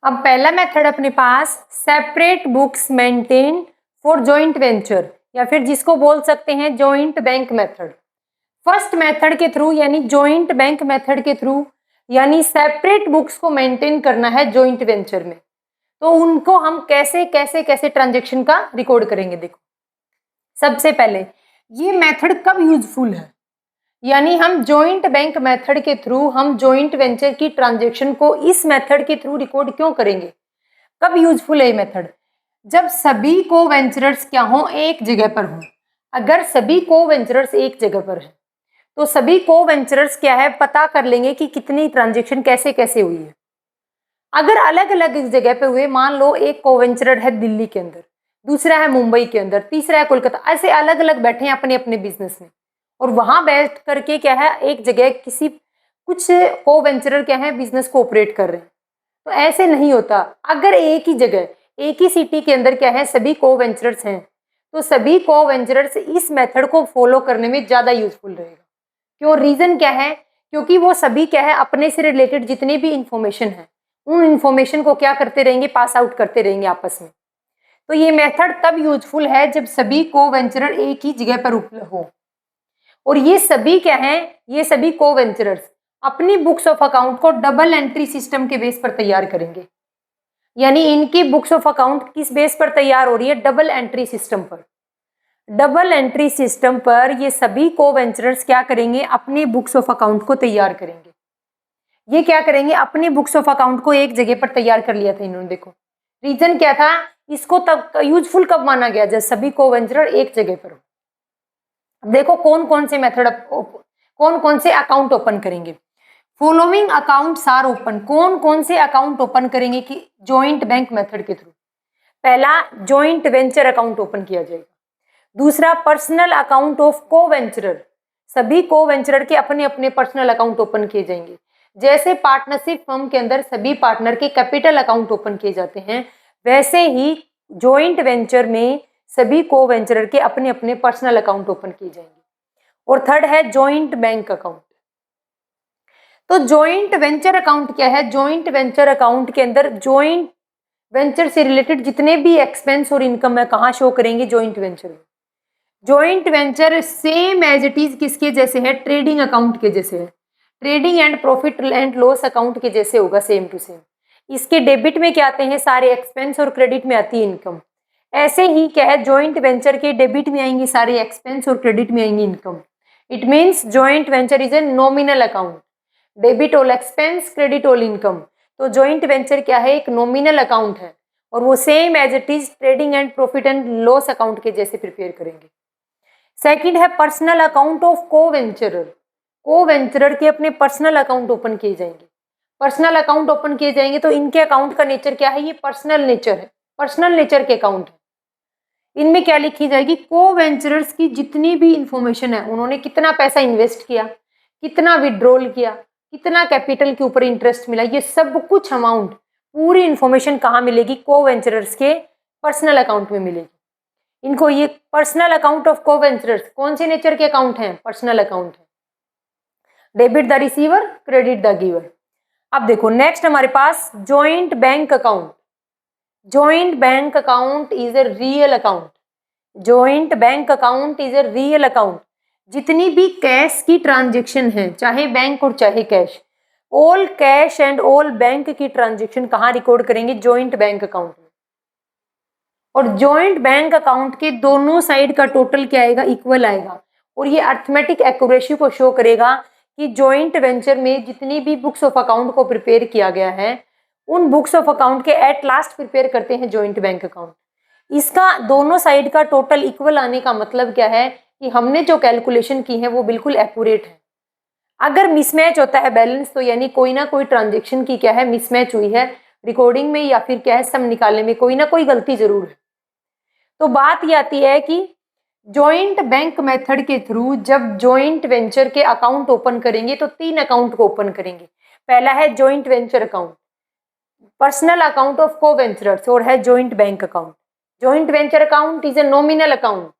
अब पहला मेथड अपने पास separate books maintain for joint venture, या फिर जिसको बोल सकते हैं joint bank method. First method के थ्रू यानी जॉइंट बैंक मेथड के थ्रू, यानी सेपरेट बुक्स को मेंटेन करना है जॉइंट वेंचर में, तो उनको हम कैसे कैसे कैसे ट्रांजेक्शन का रिकॉर्ड करेंगे। देखो, सबसे पहले ये मेथड कब यूजफुल है, यानी हम जॉइंट बैंक मेथड के थ्रू हम जॉइंट वेंचर की ट्रांजेक्शन को इस मेथड के थ्रू रिकॉर्ड क्यों करेंगे, कब यूजफुल है ये मेथड, जब सभी को वेंचरर्स क्या हो एक जगह पर हो। अगर सभी को वेंचरर्स एक जगह पर है तो सभी को वेंचरर्स क्या है पता कर लेंगे कि कितनी ट्रांजेक्शन कैसे कैसे हुई है। अगर अलग अलग जगह पे हुए, मान लो एक को वेंचरर है दिल्ली के अंदर, दूसरा है मुंबई के अंदर, तीसरा है कोलकाता, ऐसे अलग अलग बैठे हैं अपने अपने बिजनेस में, और वहां बैठ करके क्या है एक जगह किसी कुछ को वेंचरर क्या है बिजनेस को ऑपरेट कर रहे हैं, तो ऐसे नहीं होता। अगर एक ही जगह एक ही सिटी के अंदर क्या है सभी को वेंचरर्स हैं, तो सभी को वेंचरर्स इस मेथड को फॉलो करने में ज्यादा यूजफुल रहेगा। क्यों, रीजन क्या है, क्योंकि वो सभी क्या है अपने से रिलेटेड जितने भी इंफॉर्मेशन है उन इंफॉर्मेशन को क्या करते रहेंगे, पास आउट करते रहेंगे आपस में। तो ये मेथड तब यूजफुल है जब सभी को वेंचरर एक ही जगह पर उपलब्ध हो, और ये सभी क्या है, ये सभी को वेंचरर्स अपनी बुक्स ऑफ अकाउंट को डबल एंट्री सिस्टम के बेस पर तैयार करेंगे। यानी इनकी बुक्स ऑफ अकाउंट किस बेस पर तैयार हो रही है, डबल एंट्री सिस्टम पर। डबल एंट्री सिस्टम पर ये सभी को वेंचरर्स क्या करेंगे, अपनी बुक्स ऑफ अकाउंट को तैयार करेंगे। ये क्या करेंगे, अपनी बुक्स ऑफ अकाउंट को एक जगह पर तैयार कर लिया था इन्होंने। देखो रीजन क्या था, इसको तब यूजफुल कब माना गया, जब सभी को वेंचरर एक जगह पर हो। देखो कौन कौन से मेथड, कौन कौन से अकाउंट ओपन करेंगे। फॉलोइंग अकाउंट्स आर ओपन, कौन कौन से अकाउंट ओपन करेंगे कि जॉइंट बैंक मेथड के थ्रू। पहला जॉइंट वेंचर अकाउंट ओपन किया जाएगा। दूसरा पर्सनल अकाउंट ऑफ को वेंचरर, सभी को वेंचरर के अपने अपने पर्सनल अकाउंट ओपन किए जाएंगे। जैसे पार्टनरशिप फर्म के अंदर सभी पार्टनर के कैपिटल अकाउंट ओपन किए जाते हैं, वैसे ही जॉइंट वेंचर में सभी को वेंचरर के अपने अपने पर्सनल अकाउंट ओपन किए जाएंगे। और थर्ड है जॉइंट बैंक अकाउंट। तो जॉइंट वेंचर अकाउंट क्या है, जॉइंट वेंचर अकाउंट के अंदर जॉइंट वेंचर से रिलेटेड जितने भी एक्सपेंस और इनकम है कहाँ शो करेंगे, जॉइंट वेंचर में। Joint venture same as it is किसके जैसे है, ट्रेडिंग अकाउंट के जैसे है, trading and profit and loss account के जैसे होगा, सेम टू सेम। इसके डेबिट में क्या आते हैं सारे एक्सपेंस और क्रेडिट में आती है इनकम। ऐसे ही क्या है जॉइंट वेंचर के डेबिट में आएंगे सारे एक्सपेंस और क्रेडिट में आएंगे income. It means joint venture is a nominal account, debit all expense credit all income. तो जॉइंट वेंचर क्या है, एक नॉमिनल अकाउंट है और वो same as it is trading and profit and loss account के जैसे प्रिपेयर करेंगे। सेकंड है पर्सनल अकाउंट ऑफ को वेंचरर, को वेंचरर के अपने पर्सनल अकाउंट ओपन किए जाएंगे। पर्सनल अकाउंट ओपन किए जाएंगे तो इनके अकाउंट का नेचर क्या है, ये पर्सनल नेचर है, पर्सनल नेचर के अकाउंट है। इनमें क्या लिखी जाएगी, को वेंचरर्स की जितनी भी इंफॉर्मेशन है, उन्होंने कितना पैसा इन्वेस्ट किया, कितना विड्रॉल किया, कितना कैपिटल के ऊपर इंटरेस्ट मिला, ये सब कुछ अमाउंट पूरी इंफॉर्मेशन कहाँ मिलेगी, को वेंचरर्स के पर्सनल अकाउंट में मिलेगी। इनको ये personal account of co venturers कौन से नेचर के अकाउंट हैं, पर्सनल अकाउंट है, debit the receiver credit the giver. अब देखो नेक्स्ट हमारे पास joint bank account. Joint bank account is a real account, joint bank account is a real account. जितनी भी कैश की ट्रांजेक्शन है, चाहे बैंक और चाहे cash, all cash and all bank की ट्रांजेक्शन कहाँ रिकॉर्ड करेंगे, जॉइंट बैंक अकाउंट में। और जॉइंट बैंक अकाउंट के दोनों साइड का टोटल क्या आएगा, इक्वल आएगा, और ये अर्थमेटिक एक्यूरेसी को शो करेगा कि जॉइंट वेंचर में जितनी भी बुक्स ऑफ अकाउंट को प्रिपेयर किया गया है उन बुक्स ऑफ अकाउंट के एट लास्ट प्रिपेयर करते हैं जॉइंट बैंक अकाउंट। इसका दोनों साइड का टोटल इक्वल आने का मतलब क्या है, कि हमने जो कैलकुलेशन की है वो बिल्कुल एक्यूरेट है। अगर मिसमैच होता है बैलेंस तो यानी कोई ना कोई ट्रांजेक्शन की क्या है मिसमैच हुई है रिकॉर्डिंग में, या फिर क्या है सम निकालने में कोई ना कोई गलती जरूर है। तो बात ये आती है कि जॉइंट बैंक मेथड के थ्रू जब जॉइंट वेंचर के अकाउंट ओपन करेंगे तो 3 अकाउंट को ओपन करेंगे। पहला है joint venture account, personal account of co venturers, और है joint bank account. Joint venture account is a nominal account,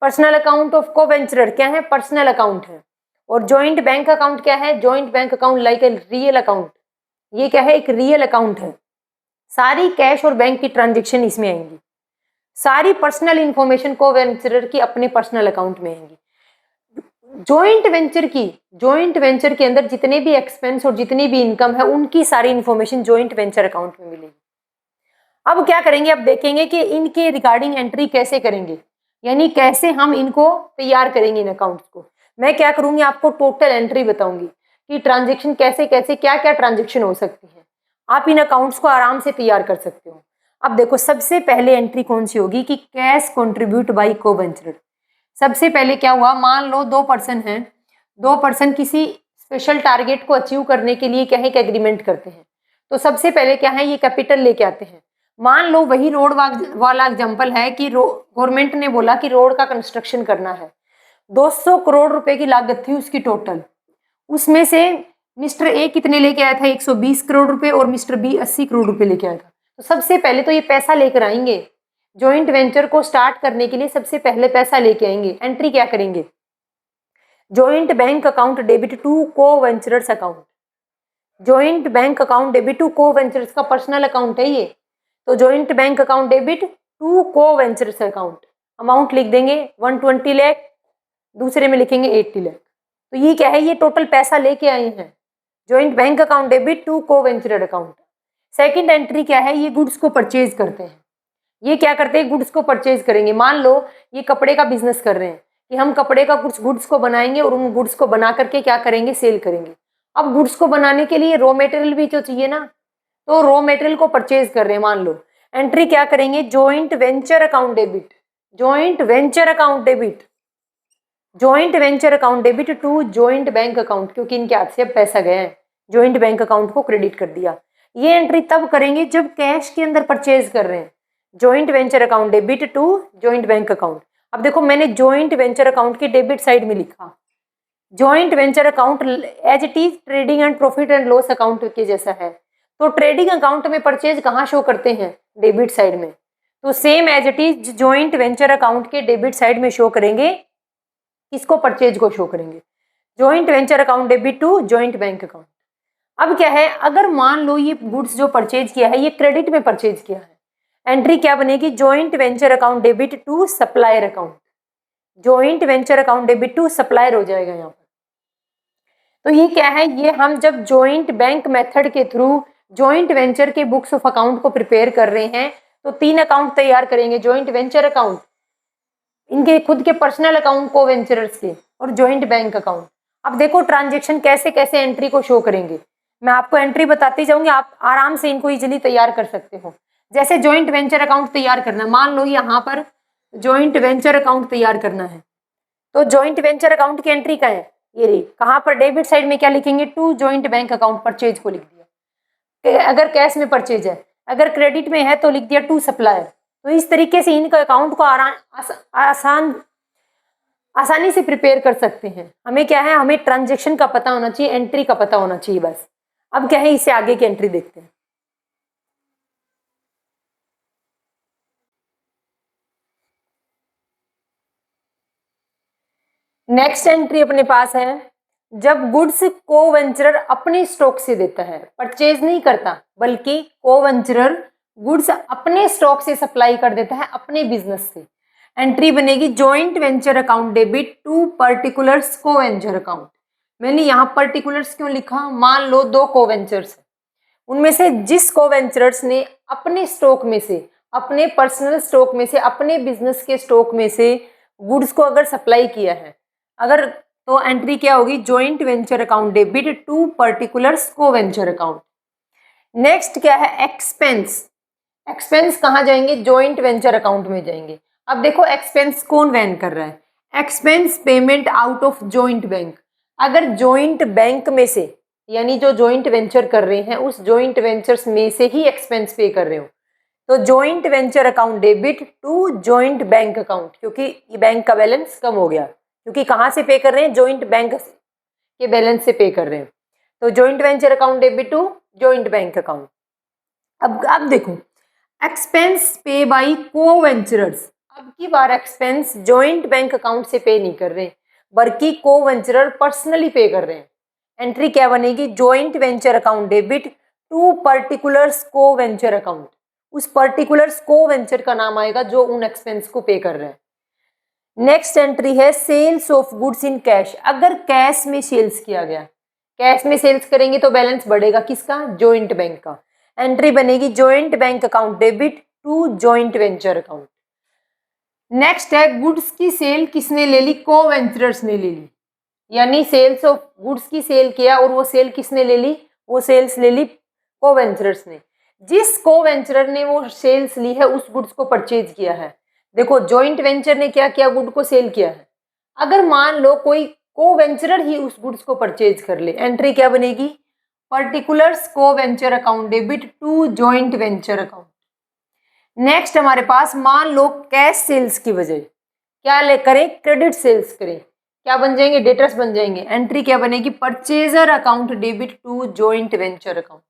personal account of को वेंचरर क्या है पर्सनल अकाउंट है, और जॉइंट बैंक अकाउंट क्या है joint bank account like a real account, ये क्या है एक रियल अकाउंट है। सारी कैश और बैंक की ट्रांजेक्शन इसमें आएंगी, सारी पर्सनल इंफॉर्मेशन को वेंचरर की अपने पर्सनल अकाउंट में आएंगी। जॉइंट वेंचर के अंदर जितने भी एक्सपेंस और जितनी भी इनकम है उनकी सारी इंफॉर्मेशन जॉइंट वेंचर अकाउंट में मिलेगी। अब क्या करेंगे, अब देखेंगे कि इनके रिगार्डिंग एंट्री कैसे करेंगे, यानी कैसे हम इनको तैयार करेंगे इन अकाउंट्स को। मैं क्या करूंगी आपको टोटल एंट्री बताऊंगी कि ट्रांजेक्शन कैसे कैसे क्या क्या ट्रांजेक्शन हो सकती है, आप इन अकाउंट्स को आराम से तैयार कर सकते हो। अब देखो सबसे पहले एंट्री कौन सी होगी कि कैश कंट्रीब्यूट बाय को वेंचरर। सबसे पहले क्या हुआ, मान लो 2 पर्सन हैं, 2 पर्सन किसी स्पेशल टारगेट को अचीव करने के लिए क्या है एक एग्रीमेंट करते हैं। तो सबसे पहले क्या है ये कैपिटल लेके आते हैं। मान लो वही रोड वाला एग्जाम्पल है कि गवर्नमेंट ने बोला कि रोड का कंस्ट्रक्शन करना है, 200 करोड़ रुपए की लागत थी उसकी टोटल। उसमें से मिस्टर ए कितने लेके आया था 120 करोड़ रुपए और मिस्टर बी 80 करोड़ रुपए लेके आया था। तो सबसे पहले तो ये पैसा लेकर आएंगे, जॉइंट वेंचर को स्टार्ट करने के लिए सबसे पहले पैसा लेके आएंगे। एंट्री क्या करेंगे, joint bank account debit to co venturers account. Joint bank account debit to co venturers का पर्सनल अकाउंट है ये, तो joint bank account debit to co venturers account. Amount लिख देंगे 120 लाख, दूसरे में लिखेंगे 80 लाख। तो ये क्या है, ये टोटल पैसा लेके आए हैं, joint bank account debit to co venturer account. Second entry क्या है, ये गुड्स को परचेज करते हैं। ये क्या करते हैं, गुड्स को परचेज करेंगे। मान लो ये कपड़े का बिजनेस कर रहे हैं कि हम कपड़े का कुछ गुड्स को बनाएंगे और उन गुड्स को बना करके क्या करेंगे, सेल करेंगे। अब गुड्स को बनाने के लिए रॉ मटेरियल भी तो चाहिए ना, तो रॉ मटेरियल को परचेज कर रहे हैं। मान लो एंट्री क्या करेंगे, joint venture account debit, joint venture account debit, joint venture account debit to joint bank account, क्योंकि इनके हाथ से अब पैसा गया है, जॉइंट बैंक अकाउंट को क्रेडिट कर दिया। ये एंट्री तब करेंगे जब कैश के अंदर परचेज कर रहे हैं, joint venture account debit to joint bank account. अब देखो मैंने जॉइंट वेंचर अकाउंट के डेबिट साइड में लिखा, joint venture account as it is trading and profit and loss account के जैसा है। तो ट्रेडिंग अकाउंट में परचेज कहाँ शो करते हैं, डेबिट साइड में। तो same as it is joint venture account के डेबिट साइड में शो करेंगे, किसको, परचेज को शो करेंगे, joint venture account debit to joint bank account. अब क्या है, अगर मान लो ये गुड्स जो परचेज किया है ये क्रेडिट में परचेज किया है, एंट्री क्या बनेगी, joint venture account debit to supplier account, joint venture account debit to supplier हो जाएगा यहाँ पर। तो ये क्या है, ये हम जब जॉइंट बैंक मेथड के थ्रू जॉइंट वेंचर के बुक्स ऑफ अकाउंट को प्रिपेयर कर रहे हैं तो 3 अकाउंट तैयार करेंगे, जॉइंट वेंचर अकाउंट, इनके खुद के पर्सनल अकाउंट को वेंचरर्स के, और जॉइंट बैंक अकाउंट। अब देखो ट्रांजेक्शन कैसे कैसे एंट्री को शो करेंगे, मैं आपको एंट्री बताती जाऊंगी, आप आराम से इनको इजीली तैयार कर सकते हो। जैसे जॉइंट वेंचर अकाउंट तैयार करना, मान लो यहाँ पर जॉइंट वेंचर अकाउंट तैयार करना है, तो जॉइंट वेंचर अकाउंट की एंट्री का है ये रही, कहाँ पर डेबिट साइड में क्या लिखेंगे, to joint bank account, purchase को लिख दिया, अगर कैश में परचेज है, अगर क्रेडिट में है तो लिख दिया टू सप्लायर। तो इस तरीके से इनका अकाउंट को आसानी से प्रिपेयर कर सकते हैं। हमें क्या है, हमें ट्रांजेक्शन का पता होना चाहिए, एंट्री का पता होना चाहिए बस। अब क्या है, इससे आगे की एंट्री देखते हैं। नेक्स्ट एंट्री अपने पास है, जब गुड्स को वेंचरर अपने स्टॉक से देता है, परचेज नहीं करता बल्कि को वेंचरर गुड्स अपने स्टॉक से सप्लाई कर देता है अपने बिजनेस से। एंट्री बनेगी joint venture account debit to particulars co venture account. मैंने यहाँ पर्टिकुलर्स क्यों लिखा, मान लो 2 को वेंचर्स, उनमें से जिस को वेंचरर्स ने अपने स्टॉक में से, अपने पर्सनल स्टॉक में से, अपने बिजनेस के स्टॉक में से गुड्स को अगर सप्लाई किया है, अगर, तो एंट्री क्या होगी, joint venture account debit to particulars co venture account. Next क्या है, एक्सपेंस। एक्सपेंस कहाँ जाएंगे, जॉइंट वेंचर अकाउंट में जाएंगे। अब देखो एक्सपेंस कौन वहन कर रहा है, expense payment out of joint bank, अगर जॉइंट बैंक में से यानी जो जॉइंट वेंचर कर रहे हैं उस जॉइंट वेंचर्स में से ही एक्सपेंस पे कर रहे हो तो joint venture account debit to joint bank account, क्योंकि ये बैंक का बैलेंस कम हो गया, क्योंकि कहाँ से पे कर रहे हैं, जॉइंट बैंक के बैलेंस से पे कर रहे हैं, तो joint venture account debit to joint bank account. अब देखो, expense pay by co venturers, अब की बार एक्सपेंस जॉइंट बैंक अकाउंट से पे नहीं कर रहे बल्कि को वेंचरर पर्सनली पे कर रहे हैं। एंट्री क्या बनेगी, joint venture account debit to particulars co venture account, उस पर्टिकुलर्स को वेंचर का नाम आएगा जो उन एक्सपेंस को पे कर रहे हैं। नेक्स्ट एंट्री है sales of goods in cash, अगर कैश में सेल्स किया गया, कैश में सेल्स करेंगे तो बैलेंस बढ़ेगा किसका, जॉइंट बैंक का। एंट्री बनेगी joint bank account debit to joint venture account. Next है गुड्स की सेल किसने ले ली, को वेंचरर्स ने ले ली, यानी सेल्स ऑफ गुड्स की सेल किया और वो सेल किसने ले ली, वो सेल्स ले ली को वेंचरर्स ने। जिस को वेंचरर ने वो सेल्स ली है उस गुड्स को परचेज किया है। देखो जॉइंट वेंचर ने क्या किया, गुड को सेल किया है। अगर मान लो कोई को वेंचरर ही उस गुड्स को परचेज कर ले, एंट्री क्या बनेगी, particulars co venture account debit to joint venture account. Next हमारे पास मान लो कैश सेल्स की बजाय क्या ले करें, क्रेडिट सेल्स करें, क्या बन जाएंगे, डेटर्स बन जाएंगे। एंट्री क्या बनेगी, purchaser account debit to joint venture account.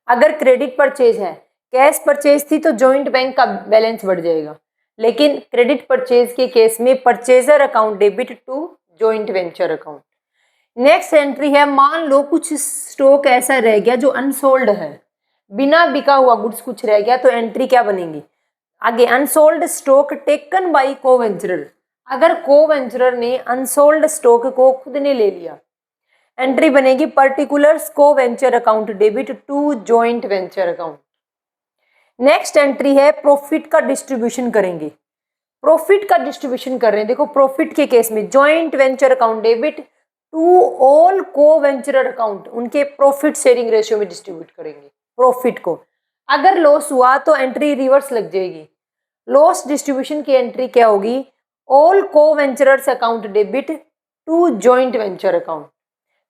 अगर क्रेडिट परचेज है, कैश परचेज थी तो जॉइंट बैंक का बैलेंस बढ़ जाएगा, लेकिन क्रेडिट परचेज के केस में purchaser account debit to joint venture account. Next entry है मान लो कुछ स्टॉक ऐसा रह गया जो अनसोल्ड है, बिना बिका हुआ गुड्स कुछ रह गया, तो एंट्री क्या बनेगी आगे, अनसोल्ड स्टॉक टेकन बाई को वेंचरर, अगर को वेंचरर ने अनसोल्ड स्टॉक को खुद ने ले लिया, एंट्री बनेगी particulars co venture account debit to joint venture account. Next entry है प्रॉफिट का डिस्ट्रीब्यूशन करेंगे, प्रॉफिट का डिस्ट्रीब्यूशन कर रहे हैं। देखो प्रॉफिट के केस में joint venture account debit to all co venturer account, उनके प्रॉफिट शेयरिंग रेशियो में डिस्ट्रीब्यूट करेंगे प्रॉफिट को। अगर लॉस हुआ तो एंट्री रिवर्स लग जाएगी, लॉस डिस्ट्रीब्यूशन की एंट्री क्या होगी, all co venturers account debit to joint venture account.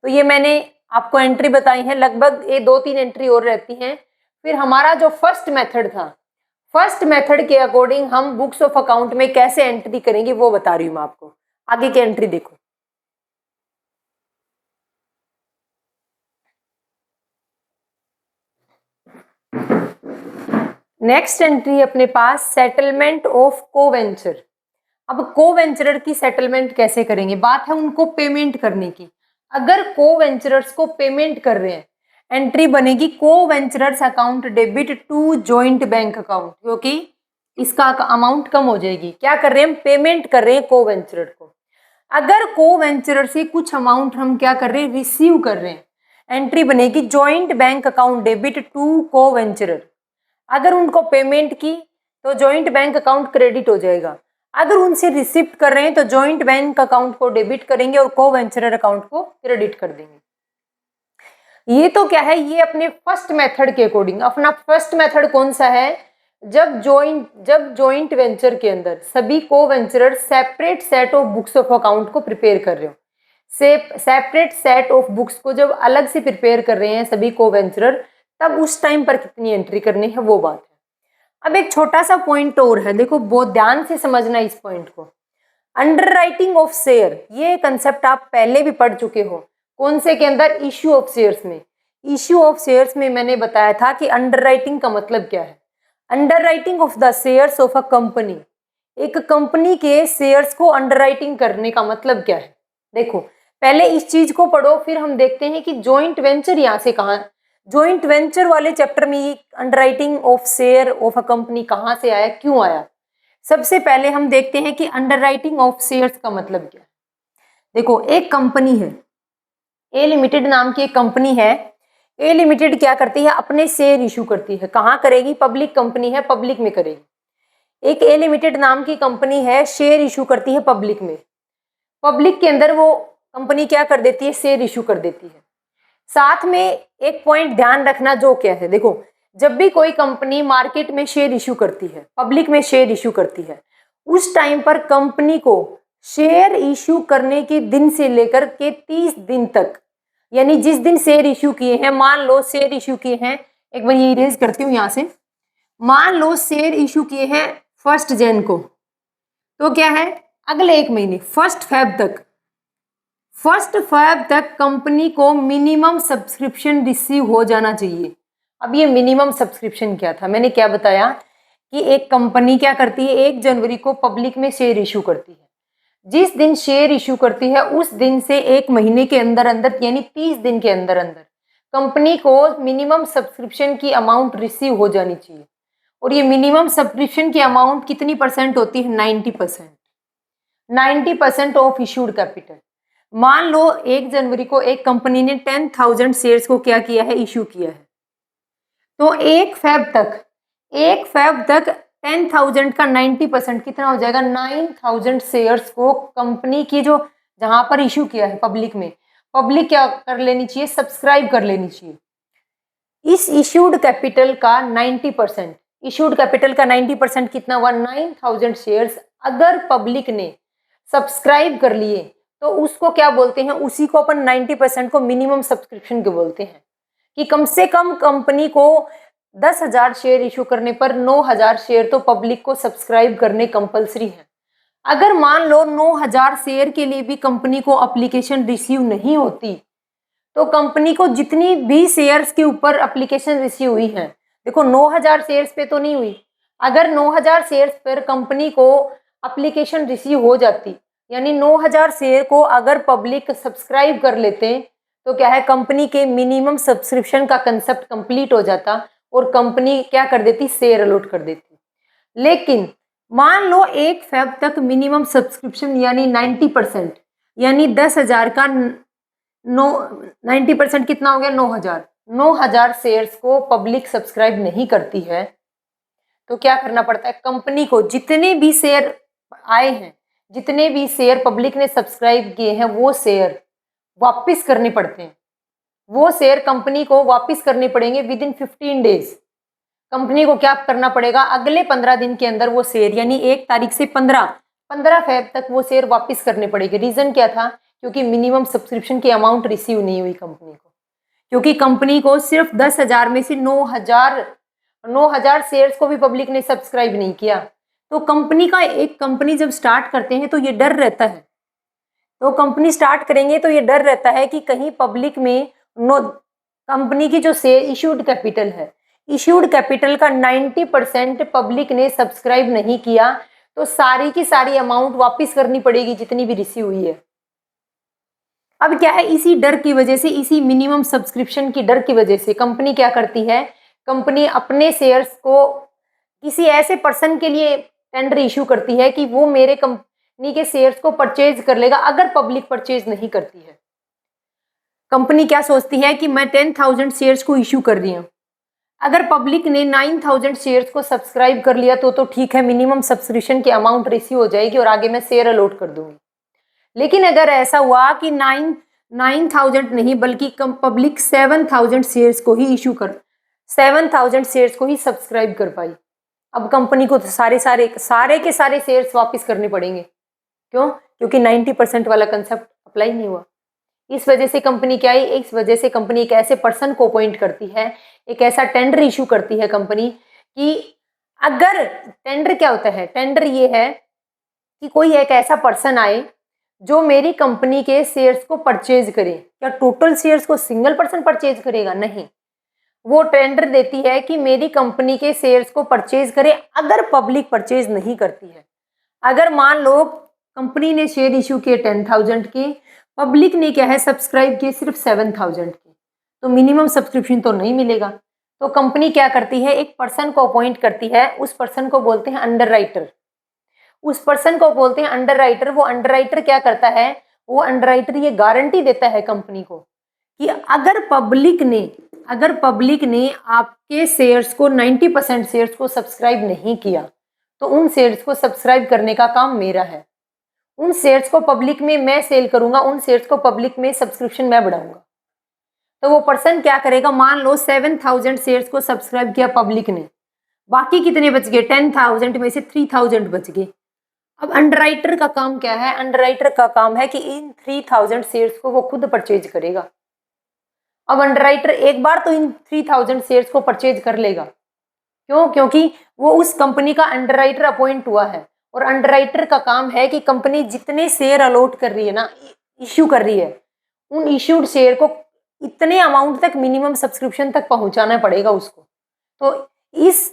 तो ये मैंने आपको एंट्री बताई है, लगभग ये 2-3 एंट्री और रहती हैं। फिर हमारा जो फर्स्ट मेथड था, फर्स्ट मेथड के अकॉर्डिंग हम बुक्स ऑफ अकाउंट में कैसे एंट्री करेंगे वो बता रही हूँ मैं आपको। आगे की एंट्री देखो, नेक्स्ट एंट्री अपने पास सेटलमेंट ऑफ को वेंचर। अब को वेंचरर की सेटलमेंट कैसे करेंगे, बात है उनको पेमेंट करने की। अगर को वेंचरर्स को पेमेंट कर रहे हैं, एंट्री बनेगी co venturers account debit to joint bank account, क्योंकि इसका अमाउंट कम हो जाएगी। क्या कर रहे हैं, पेमेंट कर रहे हैं को वेंचरर को। अगर को वेंचरर से कुछ अमाउंट हम क्या कर रहे हैं, रिसीव कर रहे हैं, एंट्री बनेगी joint bank account debit to co venturer. अगर उनको पेमेंट की तो जॉइंट बैंक अकाउंट क्रेडिट हो जाएगा, अगर उनसे रिसिप्ट कर रहे हैं तो जॉइंट बैंक अकाउंट को डेबिट करेंगे और को वेंचरर अकाउंट को क्रेडिट कर देंगे। ये तो क्या है, ये अपने फर्स्ट मेथड के अकॉर्डिंग। अपना फर्स्ट मेथड कौन सा है, जब जॉइंट वेंचर के अंदर सभी को वेंचरर separate set of books of account को प्रिपेयर कर रहे हो, सेपरेट सेट ऑफ बुक्स को जब अलग से प्रिपेयर कर रहे हैं सभी को वेंचरर, तब उस टाइम पर कितनी एंट्री करनी है वो बात है। अब एक छोटा सा पॉइंट और है, देखो बहुत ध्यान से समझना इस पॉइंट को। अंडर राइटिंग ऑफ शेयर, ये कंसेप्ट आप पहले भी पढ़ चुके हो। कौन से के अंदर, इश्यू ऑफ शेयर्स में। इश्यू ऑफ शेयर्स में मैंने बताया था कि अंडर राइटिंग का मतलब क्या है। Under writing of the shares of a company, एक कंपनी के शेयर्स को अंडर राइटिंग करने का मतलब क्या है। देखो पहले इस चीज को पढ़ो, फिर हम देखते हैं कि जॉइंट वेंचर यहाँ से कहाँ, जॉइंट वेंचर वाले चैप्टर में ये underwriting of share of a company कहाँ से आया, क्यों आया। सबसे पहले हम देखते हैं कि अंडरराइटिंग ऑफ शेयर्स का मतलब क्या है। देखो एक कंपनी है, ए लिमिटेड नाम की एक कंपनी है। ए लिमिटेड क्या करती है, अपने शेयर इशू करती है। कहाँ करेगी, पब्लिक कंपनी है, पब्लिक में करेगी। एक ए लिमिटेड नाम की कंपनी है, शेयर इशू करती है पब्लिक में। पब्लिक के अंदर वो कंपनी क्या कर देती है, शेयर इशू कर देती है। साथ में एक पॉइंट ध्यान रखना, जो क्या है, देखो जब भी कोई कंपनी मार्केट में शेयर इशू करती है, पब्लिक में शेयर इशू करती है, उस टाइम पर कंपनी को शेयर इशू करने के दिन से लेकर के 30 दिन तक, यानी जिस दिन शेयर इशू किए हैं, मान लो शेयर इशू किए हैं, एक बार ये इरेज करती हूँ यहाँ से, मान लो शेयर इशू किए हैं 1 जैन को, तो क्या है अगले 1 महीने 1 फेब तक कंपनी को मिनिमम सब्सक्रिप्शन रिसीव हो जाना चाहिए। अब ये मिनिमम सब्सक्रिप्शन क्या था, मैंने क्या बताया कि एक कंपनी क्या करती है, 1 जनवरी को पब्लिक में शेयर इशू करती है। जिस दिन शेयर इशू करती है उस दिन से 1 महीने के अंदर अंदर, यानी 30 दिन के अंदर अंदर कंपनी को मिनिमम सब्सक्रिप्शन की अमाउंट रिसीव हो जानी चाहिए। और ये मिनिमम सब्सक्रिप्शन की अमाउंट कितनी परसेंट होती है, 90%। 90% ऑफ इशूड कैपिटल। मान लो 1 जनवरी को एक कंपनी ने 10,000 शेयर्स को क्या किया है, इशू किया है, तो 1 फेब तक 10,000 का 90% कितना हो जाएगा, 9,000 शेयर्स को कंपनी की जो जहां पर इशू किया है पब्लिक में, पब्लिक क्या कर लेनी चाहिए, सब्सक्राइब कर लेनी चाहिए। इस इशूड कैपिटल का 90%, इशूड कैपिटल का 90% कितना हुआ, 9,000 शेयर्स अगर पब्लिक ने सब्सक्राइब कर लिए तो उसको क्या बोलते हैं, उसी को अपन 90% को मिनिमम सब्सक्रिप्शन के बोलते हैं। कि कम से कम कंपनी को 10,000 शेयर इशू करने पर 9,000 शेयर तो पब्लिक को सब्सक्राइब करने कंपलसरी है। अगर मान लो 9,000 शेयर के लिए भी कंपनी को एप्लीकेशन रिसीव नहीं होती, तो कंपनी को जितनी भी शेयर्स के ऊपर एप्लीकेशन रिसीव हुई है, देखो 9,000 शेयर्स पे तो नहीं हुई, अगर 9,000 शेयर्स पर कंपनी को एप्लीकेशन रिसीव हो जाती, यानी 9,000 शेयर को अगर पब्लिक सब्सक्राइब कर लेते, तो क्या है, कंपनी के मिनिमम सब्सक्रिप्शन का कंसेप्ट कंप्लीट हो जाता और कंपनी क्या कर देती, शेयर अलॉट कर देती। लेकिन मान लो 1 फेब तक मिनिमम सब्सक्रिप्शन यानी 90%, यानी 10,000 का 90% कितना हो गया, 9,000। 9,000 शेयर्स को पब्लिक सब्सक्राइब नहीं करती है, तो क्या करना पड़ता है, कंपनी को जितने भी शेयर आए हैं, जितने भी शेयर पब्लिक ने सब्सक्राइब किए हैं, वो शेयर वापस करने पड़ते हैं। वो शेयर कंपनी को वापस करने पड़ेंगे विद इन 15 डेज। कंपनी को क्या करना पड़ेगा, अगले 15 दिन के अंदर वो शेयर, यानी 1 तारीख से 15 फेब तक वो शेयर वापस करने पड़ेंगे। रीजन क्या था, क्योंकि मिनिमम सब्सक्रिप्शन की अमाउंट रिसीव नहीं हुई कंपनी को, क्योंकि कंपनी को सिर्फ 10,000 में से 9,000 शेयर्स को भी पब्लिक ने सब्सक्राइब नहीं किया। तो कंपनी जब स्टार्ट करते हैं तो ये डर रहता है, तो कंपनी स्टार्ट करेंगे तो ये डर रहता है कि कहीं पब्लिक में कंपनी की जो शेयर इशूड कैपिटल है, इशूड कैपिटल का 90% पब्लिक ने सब्सक्राइब नहीं किया, तो सारी की सारी अमाउंट वापस करनी पड़ेगी जितनी भी रिसीव हुई है। अब क्या है, इसी डर की वजह से, इसी मिनिमम सब्सक्रिप्शन की डर की वजह से कंपनी क्या करती है, कंपनी अपने शेयर्स को किसी ऐसे पर्सन के लिए टेंडर इशू करती है कि वो मेरे कंपनी के शेयर्स को परचेज कर लेगा, अगर पब्लिक परचेज नहीं करती है। कंपनी क्या सोचती है कि मैं 10,000 शेयर्स को इशू कर रही हूँ, अगर पब्लिक ने 9,000 शेयर्स को सब्सक्राइब कर लिया तो ठीक है, मिनिमम सब्सक्रिप्शन की अमाउंट रिसीव हो जाएगी और आगे मैं शेयर अलॉट कर दूंगी। लेकिन अगर ऐसा हुआ कि 9,000 नहीं बल्कि पब्लिक 7,000 शेयर्स को ही इशू कर 7,000 शेयर्स को ही सब्सक्राइब कर पाई, अब कंपनी को तो सारे के सारे शेयर्स वापस करने पड़ेंगे। क्यों? क्योंकि 90% वाला कंसेप्ट अप्लाई नहीं हुआ। इस वजह से कंपनी क्या है, इस वजह से कंपनी एक ऐसे पर्सन को अपॉइंट करती है, एक ऐसा टेंडर इशू करती है कंपनी कि अगर टेंडर क्या होता है, टेंडर ये है कि कोई एक ऐसा पर्सन आए जो मेरी कंपनी के शेयर्स को परचेज करे। क्या टोटल शेयर्स को सिंगल पर्सन परचेज करेगा? नहीं, वो टेंडर देती है कि मेरी कंपनी के शेयर्स को परचेज करे अगर पब्लिक परचेज नहीं करती है। अगर मान लो कंपनी ने शेयर इशू किए 10,000 के, पब्लिक ने क्या है सब्सक्राइब किए सिर्फ 7,000 के, तो मिनिमम सब्सक्रिप्शन तो नहीं मिलेगा। तो कंपनी क्या करती है, एक पर्सन को अपॉइंट करती है, उस पर्सन को बोलते हैं अंडरराइटर। उस पर्सन को बोलते हैं अंडरराइटर। वो अंडरराइटर क्या करता है, वो अंडरराइटर ये गारंटी देता है कंपनी को कि अगर पब्लिक ने आपके शेयर्स को 90% शेयर्स को सब्सक्राइब नहीं किया, तो उन शेयर्स को सब्सक्राइब करने का काम मेरा है। उन शेयर्स को पब्लिक में मैं सेल करूंगा, उन शेयर्स को पब्लिक में सब्सक्रिप्शन मैं बढ़ाऊंगा। तो वो पर्सन क्या करेगा, मान लो 7,000 शेयर्स को सब्सक्राइब किया पब्लिक ने, बाकी कितने बच गए, 10,000 में से 3,000 बच गए। अब अंडरराइटर का काम क्या है? अंडरराइटर का काम है कि इन 3000 शेयर्स को वो खुद परचेज करेगा। अब अंडरराइटर एक बार तो इन 3000 शेयर्स को परचेज कर लेगा। क्यों? क्योंकि वो उस कंपनी का अंडरराइटर अपॉइंट हुआ है, और अंडरराइटर का काम है कि कंपनी जितने शेयर अलॉट कर रही है ना, इश्यू कर रही है, उन इश्यूड शेयर को इतने अमाउंट तक, मिनिमम सब्सक्रिप्शन तक पहुंचाना पड़ेगा उसको। तो इस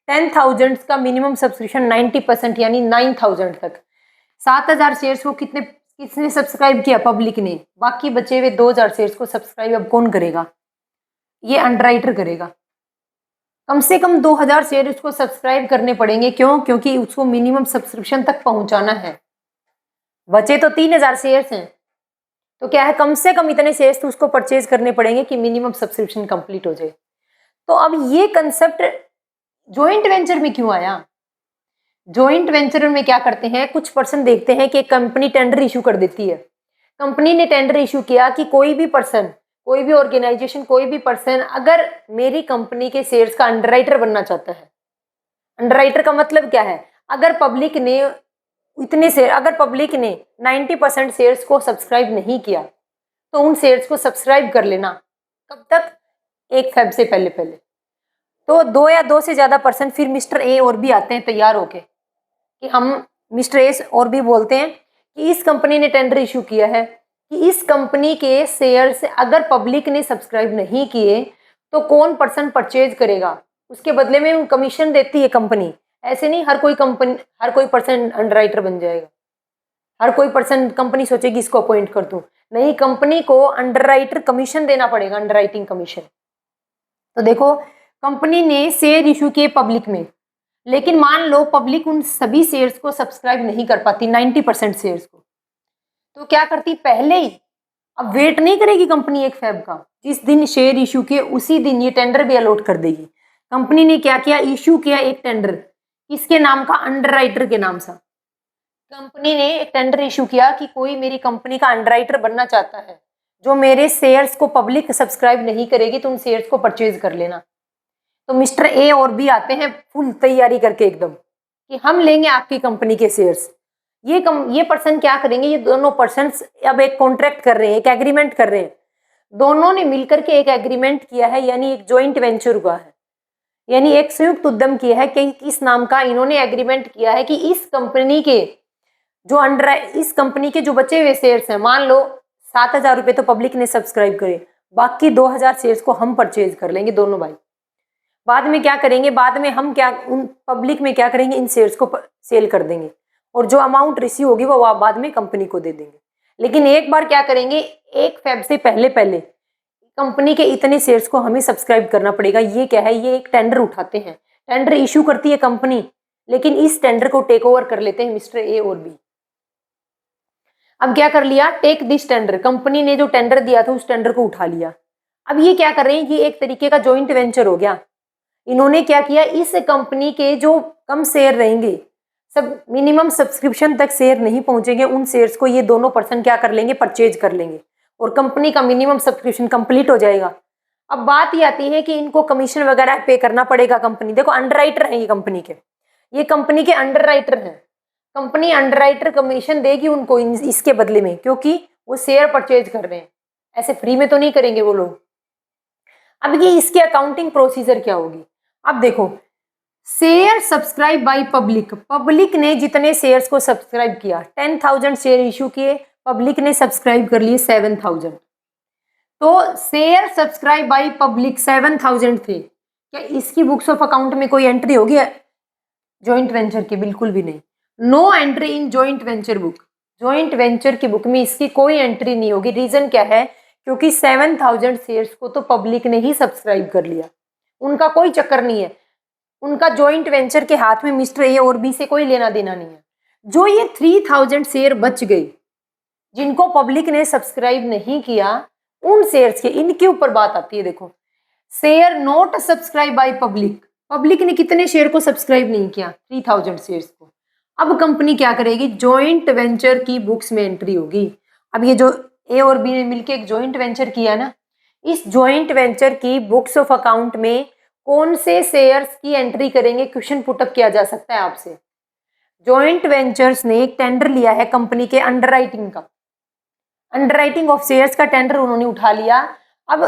10,000 का मिनिमम सब्सक्रिप्शन 90% यानी 9,000 तक। 7,000 शेयर्स को किसने सब्सक्राइब किया? पब्लिक ने। बाकी बचे हुए 2,000 शेयर्स को सब्सक्राइब अब कौन करेगा? ये अंडरराइटर करेगा। कम से कम 2,000 शेयर उसको सब्सक्राइब करने पड़ेंगे। क्यों? क्योंकि उसको मिनिमम सब्सक्रिप्शन तक पहुंचाना है। बचे तो 3,000 शेयर्स हैं, तो क्या है, कम से कम इतने शेयर्स तो उसको परचेज करने पड़ेंगे कि मिनिमम सब्सक्रिप्शन कंप्लीट हो जाए। तो अब ये कंसेप्ट जॉइंट वेंचर में क्यों आया? जॉइंट वेंचर में क्या करते हैं, कुछ पर्सन देखते हैं कि एक कंपनी टेंडर इशू कर देती है। कंपनी ने टेंडर इशू किया कि कोई भी पर्सन, कोई भी ऑर्गेनाइजेशन, कोई भी पर्सन अगर मेरी कंपनी के शेयर्स का अंडरराइटर बनना चाहता है। अंडरराइटर का मतलब क्या है? अगर पब्लिक ने इतने शेयर, अगर पब्लिक ने 90% शेयर्स को सब्सक्राइब नहीं किया, तो उन शेयर्स को सब्सक्राइब कर लेना। कब तक? 1 फेब से पहले पहले। तो 2 या 2 से ज्यादा पर्सन, फिर मिस्टर ए और भी आते हैं तैयार होके कि हम, मिस्टर ए और भी बोलते हैं कि इस कंपनी ने टेंडर इशू किया है कि इस कंपनी के शेयर्स अगर पब्लिक ने सब्सक्राइब नहीं किए तो कौन पर्सन परचेज करेगा, उसके बदले में कमीशन देती है कंपनी। ऐसे नहीं हर कोई कंपनी, हर कोई पर्सन अंडरराइटर बन जाएगा, हर कोई पर्सन, कंपनी सोचेगी इसको अपॉइंट कर दूं। नहीं, कंपनी को अंडरराइटर कमीशन देना पड़ेगा, अंडरराइटिंग कमीशन। तो देखो, कंपनी ने शेयर इशू किए पब्लिक में, लेकिन मान लो पब्लिक उन सभी शेयर्स को सब्सक्राइब नहीं कर पाती, 90% शेयर्स को, तो क्या करती? पहले ही, अब वेट नहीं करेगी कंपनी 1 फेब का, जिस दिन शेयर इशू किए उसी दिन ये टेंडर भी अलॉट कर देगी। कंपनी ने क्या किया? इशू किया एक टेंडर, किसके नाम का? अंडरराइटर के नाम से। कंपनी ने एक टेंडर इशू किया कि कोई मेरी कंपनी का अंडरराइटर बनना चाहता है, जो मेरे शेयर्स को पब्लिक सब्सक्राइब नहीं करेगी तो उन शेयर्स को परचेज कर लेना। तो मिस्टर ए और बी आते हैं फुल तैयारी करके एकदम कि हम लेंगे आपकी कंपनी के शेयर्स। ये पर्सन क्या करेंगे? ये दोनों पर्सन अब एक कॉन्ट्रैक्ट कर रहे हैं, एक एग्रीमेंट कर रहे हैं। दोनों ने मिलकर के एक एग्रीमेंट किया है, यानी एक जॉइंट वेंचर हुआ है, यानी एक संयुक्त उद्यम किया है कि इस नाम का इन्होंने एग्रीमेंट किया है कि इस कंपनी के इस कंपनी के जो बचे हुए शेयर्स हैं, मान लो 7,000 रुपये तो पब्लिक ने सब्सक्राइब करे, बाकी 2,000 शेयर्स को हम परचेज कर लेंगे दोनों भाई। बाद में क्या करेंगे? बाद में हम क्या, उन पब्लिक में क्या करेंगे? इन शेयर्स को सेल कर देंगे, और जो अमाउंट रिसीव होगी वो बाद में कंपनी को दे देंगे। लेकिन एक बार क्या करेंगे? 1 फेब से पहले पहले कंपनी के इतने शेयर्स को हमें सब्सक्राइब करना पड़ेगा। ये क्या है? ये एक टेंडर उठाते हैं, टेंडर इशू करती है कंपनी, लेकिन इस टेंडर को टेक ओवर कर लेते हैं मिस्टर ए और बी। अब क्या कर लिया? टेक दिस टेंडर, कंपनी ने जो टेंडर दिया था उस टेंडर को उठा लिया। अब ये क्या कर रहे हैं? ये एक तरीके का जॉइंट वेंचर हो गया। इन्होंने क्या किया? इस कंपनी के जो कम शेयर रहेंगे, सब मिनिमम सब्सक्रिप्शन तक शेयर नहीं पहुंचेंगे, उन शेयर्स को ये दोनों पर्सन क्या कर लेंगे? परचेज कर लेंगे, और कंपनी का मिनिमम सब्सक्रिप्शन कंप्लीट हो जाएगा। अब बात ये आती है कि इनको कमीशन वगैरह पे करना पड़ेगा। कंपनी, देखो अंडरराइटर है ये कंपनी के, ये कंपनी के अंडरराइटर हैं। कंपनी अंडरराइटर कमीशन देगी उनको इसके बदले में, क्योंकि वो शेयर परचेज कर रहे हैं, ऐसे फ्री में तो नहीं करेंगे वो लोग। अब ये इसकी अकाउंटिंग प्रोसीजर क्या होगी? अब देखो, share subscribe by public, public ने जितने शेयर्स को सब्सक्राइब किया, 10,000 शेयर इशू किए, पब्लिक ने सब्सक्राइब कर लिए 7,000। तो शेयर सब्सक्राइब बाय पब्लिक 7,000 थे। क्या इसकी बुक्स ऑफ अकाउंट में कोई एंट्री होगी जॉइंट वेंचर की? बिल्कुल भी नहीं। No entry in joint venture book, joint venture की बुक में इसकी कोई एंट्री नहीं होगी। रीजन क्या है? क्योंकि 7,000 शेयर्स को तो पब्लिक ने ही सब्सक्राइब कर लिया, उनका कोई चक्कर नहीं है, उनका जॉइंट वेंचर के हाथ में मिस्टर ए और बी से कोई लेना देना नहीं है। जो ये 3,000 शेयर बच गए जिनको पब्लिक ने सब्सक्राइब नहीं किया, उन शेयर्स के, इनके ऊपर बात आती है। देखो, share not subscribe by public, public ने कितने शेयर को सब्सक्राइब नहीं किया? 3,000 शेयर्स को। अब कंपनी क्या करेगी? जॉइंट वेंचर की बुक्स में एंट्री होगी। अब ये जो ए और बी ने मिलकर एक जॉइंट वेंचर किया ना, इस जॉइंट वेंचर की बुक्स ऑफ अकाउंट में कौन से शेयर्स की एंट्री करेंगे? क्वेश्चन पुटअप किया जा सकता है आपसे। जॉइंट वेंचर्स ने एक टेंडर लिया है कंपनी के अंडरराइटिंग का, अंडरराइटिंग ऑफ शेयर्स का टेंडर उन्होंने उठा लिया। अब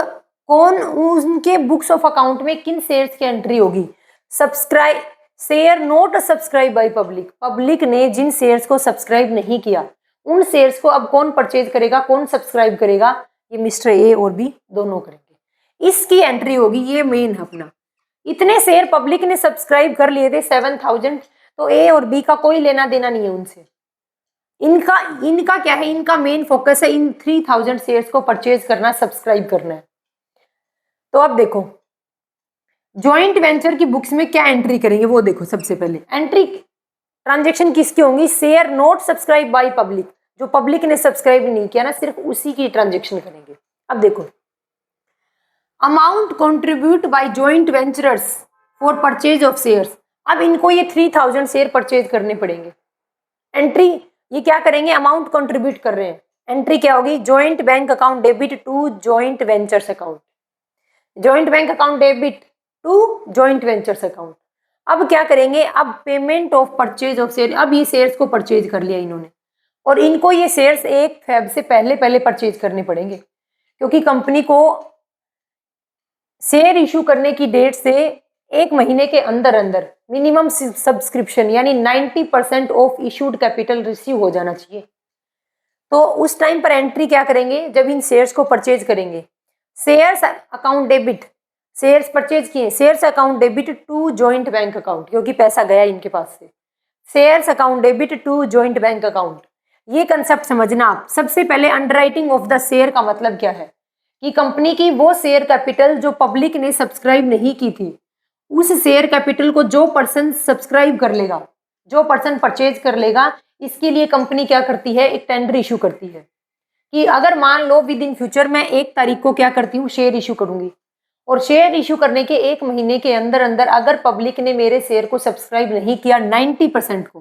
कौन उनके बुक्स ऑफ अकाउंट में किन शेयर्स की एंट्री होगी? Subscribe share note subscribe by public, public ने जिन शेयर्स को सब्सक्राइब नहीं किया उन शेयर्स को अब कौन परचेज करेगा, कौन सब्सक्राइब करेगा? ये मिस्टर ए और बी दोनों करेंगे, इसकी एंट्री होगी। ये मेन अपना इतने शेयर पब्लिक ने सब्सक्राइब कर लिए थे 7000, तो ए और बी का कोई लेना देना नहीं है उनसे। इनका क्या है, इनका मेन फोकस है इन 3000 शेयर्स को परचेज करना, सब्सक्राइब करना है। तो अब देखो जॉइंट वेंचर की बुक्स में क्या एंट्री करेंगे वो देखो। सबसे पहले एंट्री ट्रांजेक्शन किसकी होंगी? Share note subscribe by public, जो पब्लिक ने सब्सक्राइब नहीं किया ना, सिर्फ उसी की ट्रांजेक्शन करेंगे। अब देखो amount contribute by joint venturers for purchase of shares, अब इनको ये 3000 शेयर परचेज करने पड़ेंगे। एंट्री ये क्या करेंगे? अमाउंट कंट्रीब्यूट कर रहे हैं, एंट्री क्या होगी? Joint bank account debit to joint ventures account, joint bank account debit to joint ventures account. अब क्या करेंगे? अब payment of purchase of share, अब ये शेयर्स को परचेज कर लिया इन्होंने और इनको ये शेयर्स 1 फेब से पहले परचेज करने पड़ेंगे, क्योंकि कंपनी को शेयर इशू करने की डेट से 1 महीने के अंदर अंदर मिनिमम सब्सक्रिप्शन यानी 90% ऑफ इशूड कैपिटल रिसीव हो जाना चाहिए। तो उस टाइम पर एंट्री क्या करेंगे? जब इन शेयर्स को परचेज करेंगे, shares account debit, shares purchase किए, shares account debit to joint bank account, क्योंकि पैसा गया इनके पास से, shares account debit to joint bank account. ये कंसेप्ट समझना आप। सबसे पहले अंडरराइटिंग ऑफ द शेयर का मतलब क्या है कि कंपनी की वो शेयर कैपिटल जो पब्लिक ने सब्सक्राइब नहीं की थी, उस शेयर कैपिटल को जो पर्सन सब्सक्राइब कर लेगा, जो पर्सन परचेज कर लेगा, इसके लिए कंपनी क्या करती है? एक टेंडर इशू करती है कि अगर मान लो विद इन फ्यूचर मैं 1 तारीख को क्या करती हूँ? शेयर इशू करूंगी, और शेयर इशू करने के 1 महीने के अंदर अंदर अगर पब्लिक ने मेरे शेयर को सब्सक्राइब नहीं किया 90% को,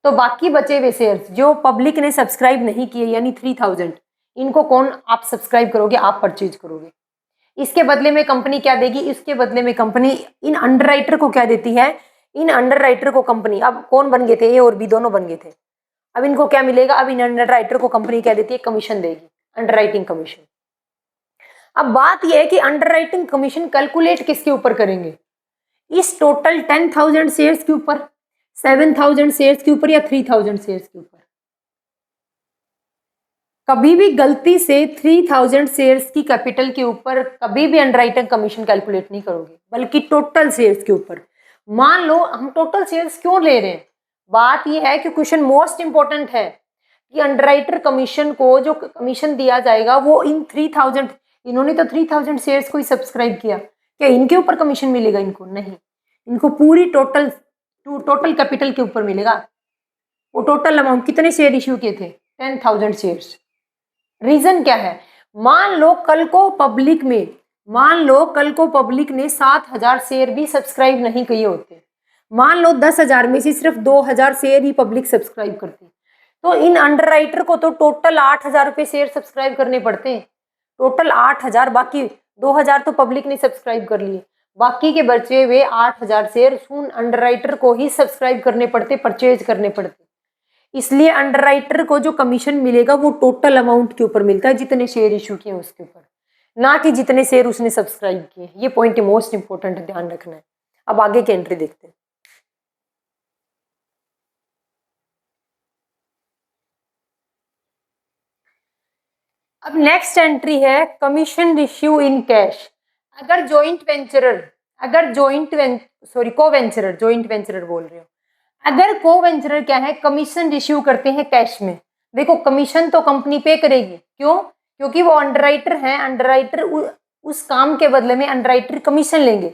तो बाकी बचे हुए शेयर्स जो पब्लिक ने सब्सक्राइब नहीं किए यानी 3000, इनको कौन आप सब्सक्राइब करोगे? आप परचेज करोगे। इसके बदले में कंपनी क्या देगी? इसके बदले में कंपनी इन अंडरराइटर को क्या देती है? इन अंडरराइटर को कंपनी, अब कौन बन गए थे? ए और बी दोनों बन गए थे। अब इनको क्या मिलेगा? अब इन अंडरराइटर को कंपनी क्या देती है? कमीशन देगी, अंडरराइटिंग कमीशन। अब बात यह है कि अंडरराइटिंग कमीशन कैलकुलेट किसके ऊपर करेंगे? इस टोटल 10,000 शेयर्स के ऊपर, 7,000 शेयर्स के ऊपर या 3,000 शेयर्स के ऊपर? कभी भी गलती से 3000 शेयर्स की कैपिटल के ऊपर कभी भी अंडरराइटिंग कमीशन कैलकुलेट नहीं करोगे, बल्कि टोटल शेयर्स के ऊपर। मान लो हम टोटल शेयर्स क्यों ले रहे हैं? बात यह है कि क्वेश्चन मोस्ट इंपॉर्टेंट है कि अंडरराइटर कमीशन को जो कमीशन दिया जाएगा वो इन 3000, इन्होंने तो 3000 शेयर्स को ही सब्सक्राइब किया, क्या इनके ऊपर कमीशन मिलेगा? इनको नहीं, इनको पूरी टोटल कैपिटल के ऊपर मिलेगा। वो टोटल अमाउंट, कितने शेयर इश्यू किए थे? 10,000 शेयर्स। रीजन क्या है? मान लो कल को पब्लिक ने 7,000 शेयर भी सब्सक्राइब नहीं किए होते, मान लो 10,000 में से सिर्फ 2,000 शेयर ही पब्लिक सब्सक्राइब करती, तो इन अंडरराइटर को तो टोटल 8,000 रुपये शेयर सब्सक्राइब करने पड़ते हैं, टोटल 8,000, बाकी 2,000 तो पब्लिक ने सब्सक्राइब कर लिए, बाकी के बचे हुए 8,000 शेयर उन अंडरराइटर को ही सब्सक्राइब करने पड़ते, परचेज करने पड़ते। इसलिए अंडरराइटर को जो कमीशन मिलेगा वो टोटल अमाउंट के ऊपर मिलता है, जितने शेयर इशू किए उसके ऊपर, ना कि जितने शेयर उसने सब्सक्राइब किए। ये पॉइंट मोस्ट इंपोर्टेंट है, ध्यान रखना है। अब आगे की एंट्री देखते हैं। अब नेक्स्ट एंट्री है कमीशन इश्यू इन कैश। अगर जॉइंट वेंचरर बोल रहे हो, अगर को वेंचरर क्या है, कमीशन इश्यू करते हैं कैश में। देखो कमीशन तो कंपनी पे करेगी, क्यों? क्योंकि वो अंडरराइटर हैं, अंडरराइटर उस काम के बदले में अंडरराइटर कमीशन लेंगे।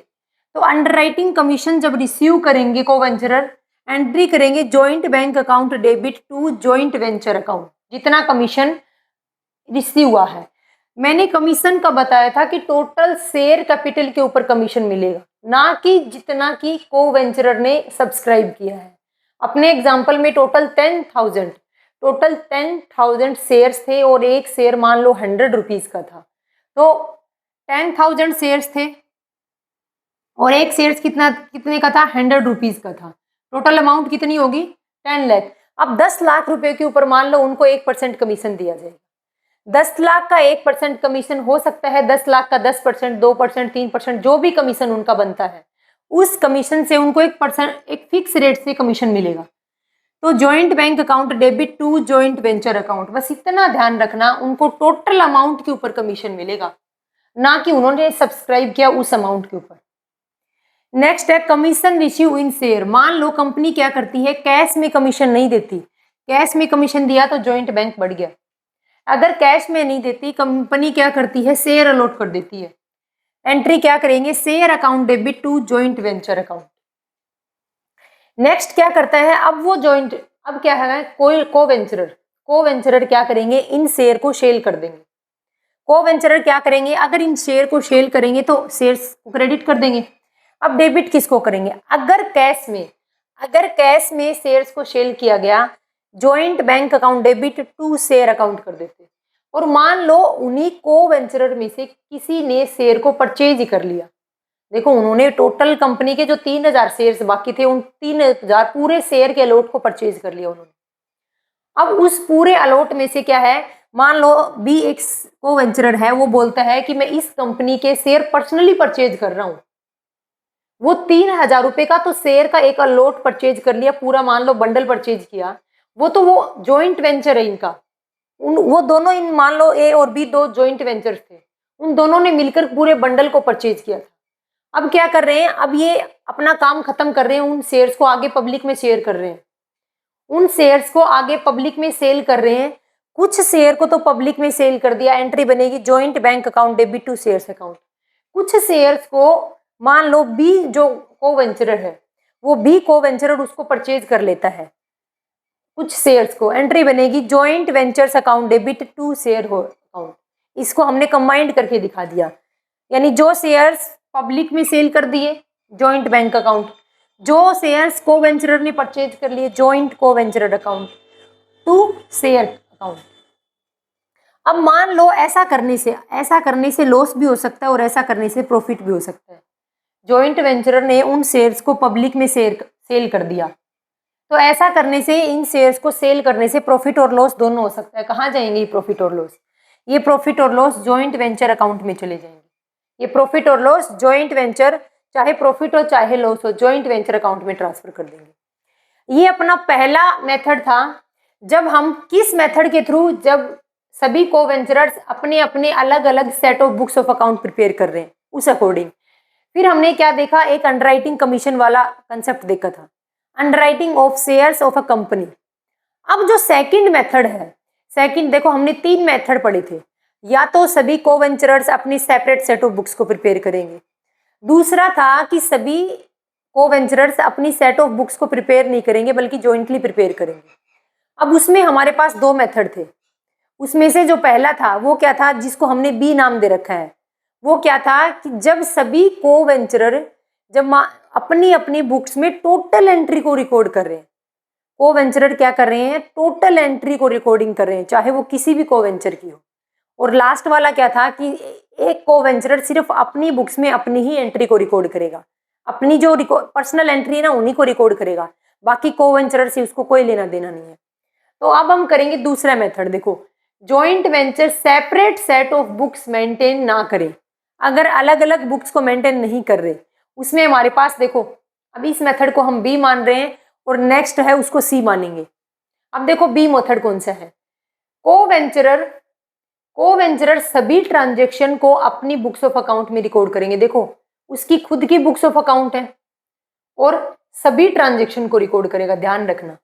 तो अंडरराइटिंग कमीशन जब रिसीव करेंगे को वेंचरर, एंट्री करेंगे joint bank account debit to joint venture account, जितना कमीशन रिसीव हुआ है। मैंने कमीशन का बताया था कि टोटल शेयर कैपिटल के ऊपर कमीशन मिलेगा, ना कि जितना की को वेंचरर ने सब्सक्राइब किया है। अपने एग्जांपल में टोटल 10,000 शेयर्स थे और एक शेयर मान लो 100 रुपीज का था, तो 10,000 शेयर्स थे और एक शेयर्स कितने का था? 100 रुपीज का था। टोटल अमाउंट कितनी होगी 10 लाख। अब 10 लाख रुपए के ऊपर मान लो उनको 1% कमीशन दिया जाएगा। 10 लाख का 1% कमीशन हो सकता है, 10 लाख का 10%, 2%, 3%, जो भी कमीशन उनका बनता है उस कमीशन से उनको 1% एक फिक्स रेट से कमीशन मिलेगा। तो joint bank account debit to joint venture account, बस इतना ध्यान रखना, उनको टोटल अमाउंट के ऊपर कमीशन मिलेगा, ना कि उन्होंने सब्सक्राइब किया उस अमाउंट के ऊपर। नेक्स्ट है कमीशन रिसीव इन शेयर। मान लो कंपनी क्या करती है, कैश में कमीशन नहीं देती, कैश में कमीशन दिया तो जॉइंट बैंक बढ़ गया। अगर कैश में नहीं देती, कंपनी क्या करती है, शेयर अलॉट कर देती है। एंट्री क्या करेंगे, share account debit to joint venture account. Next क्या करता है, अब वो जॉइंट, अब क्या है, कोई को वेंचरर क्या करेंगे, इन शेयर को सेल कर देंगे। को वेंचरर क्या करेंगे, अगर इन शेयर को सेल करेंगे तो शेयर्स को क्रेडिट कर देंगे। अब डेबिट किसको करेंगे, अगर कैश में शेयर्स को सेल किया गया, joint bank account debit to share account कर देते। और मान लो उन्हीं को वेंचरर में से किसी ने शेयर को परचेज ही कर लिया। देखो उन्होंने टोटल कंपनी के जो 3000 शेयर्स बाकी थे, उन 3000 पूरे शेयर के अलॉट को परचेज कर लिया उन्होंने। अब उस पूरे अलॉट में से क्या है, मान लो बी एक को वेंचरर है, वो बोलता है कि मैं इस कंपनी के शेयर पर्सनली परचेज कर रहा हूं। वो 3000 रुपए का तो शेयर का एक अलॉट परचेज कर लिया, पूरा मान लो बंडल परचेज किया, वो जॉइंट वेंचर है इनका। वो दोनों, इन मान लो ए और बी दो जॉइंट वेंचर्स थे, उन दोनों ने मिलकर पूरे बंडल को परचेज किया था। अब क्या कर रहे हैं, अब ये अपना काम खत्म कर रहे हैं, उन शेयर्स को आगे पब्लिक में शेयर कर रहे हैं, उन शेयर्स को आगे पब्लिक में सेल कर रहे हैं। कुछ शेयर को तो पब्लिक में सेल कर दिया, एंट्री बनेगी joint bank account debit to shares account. कुछ शेयर्स को मान लो बी जो को वेंचरर है, वो बी को वेंचरर उसको परचेज कर लेता है, कुछ शेयर्स को, एंट्री बनेगी joint ventures account debit to share account. इसको हमने कंबाइंड करके दिखा दिया, यानी जो शेयर्स पब्लिक में सेल कर दिए जॉइंट बैंक अकाउंट, जो शेयर्स को वेंचरर ने परचेज कर लिए joint co venturer account to share account. अब मान लो ऐसा करने से लॉस भी हो सकता है और ऐसा करने से प्रॉफिट भी हो सकता है। जॉइंट वेंचरर ने उन शेयर्स को पब्लिक में सेल कर दिया, तो ऐसा करने से, इन शेयर्स को सेल करने से प्रॉफिट और लॉस दोनों हो सकता है। कहाँ जाएंगे ये प्रॉफिट और लॉस, ये प्रॉफिट और लॉस जॉइंट वेंचर अकाउंट में चले जाएंगे। ये प्रॉफिट और लॉस जॉइंट वेंचर, चाहे प्रॉफिट हो चाहे लॉस हो, जॉइंट वेंचर अकाउंट में ट्रांसफर कर देंगे। ये अपना पहला मेथड था। जब हम किस मेथड के थ्रू, जब सभी को वेंचरर्स अपने अपने अलग अलग set of books of account prepare कर रहे हैं उस अकॉर्डिंग। फिर हमने क्या देखा, एक अंडरराइटिंग कमीशन वाला कंसेप्ट देखा था, underwriting of shares of a company. अब जो सेकंड मेथड है, सेकंड देखो हमने 3 मेथड पढ़े थे, या तो सभी को वेंचरर्स अपनी सेपरेट सेट ऑफ बुक्स को प्रिपेयर करेंगे, दूसरा था कि सभी को वेंचरर्स अपनी सेट ऑफ बुक्स को प्रिपेयर नहीं करेंगे बल्कि जॉइंटली प्रिपेयर करेंगे। अब उसमें हमारे पास 2 मेथड थे, उसमें से जो पहला था वो क्या था, जिसको हमने बी नाम दे रखा है, वो क्या था कि जब सभी को वेंचरर जब अपनी अपनी बुक्स में टोटल एंट्री को रिकॉर्ड कर रहे हैं, को वेंचरर क्या कर रहे हैं, टोटल एंट्री को रिकॉर्डिंग कर रहे हैं, चाहे वो किसी भी को वेंचर की हो। और लास्ट वाला क्या था कि एक को वेंचरर सिर्फ अपनी बुक्स में अपनी ही एंट्री को रिकॉर्ड करेगा, अपनी जो पर्सनल एंट्री है ना उन्हीं को रिकॉर्ड करेगा, बाकी को वेंचरर से उसको कोई लेना देना नहीं है। तो अब हम करेंगे दूसरा मेथड। देखो joint venture separate set of books maintain ना करें, अगर अलग अलग बुक्स को मेंटेन नहीं कर रहे, उसमें हमारे पास देखो, अब इस मेथड को हम बी मान रहे हैं और नेक्स्ट है उसको सी मानेंगे। अब देखो बी मेथड कौन सा है, को वेंचरर सभी ट्रांजेक्शन को अपनी बुक्स ऑफ अकाउंट में रिकॉर्ड करेंगे। देखो उसकी खुद की बुक्स ऑफ अकाउंट है और सभी ट्रांजेक्शन को रिकॉर्ड करेगा, ध्यान रखना,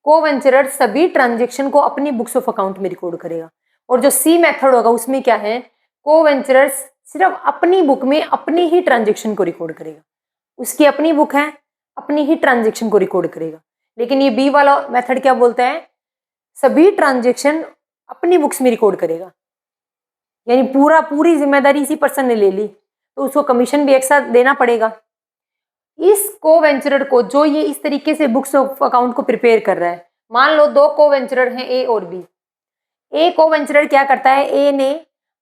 को वेंचरर सभी ट्रांजेक्शन को अपनी बुक्स ऑफ अकाउंट में रिकॉर्ड करेगा। और जो सी मेथड होगा उसमें क्या है, को वेंचरर सिर्फ अपनी बुक में अपनी ही ट्रांजेक्शन को रिकॉर्ड करेगा, उसकी अपनी बुक है, अपनी ही ट्रांजेक्शन को रिकॉर्ड करेगा। लेकिन ये बी वाला मेथड क्या बोलता है, सभी ट्रांजेक्शन अपनी बुक्स में रिकॉर्ड करेगा, यानी पूरी जिम्मेदारी इसी पर्सन ने ले ली तो उसको कमीशन भी एक साथ देना पड़ेगा। इस को वेंचरर को, जो ये इस तरीके से बुक्स ऑफ अकाउंट को प्रिपेयर कर रहा है, मान लो 2 को वेंचरर हैं ए और बी। ए को वेंचरर क्या करता है, ए ने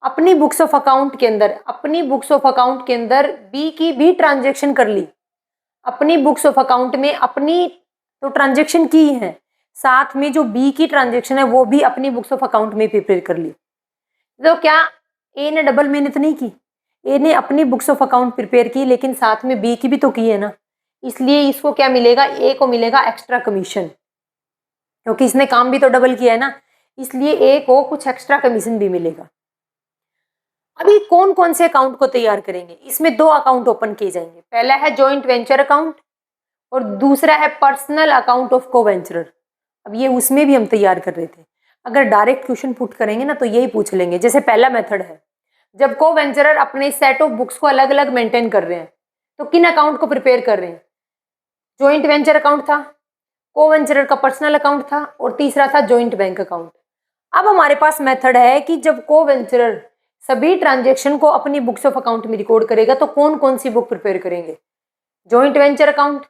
अपनी बुक्स ऑफ अकाउंट के अंदर बी की भी ट्रांजेक्शन कर ली, अपनी बुक्स ऑफ अकाउंट में अपनी तो ट्रांजेक्शन की है, साथ में जो बी की ट्रांजेक्शन है वो भी अपनी बुक्स ऑफ अकाउंट में प्रिपेयर कर ली। तो क्या ए ने डबल मेहनत नहीं की, ए ने अपनी बुक्स ऑफ अकाउंट प्रिपेयर की लेकिन साथ में बी की भी तो की है ना, इसलिए इसको क्या मिलेगा, ए को मिलेगा एक्स्ट्रा कमीशन, क्योंकि इसने काम भी तो डबल किया है ना, इसलिए ए को कुछ एक्स्ट्रा कमीशन भी मिलेगा। अभी कौन कौन से अकाउंट को तैयार करेंगे, इसमें दो अकाउंट ओपन किए जाएंगे, पहला है जॉइंट वेंचर अकाउंट और दूसरा है पर्सनल अकाउंट ऑफ को वेंचरर। अब ये उसमें भी हम तैयार कर रहे थे, अगर डायरेक्ट क्वेश्चन पुट करेंगे ना तो यही पूछ लेंगे। जैसे पहला मेथड है, जब को वेंचरर अपने सेट ऑफ बुक्स को अलग अलग मेंटेन कर रहे हैं तो किन अकाउंट को प्रिपेयर कर रहे हैं, जॉइंट वेंचर अकाउंट था, को वेंचरर का पर्सनल अकाउंट था और तीसरा था जॉइंट बैंक अकाउंट। अब हमारे पास मेथड है कि जब को वेंचरर सभी ट्रांजेक्शन को अपनी बुक्स ऑफ अकाउंट में रिकॉर्ड करेगा तो कौन कौन सी बुक प्रिपेयर करेंगे, जॉइंट वेंचर अकाउंट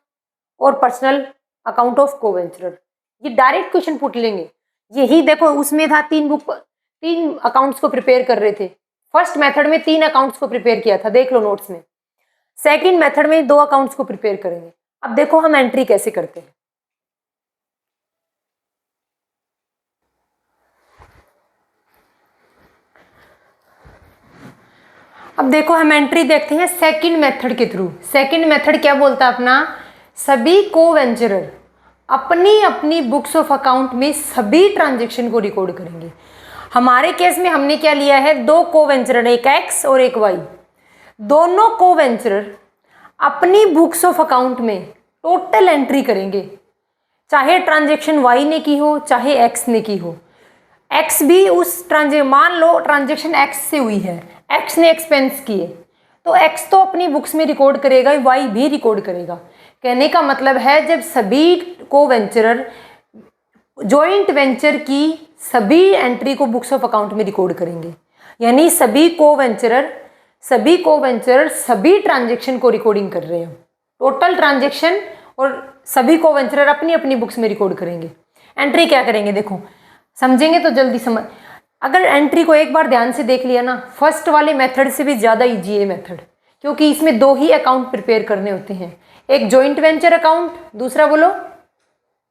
और पर्सनल अकाउंट ऑफ को वेंचरर। ये डायरेक्ट क्वेश्चन पूछ लेंगे। यही देखो उसमें था तीन अकाउंट्स को प्रिपेयर कर रहे थे, फर्स्ट मेथड में 3 अकाउंट्स को प्रिपेयर किया था, देख लो नोट्स में। सेकंड मेथड में 2 अकाउंट्स को प्रिपेयर करेंगे। अब देखो हम एंट्री कैसे करते हैं। अब देखो हम एंट्री देखते हैं सेकंड मेथड के थ्रू। सेकंड मेथड क्या बोलता है अपना, सभी को वेंचरर अपनी अपनी बुक्स ऑफ अकाउंट में सभी ट्रांजेक्शन को रिकॉर्ड करेंगे। हमारे केस में हमने क्या लिया है, 2 को वेंचरर, एक एक्स और एक वाई। दोनों को वेंचरर अपनी बुक्स ऑफ अकाउंट में टोटल एंट्री करेंगे, चाहे ट्रांजेक्शन वाई ने की हो चाहे एक्स ने की हो। एक्स भी उस मान लो ट्रांजेक्शन एक्स से हुई है, एक्स ने एक्सपेंस किए तो एक्स तो अपनी बुक्स में रिकॉर्ड करेगा, वाई भी रिकॉर्ड करेगा। कहने का मतलब है जब सभी को वेंचरर जॉइंट वेंचर की सभी एंट्री को बुक्स ऑफ अकाउंट में रिकॉर्ड करेंगे, यानी सभी को वेंचरर सभी ट्रांजेक्शन को रिकॉर्डिंग कर रहे हैं, टोटल ट्रांजेक्शन, और सभी को वेंचरर अपनी अपनी बुक्स में रिकॉर्ड करेंगे। एंट्री क्या करेंगे देखो, समझेंगे तो जल्दी समझ। अगर एंट्री को एक बार ध्यान से देख लिया ना, फर्स्ट वाले मेथड से भी ज़्यादा ईजी है मेथड, क्योंकि इसमें 2 ही अकाउंट प्रिपेयर करने होते हैं, एक जॉइंट वेंचर अकाउंट,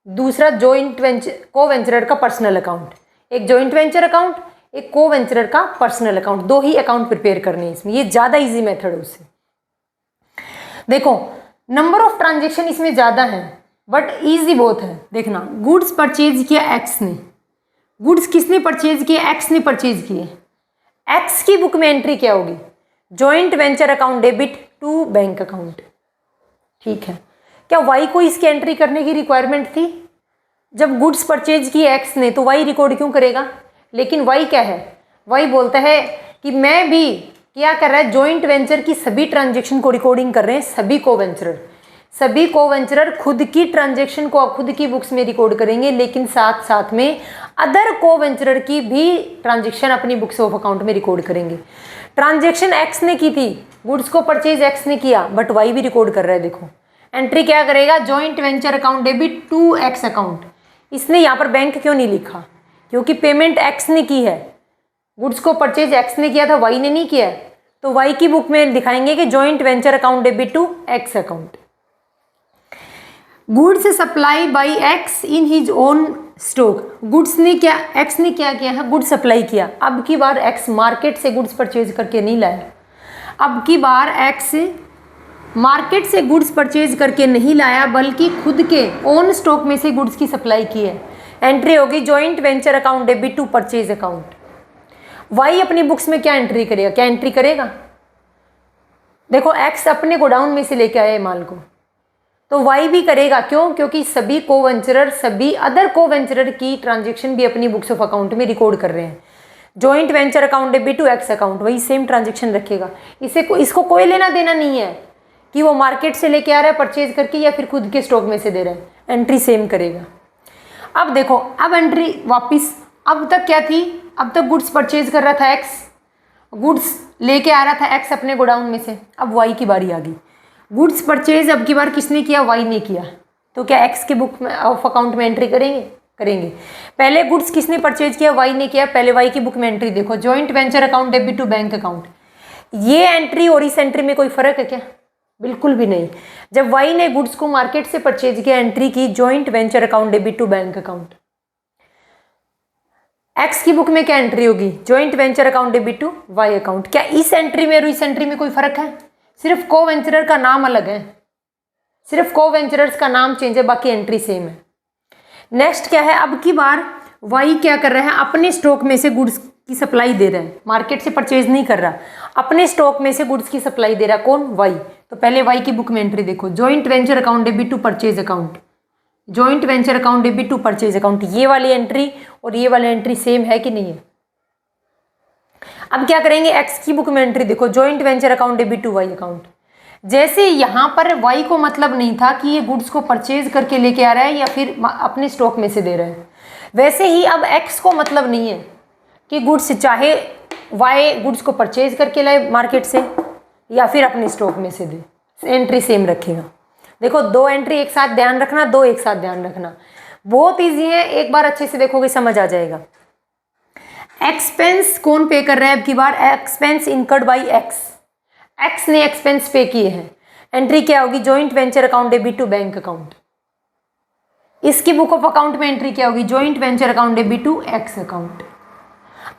दूसरा जॉइंट वेंचर को वेंचरर का पर्सनल अकाउंट। एक जॉइंट वेंचर अकाउंट, एक को वेंचरर का पर्सनल अकाउंट, 2 ही अकाउंट प्रिपेयर करने हैं इसमें, ये ज़्यादा ईजी मेथड है उससे। देखो नंबर ऑफ ट्रांजेक्शन इसमें ज़्यादा है बट ईजी बहुत है। देखना, गुड्स परचेज किया एक्स ने, गुड्स किसने परचेज किए, एक्स ने परचेज किए। एक्स की बुक में एंट्री क्या होगी, joint venture account debit to bank account. ठीक है, क्या वाई को इसकी एंट्री करने की रिक्वायरमेंट थी? जब गुड्स परचेज की एक्स ने तो वाई रिकॉर्ड क्यों करेगा? लेकिन वाई क्या है, वाई बोलता है कि मैं भी क्या कर रहा है, जॉइंट वेंचर की सभी ट्रांजेक्शन को रिकॉर्डिंग कर रहे हैं सभी को वेंचरर खुद की ट्रांजेक्शन को खुद की बुक्स में रिकॉर्ड करेंगे, लेकिन साथ साथ में अदर को वेंचरर की भी ट्रांजेक्शन अपनी बुक्स ऑफ अकाउंट में रिकॉर्ड करेंगे। ट्रांजेक्शन एक्स ने की थी, गुड्स को परचेज एक्स ने किया, बट वाई भी रिकॉर्ड कर रहा है। देखो एंट्री क्या करेगा, joint venture account debit to X account. इसने यहाँ पर बैंक क्यों नहीं लिखा, क्योंकि पेमेंट एक्स ने की है, गुड्स को परचेज एक्स ने किया था, वाई ने नहीं किया, तो वाई की बुक में दिखाएंगे कि joint venture account debit to X account. Goods supply by X in his own stock, goods ने क्या, एक्स ने क्या किया है, गुड्स सप्लाई किया। अब की बार एक्स मार्केट से गुड्स परचेज करके नहीं लाया, अब की बार एक्स मार्केट से गुड्स परचेज करके नहीं लाया, बल्कि खुद के ओन स्टॉक में से गुड्स की सप्लाई की है। एंट्री होगी joint venture account debit to purchase account. Y अपनी बुक्स में क्या एंट्री करेगा, क्या एंट्री करेगा? देखो एक्स अपने गोडाउन में से लेके आया माल को, तो वाई भी करेगा। क्यों? क्योंकि सभी को वेंचरर सभी अदर को वेंचरर की ट्रांजेक्शन भी अपनी बुक्स ऑफ अकाउंट में रिकॉर्ड कर रहे हैं। Joint venture account debit to X account, वही सेम ट्रांजेक्शन रखेगा। इसको कोई लेना देना नहीं है कि वो मार्केट से लेके आ रहा है परचेज करके या फिर खुद के स्टॉक में से दे रहा है, एंट्री सेम करेगा। अब देखो, अब एंट्री वापिस, अब तक क्या थी, अब तक गुड्स परचेज कर रहा था एक्स, गुड्स लेके आ रहा था एक्स अपने गोडाउन में से। अब वाई की बारी आ गई, गुड्स परचेज अब की बार किसने किया, वाई ने किया, तो क्या एक्स के बुक में ऑफ अकाउंट में एंट्री करेंगे। पहले गुड्स किसने परचेज किया, वाई ने किया, पहले वाई की बुक में एंट्री देखो, joint venture account debit to bank account. ये एंट्री और इस एंट्री में कोई फर्क है क्या? बिल्कुल भी नहीं। जब वाई ने गुड्स को मार्केट से परचेज किया, एंट्री की joint venture account debit to bank account. X की बुक में क्या एंट्री होगी? Joint venture account debit to Y account. क्या इस एंट्री में और इस एंट्री में कोई फर्क है? सिर्फ को वेंचरर का नाम अलग है, सिर्फ को वेंचरर्स का नाम चेंज है, बाकी एंट्री सेम है। नेक्स्ट क्या है, अब की बार वाई क्या कर रहा है? अपने स्टॉक में से गुड्स की सप्लाई दे रहा है, मार्केट से परचेज नहीं कर रहा, अपने स्टॉक में से गुड्स की सप्लाई दे रहा। कौन? वाई। तो पहले वाई की बुक में एंट्री देखो, joint venture account debit to purchase account, joint venture account debit to purchase account. ये वाली एंट्री और ये वाली एंट्री सेम है कि नहीं है? अब क्या करेंगे, एक्स की बुक में एंट्री देखो, joint venture account debit to Y account. जैसे यहाँ पर वाई को मतलब नहीं था कि ये गुड्स को परचेज करके लेके आ रहा है या फिर अपने स्टॉक में से दे रहा है, वैसे ही अब एक्स को मतलब नहीं है कि गुड्स, चाहे वाई गुड्स को परचेज करके लाए मार्केट से या फिर अपने स्टॉक में से दे, एंट्री सेम रखेगा। देखो दो एंट्री एक साथ ध्यान रखना, दो एक साथ ध्यान रखना, बहुत इजी है, एक बार अच्छे से देखोगे समझ आ जाएगा। एक्सपेंस कौन पे कर रहा है अब की बार? Expense incurred by X, X ने एक्सपेंस पे किए हैं। एंट्री क्या होगी? Joint venture account debit to bank account. इसकी बुक ऑफ अकाउंट में एंट्री क्या होगी? Joint venture account debit to X account.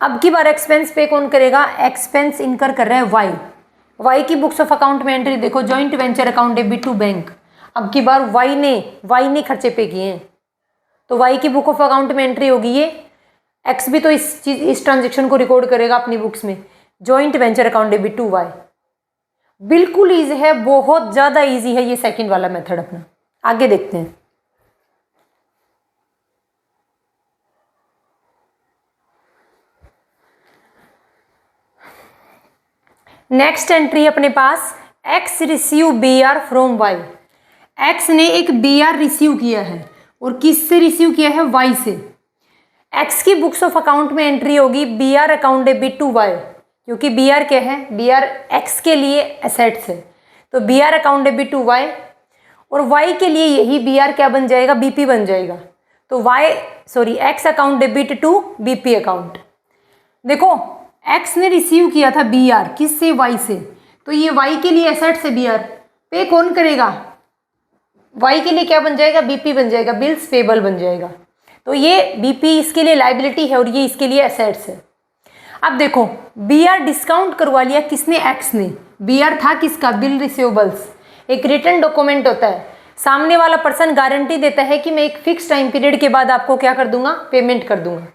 अब की बार एक्सपेंस पे कौन करेगा? एक्सपेंस इनकर कर रहा है वाई, वाई की बुक्स ऑफ अकाउंट में एंट्री देखो, joint venture account debit to bank. अब की बार वाई ने खर्चे पे किए हैं, तो वाई की बुक ऑफ अकाउंट में एंट्री होगी ये। एक्स भी तो इस ट्रांजेक्शन को रिकॉर्ड करेगा अपनी बुक्स में, joint venture account debit to Y. बिल्कुल ईजी है, बहुत ज़्यादा ईजी है ये सेकंड वाला मेथड अपना। आगे देखते हैं। नेक्स्ट एंट्री अपने पास, X receive B R from Y. X ने एक बी आर रिसीव किया है, और किससे रिसीव किया है? वाई से। एक्स की बुक्स ऑफ अकाउंट में एंट्री होगी B R account debit to Y, क्योंकि बी आर क्या है? बी आर एक्स के लिए एसेट्स है, तो B R account debit to Y. और वाई के लिए यही बी आर क्या बन जाएगा? बीपी बन जाएगा। तो X account debit to BP account. देखो एक्स ने रिसीव किया था बी आर, किससे? वाई से, तो ये वाई के लिए एसेट्स है बी आर, पे कौन करेगा? वाई के लिए क्या बन जाएगा? बीपी बन जाएगा, बिल्स पेबल बन जाएगा। तो ये बीपी इसके लिए लाइबिलिटी है और ये इसके लिए एसेट्स है। अब देखो बी आर डिस्काउंट करवा लिया किसने? एक्स ने। बी आर था किसका? Bill receivables. एक रिटर्न डॉक्यूमेंट होता है, सामने वाला पर्सन गारंटी देता है कि मैं एक फिक्स टाइम पीरियड के बाद आपको क्या कर दूंगा? पेमेंट कर दूंगा।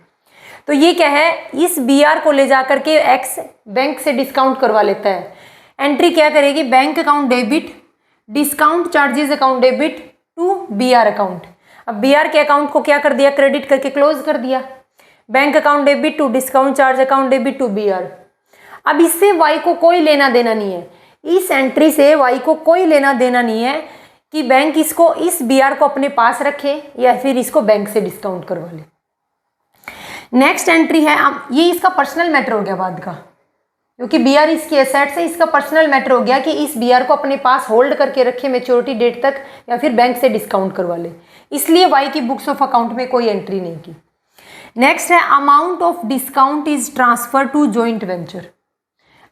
तो ये क्या है? इस बी आर को ले जाकर के एक्स बैंक से डिस्काउंट करवा लेता है। एंट्री क्या करेगी? Bank account debit discount charges account debit to B R account. अब बी आर के अकाउंट को क्या कर दिया? क्रेडिट करके क्लोज कर दिया। Bank account debit to discount charge account debit to B R. अब इससे वाई को कोई लेना देना नहीं है, इस एंट्री से वाई को कोई लेना देना नहीं है कि बैंक इसको, इस बी आर को अपने पास रखे या फिर इसको बैंक से डिस्काउंट करवा ले। नेक्स्ट एंट्री है, अब ये इसका पर्सनल मैटर हो गया बाद का, क्योंकि बी आर इसकी एसेट्स है, इसका पर्सनल मैटर हो गया कि इस बी आर को अपने पास होल्ड करके रखे मैच्योरिटी डेट तक या फिर बैंक से डिस्काउंट करवा ले, इसलिए वाई की बुक्स ऑफ अकाउंट में कोई एंट्री नहीं की। नेक्स्ट है, amount of discount is transfer to joint venture.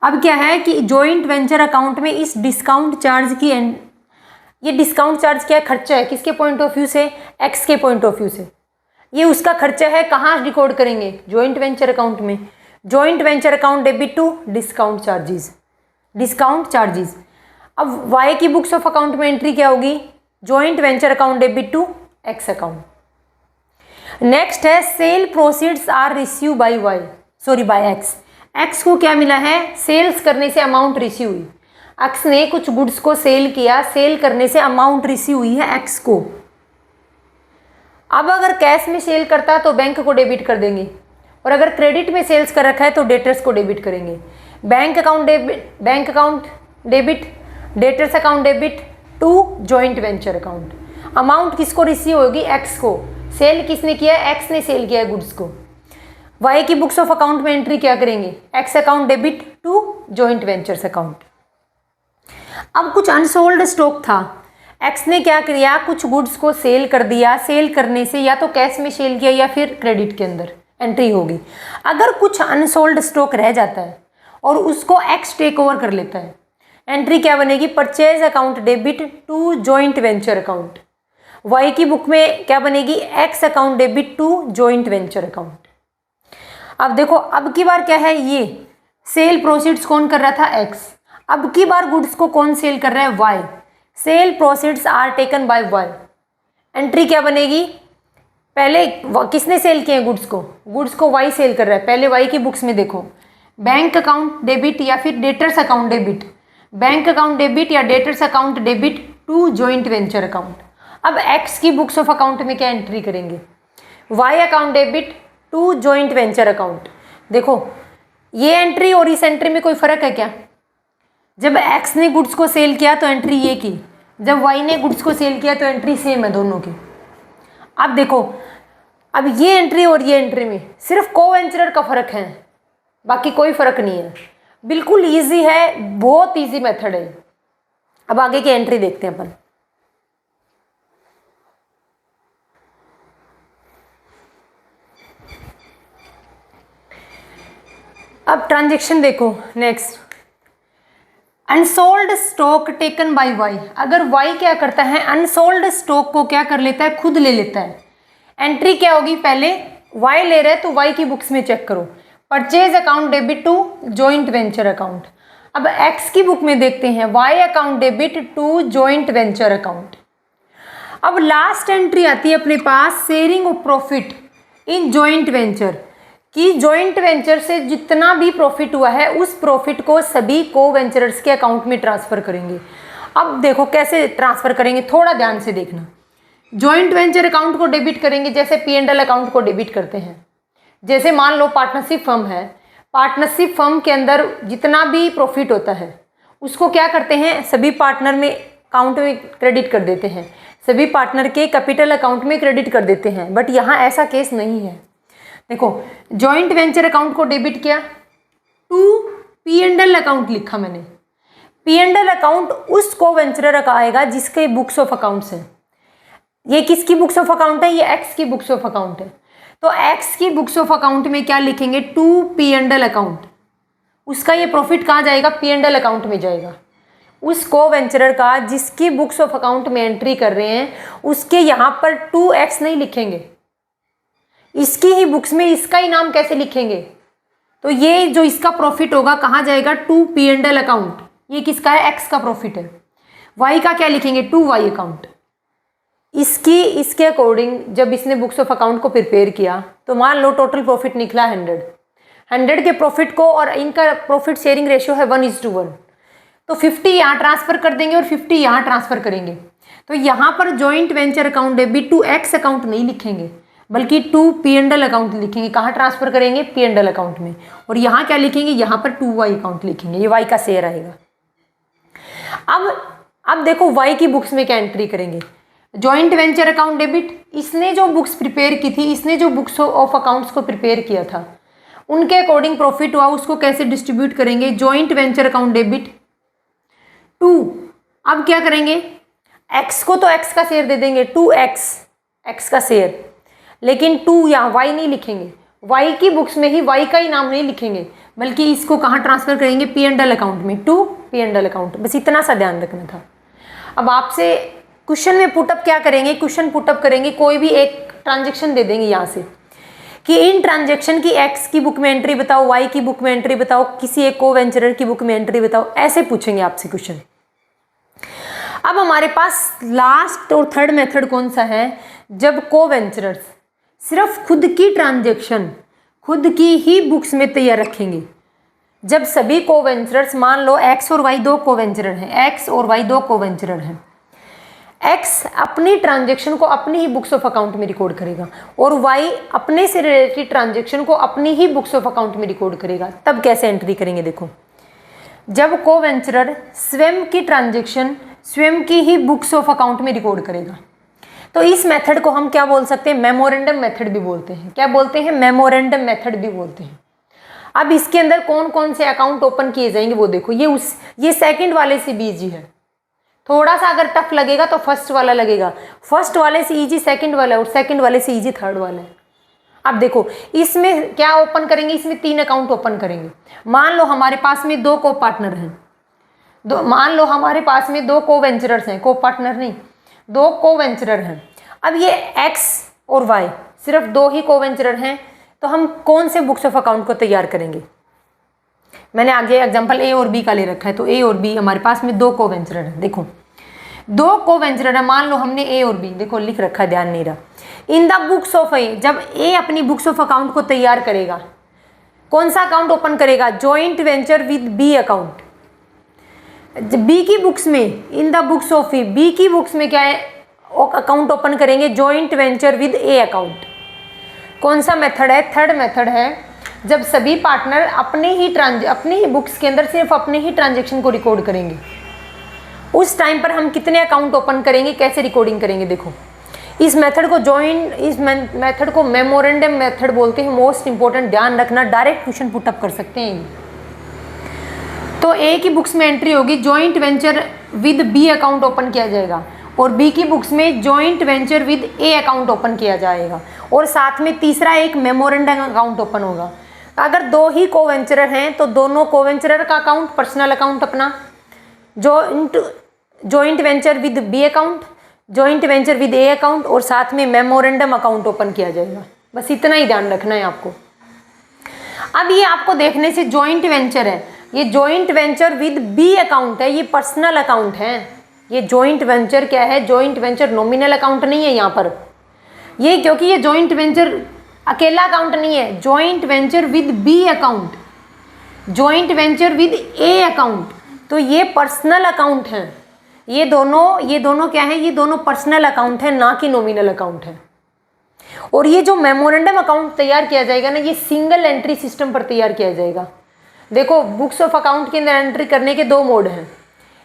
अब क्या है कि जॉइंट वेंचर अकाउंट में इस डिस्काउंट चार्ज की, ये डिस्काउंट चार्ज क्या खर्चा है? किसके पॉइंट ऑफ व्यू से? एक्स के पॉइंट ऑफ व्यू से। ये उसका खर्चा है, कहाँ रिकॉर्ड करेंगे? जॉइंट वेंचर अकाउंट में। Joint venture account debit to discount charges, discount charges. अब वाई की बुक्स ऑफ अकाउंट में एंट्री क्या होगी? Joint venture account debit to X account. Next है, sale proceeds are received by Y, sorry by X. X को क्या मिला है? सेल्स करने से अमाउंट रिसीव हुई। एक्स ने कुछ गुड्स को सेल किया, सेल करने से अमाउंट रिसीव हुई है एक्स को। अब अगर कैश में सेल करता तो बैंक को डेबिट कर देंगे, और अगर क्रेडिट में सेल्स कर रखा है तो डेटर्स को डेबिट करेंगे। Bank account debit, debtors account debit to joint venture account. Amount किसको रिसीव होगी? एक्स को। सेल किसने किया है? एक्स ने सेल किया है गुड्स को। वाई की बुक्स ऑफ अकाउंट में एंट्री क्या करेंगे? X account debit to joint ventures account. अब कुछ अनसोल्ड स्टॉक था, एक्स ने क्या किया? कुछ गुड्स को सेल कर दिया, सेल करने से या तो कैश में सेल किया या फिर क्रेडिट के अंदर एंट्री होगी। अगर कुछ अनसोल्ड स्टॉक रह जाता है और उसको एक्स टेक ओवर कर लेता है, एंट्री क्या बनेगी, purchase account debit to joint venture account. Y की बुक में क्या बनेगी, X account debit to joint venture account. अब देखो अब की बार क्या है, ये सेल प्रोसीड्स कौन कर रहा था, एक्स। अब की बार गुड्स को कौन सेल कर रहा है, Y. Sale proceeds are taken by Y. Entry क्या बनेगी, पहले किसने सेल किए गुड्स को वाई सेल कर रहा है। पहले वाई की बुक्स में देखो, बैंक अकाउंट डेबिट या फिर debtors account debit, bank account debit या debtors account debit to joint venture account. अब एक्स की बुक्स ऑफ अकाउंट में क्या एंट्री करेंगे, Y account debit to joint venture account. देखो ये एंट्री और इस एंट्री में कोई फर्क है क्या, जब एक्स ने गुड्स को सेल किया तो एंट्री ये की, जब वाई ने गुड्स को सेल किया तो एंट्री सेम है दोनों की। अब देखो अब ये एंट्री और ये एंट्री में सिर्फ कोवेंचरर का फर्क है, बाकी कोई फर्क नहीं है। बिल्कुल इजी है, बहुत इजी मेथड है। अब आगे की एंट्री देखते हैं अपन। अब ट्रांजैक्शन देखो next, unsold stock taken by Y. अगर वाई क्या करता है, अनसोल्ड स्टॉक को क्या कर लेता है, खुद ले लेता है। एंट्री क्या होगी, पहले वाई ले रहा है तो वाई की बुक्स में चेक करो, purchase account debit to joint venture account. अब एक्स की बुक में देखते हैं, Y account debit to joint venture account. अब लास्ट एंट्री आती है अपने पास, sharing of profit in joint venture, कि जॉइंट वेंचर से जितना भी प्रॉफिट हुआ है उस प्रॉफिट को सभी को वेंचरर्स के अकाउंट में ट्रांसफर करेंगे। अब देखो कैसे ट्रांसफर करेंगे, थोड़ा ध्यान से देखना। जॉइंट वेंचर अकाउंट को डेबिट करेंगे जैसे P&L अकाउंट को डेबिट करते हैं। जैसे मान लो पार्टनरशिप फर्म है, पार्टनरशिप फर्म के अंदर जितना भी प्रॉफिट होता है उसको क्या करते हैं, सभी पार्टनर में अकाउंट में क्रेडिट कर देते हैं, सभी पार्टनर के कैपिटल अकाउंट में क्रेडिट कर देते हैं। बट यहाँ ऐसा केस नहीं है। देखो जॉइंट वेंचर अकाउंट को डेबिट किया, टू P&L अकाउंट लिखा मैंने। P&L अकाउंट उस को वेंचरर का आएगा जिसके बुक्स ऑफ अकाउंट्स हैं। ये किसकी बुक्स ऑफ अकाउंट है, ये एक्स की बुक्स ऑफ अकाउंट है। तो एक्स की बुक्स ऑफ अकाउंट में क्या लिखेंगे, टू P&L अकाउंट। उसका ये प्रॉफिट कहाँ जाएगा, P&L अकाउंट में जाएगा। उस को वेंचरर का जिसकी बुक्स ऑफ अकाउंट में एंट्री कर रहे हैं उसके यहाँ पर 2x नहीं लिखेंगे, इसकी ही बुक्स में इसका ही नाम कैसे लिखेंगे। तो ये जो इसका प्रॉफिट होगा कहाँ जाएगा, टू P&L अकाउंट। ये किसका है, एक्स का प्रॉफिट है। वाई का क्या लिखेंगे, टू वाई अकाउंट। इसके अकॉर्डिंग जब इसने बुक्स ऑफ अकाउंट को प्रिपेयर किया तो मान लो टोटल प्रॉफिट निकला 100 के प्रॉफिट को, और इनका प्रॉफिट शेयरिंग रेशियो है 1:1, तो 50 यहाँ ट्रांसफर कर देंगे और 50 यहाँ ट्रांसफर करेंगे। तो यहाँ पर joint venture account debit to X account नहीं लिखेंगे बल्कि टू P&L अकाउंट लिखेंगे। कहाँ ट्रांसफर करेंगे, P&L अकाउंट में। और यहाँ क्या लिखेंगे, यहाँ पर 2y अकाउंट लिखेंगे, ये y का शेयर आएगा। अब देखो y की बुक्स में क्या एंट्री करेंगे, जॉइंट वेंचर अकाउंट डेबिट। इसने जो बुक्स प्रिपेयर की थी, इसने जो बुक्स ऑफ अकाउंट्स को प्रिपेयर किया था उनके अकॉर्डिंग प्रॉफिट हुआ, उसको कैसे डिस्ट्रीब्यूट करेंगे, joint venture account debit to. अब क्या करेंगे, x को तो x का शेयर दे देंगे, 2x x का शेयर, लेकिन 2 यहाँ y नहीं लिखेंगे। y की बुक्स में ही y का ही नाम नहीं लिखेंगे बल्कि इसको कहाँ ट्रांसफर करेंगे, P&L अकाउंट में, टू P&L अकाउंट। बस इतना सा ध्यान रखना था। अब आपसे क्वेश्चन में पुटअप क्या करेंगे, क्वेश्चन पुटअप करेंगे, कोई भी एक ट्रांजेक्शन दे देंगे यहाँ से कि इन ट्रांजेक्शन की x की बुक में एंट्री बताओ, y की बुक में एंट्री बताओ, किसी एक को वेंचरर की बुक में एंट्री बताओ, ऐसे पूछेंगे आपसे क्वेश्चन। अब हमारे पास लास्ट और थर्ड मेथड कौन सा है, जब को वेंचरर्स सिर्फ खुद की ट्रांजैक्शन खुद की ही बुक्स में तैयार रखेंगे। जब सभी को वेंचरर्स, मान लो एक्स और वाई दो को वेंचरर हैं, एक्स और वाई दो को वेंचरर हैं, एक्स अपनी ट्रांजैक्शन को अपनी ही बुक्स ऑफ अकाउंट में रिकॉर्ड करेगा और वाई अपने से रिलेटेड ट्रांजैक्शन को अपनी ही बुक्स ऑफ अकाउंट में रिकॉर्ड करेगा। तब कैसे एंट्री करेंगे, देखो जब को वेंचरर स्वयं की ट्रांजैक्शन स्वयं की ही बुक्स ऑफ अकाउंट में रिकॉर्ड करेगा तो इस मेथड को हम क्या बोल सकते हैं, मेमोरेंडम मेथड भी बोलते हैं। क्या बोलते हैं, मेमोरेंडम मेथड भी बोलते हैं। अब इसके अंदर कौन कौन से अकाउंट ओपन किए जाएंगे वो देखो। ये सेकंड वाले से भी इजी है, थोड़ा सा अगर टफ लगेगा तो फर्स्ट वाला लगेगा, फर्स्ट वाले से इजी सेकंड वाला और सेकंड वाले से इजी थर्ड वाला है। अब देखो इसमें क्या ओपन करेंगे, इसमें 3 अकाउंट ओपन करेंगे। मान लो हमारे पास में 2 को पार्टनर हैं, मान लो हमारे पास में 2 को वेंचरर्स हैं, को पार्टनर नहीं, 2 को वेंचरर हैं। अब ये एक्स और वाई सिर्फ 2 ही को वेंचरर हैं, तो हम कौन से बुक्स ऑफ अकाउंट को तैयार करेंगे? मैंने आगे एग्जांपल ए और बी का ले रखा है, तो ए और बी हमारे पास में 2 को वेंचरर है। देखो 2 को वेंचरर है, मान लो हमने ए और बी, देखो लिख रखा है, ध्यान नहीं रहा। इन द बुक्स ऑफ ए, जब ए अपनी बुक्स ऑफ अकाउंट को तैयार करेगा, कौन सा अकाउंट ओपन करेगा? Joint venture with B account. B की बुक्स में, in the books of A, B की बुक्स में क्या है? अकाउंट ओपन करेंगे joint venture with A account. कौन सा मेथड है? थर्ड मेथड है, जब सभी पार्टनर अपने ही बुक्स के अंदर सिर्फ अपने ही ट्रांजेक्शन को रिकॉर्ड करेंगे। उस टाइम पर हम कितने अकाउंट ओपन करेंगे, कैसे रिकॉर्डिंग करेंगे? देखो इस मेथड को मेमोरेंडम मेथड बोलते हैं। मोस्ट इंपॉर्टेंट, ध्यान रखना, डायरेक्ट क्वेश्चन पुटअप कर सकते हैं। तो ए की बुक्स में एंट्री होगी joint venture with B account open किया जाएगा, और बी की बुक्स में joint venture with A account open किया जाएगा, और साथ में तीसरा एक मेमोरेंडम अकाउंट ओपन होगा। अगर 2 ही को वेंचरर हैं तो दोनों को वेंचरर का अकाउंट, पर्सनल अकाउंट अपना, joint venture with B account, joint venture with A account, और साथ में मेमोरेंडम अकाउंट ओपन किया जाएगा। बस इतना ही ध्यान रखना है आपको। अब ये आपको देखने से जॉइंट वेंचर है, ये joint venture with B account है, ये पर्सनल अकाउंट है। ये जॉइंट वेंचर क्या है? जॉइंट वेंचर नॉमिनल अकाउंट नहीं है यहाँ पर, ये क्योंकि ये जॉइंट वेंचर अकेला अकाउंट नहीं है, joint venture with B account, joint venture with A account, तो ये पर्सनल अकाउंट हैं। ये दोनों क्या है? ये दोनों पर्सनल अकाउंट है, ना कि नॉमिनल अकाउंट है। और ये जो मेमोरेंडम अकाउंट तैयार किया जाएगा ना, ये सिंगल एंट्री सिस्टम पर तैयार किया जाएगा। देखो बुक्स ऑफ अकाउंट के अंदर एंट्री करने के 2 मोड हैं,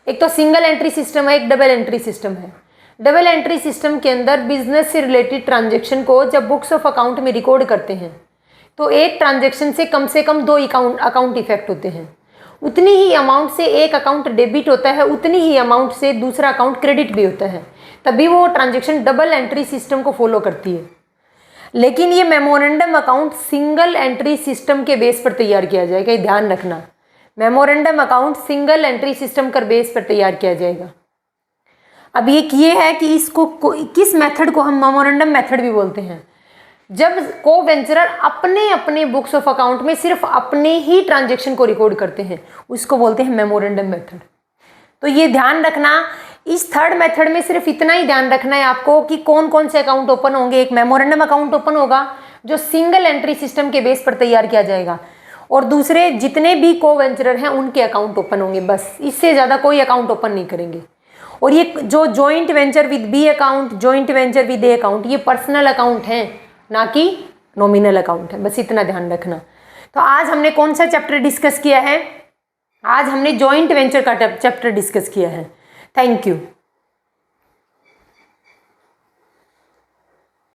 एक तो सिंगल एंट्री सिस्टम है, एक डबल एंट्री सिस्टम है। डबल एंट्री सिस्टम के अंदर बिजनेस से रिलेटेड ट्रांजैक्शन को जब बुक्स ऑफ अकाउंट में रिकॉर्ड करते हैं तो एक ट्रांजैक्शन से कम 2 अकाउंट इफेक्ट होते हैं। उतनी ही अमाउंट से एक अकाउंट डेबिट होता है, उतनी ही अमाउंट से दूसरा अकाउंट क्रेडिट भी होता है, तभी वो ट्रांजैक्शन डबल एंट्री सिस्टम को फॉलो करती है। लेकिन ये memorandum account single entry system के बेस पर तैयार किया जाएगा, ये ध्यान रखना। Memorandum account single entry system के बेस पर तैयार किया जाएगा। अब ये है कि इसको किस मेथड को हम मेमोरेंडम मेथड भी बोलते हैं, जब को वेंचरर अपने अपने बुक्स ऑफ अकाउंट में सिर्फ अपने ही ट्रांजैक्शन को रिकॉर्ड करते हैं, उसको बोलते हैं मेमोरेंडम मेथड। तो ये ध्यान रखना, इस थर्ड मेथड में सिर्फ इतना ही ध्यान रखना है आपको कि कौन कौन से अकाउंट ओपन होंगे। एक मेमोरेंडम अकाउंट ओपन होगा जो सिंगल एंट्री सिस्टम के बेस पर तैयार किया जाएगा, और दूसरे जितने भी को वेंचरर हैं उनके अकाउंट ओपन होंगे, बस इससे ज़्यादा कोई अकाउंट ओपन नहीं करेंगे। और ये जो joint venture with B account, joint venture with A account, ये पर्सनल अकाउंट हैं, ना कि नॉमिनल अकाउंट है, बस इतना ध्यान रखना। तो आज हमने कौन सा चैप्टर डिस्कस किया है? आज हमने जॉइंट वेंचर का चैप्टर डिस्कस किया है। Thank you.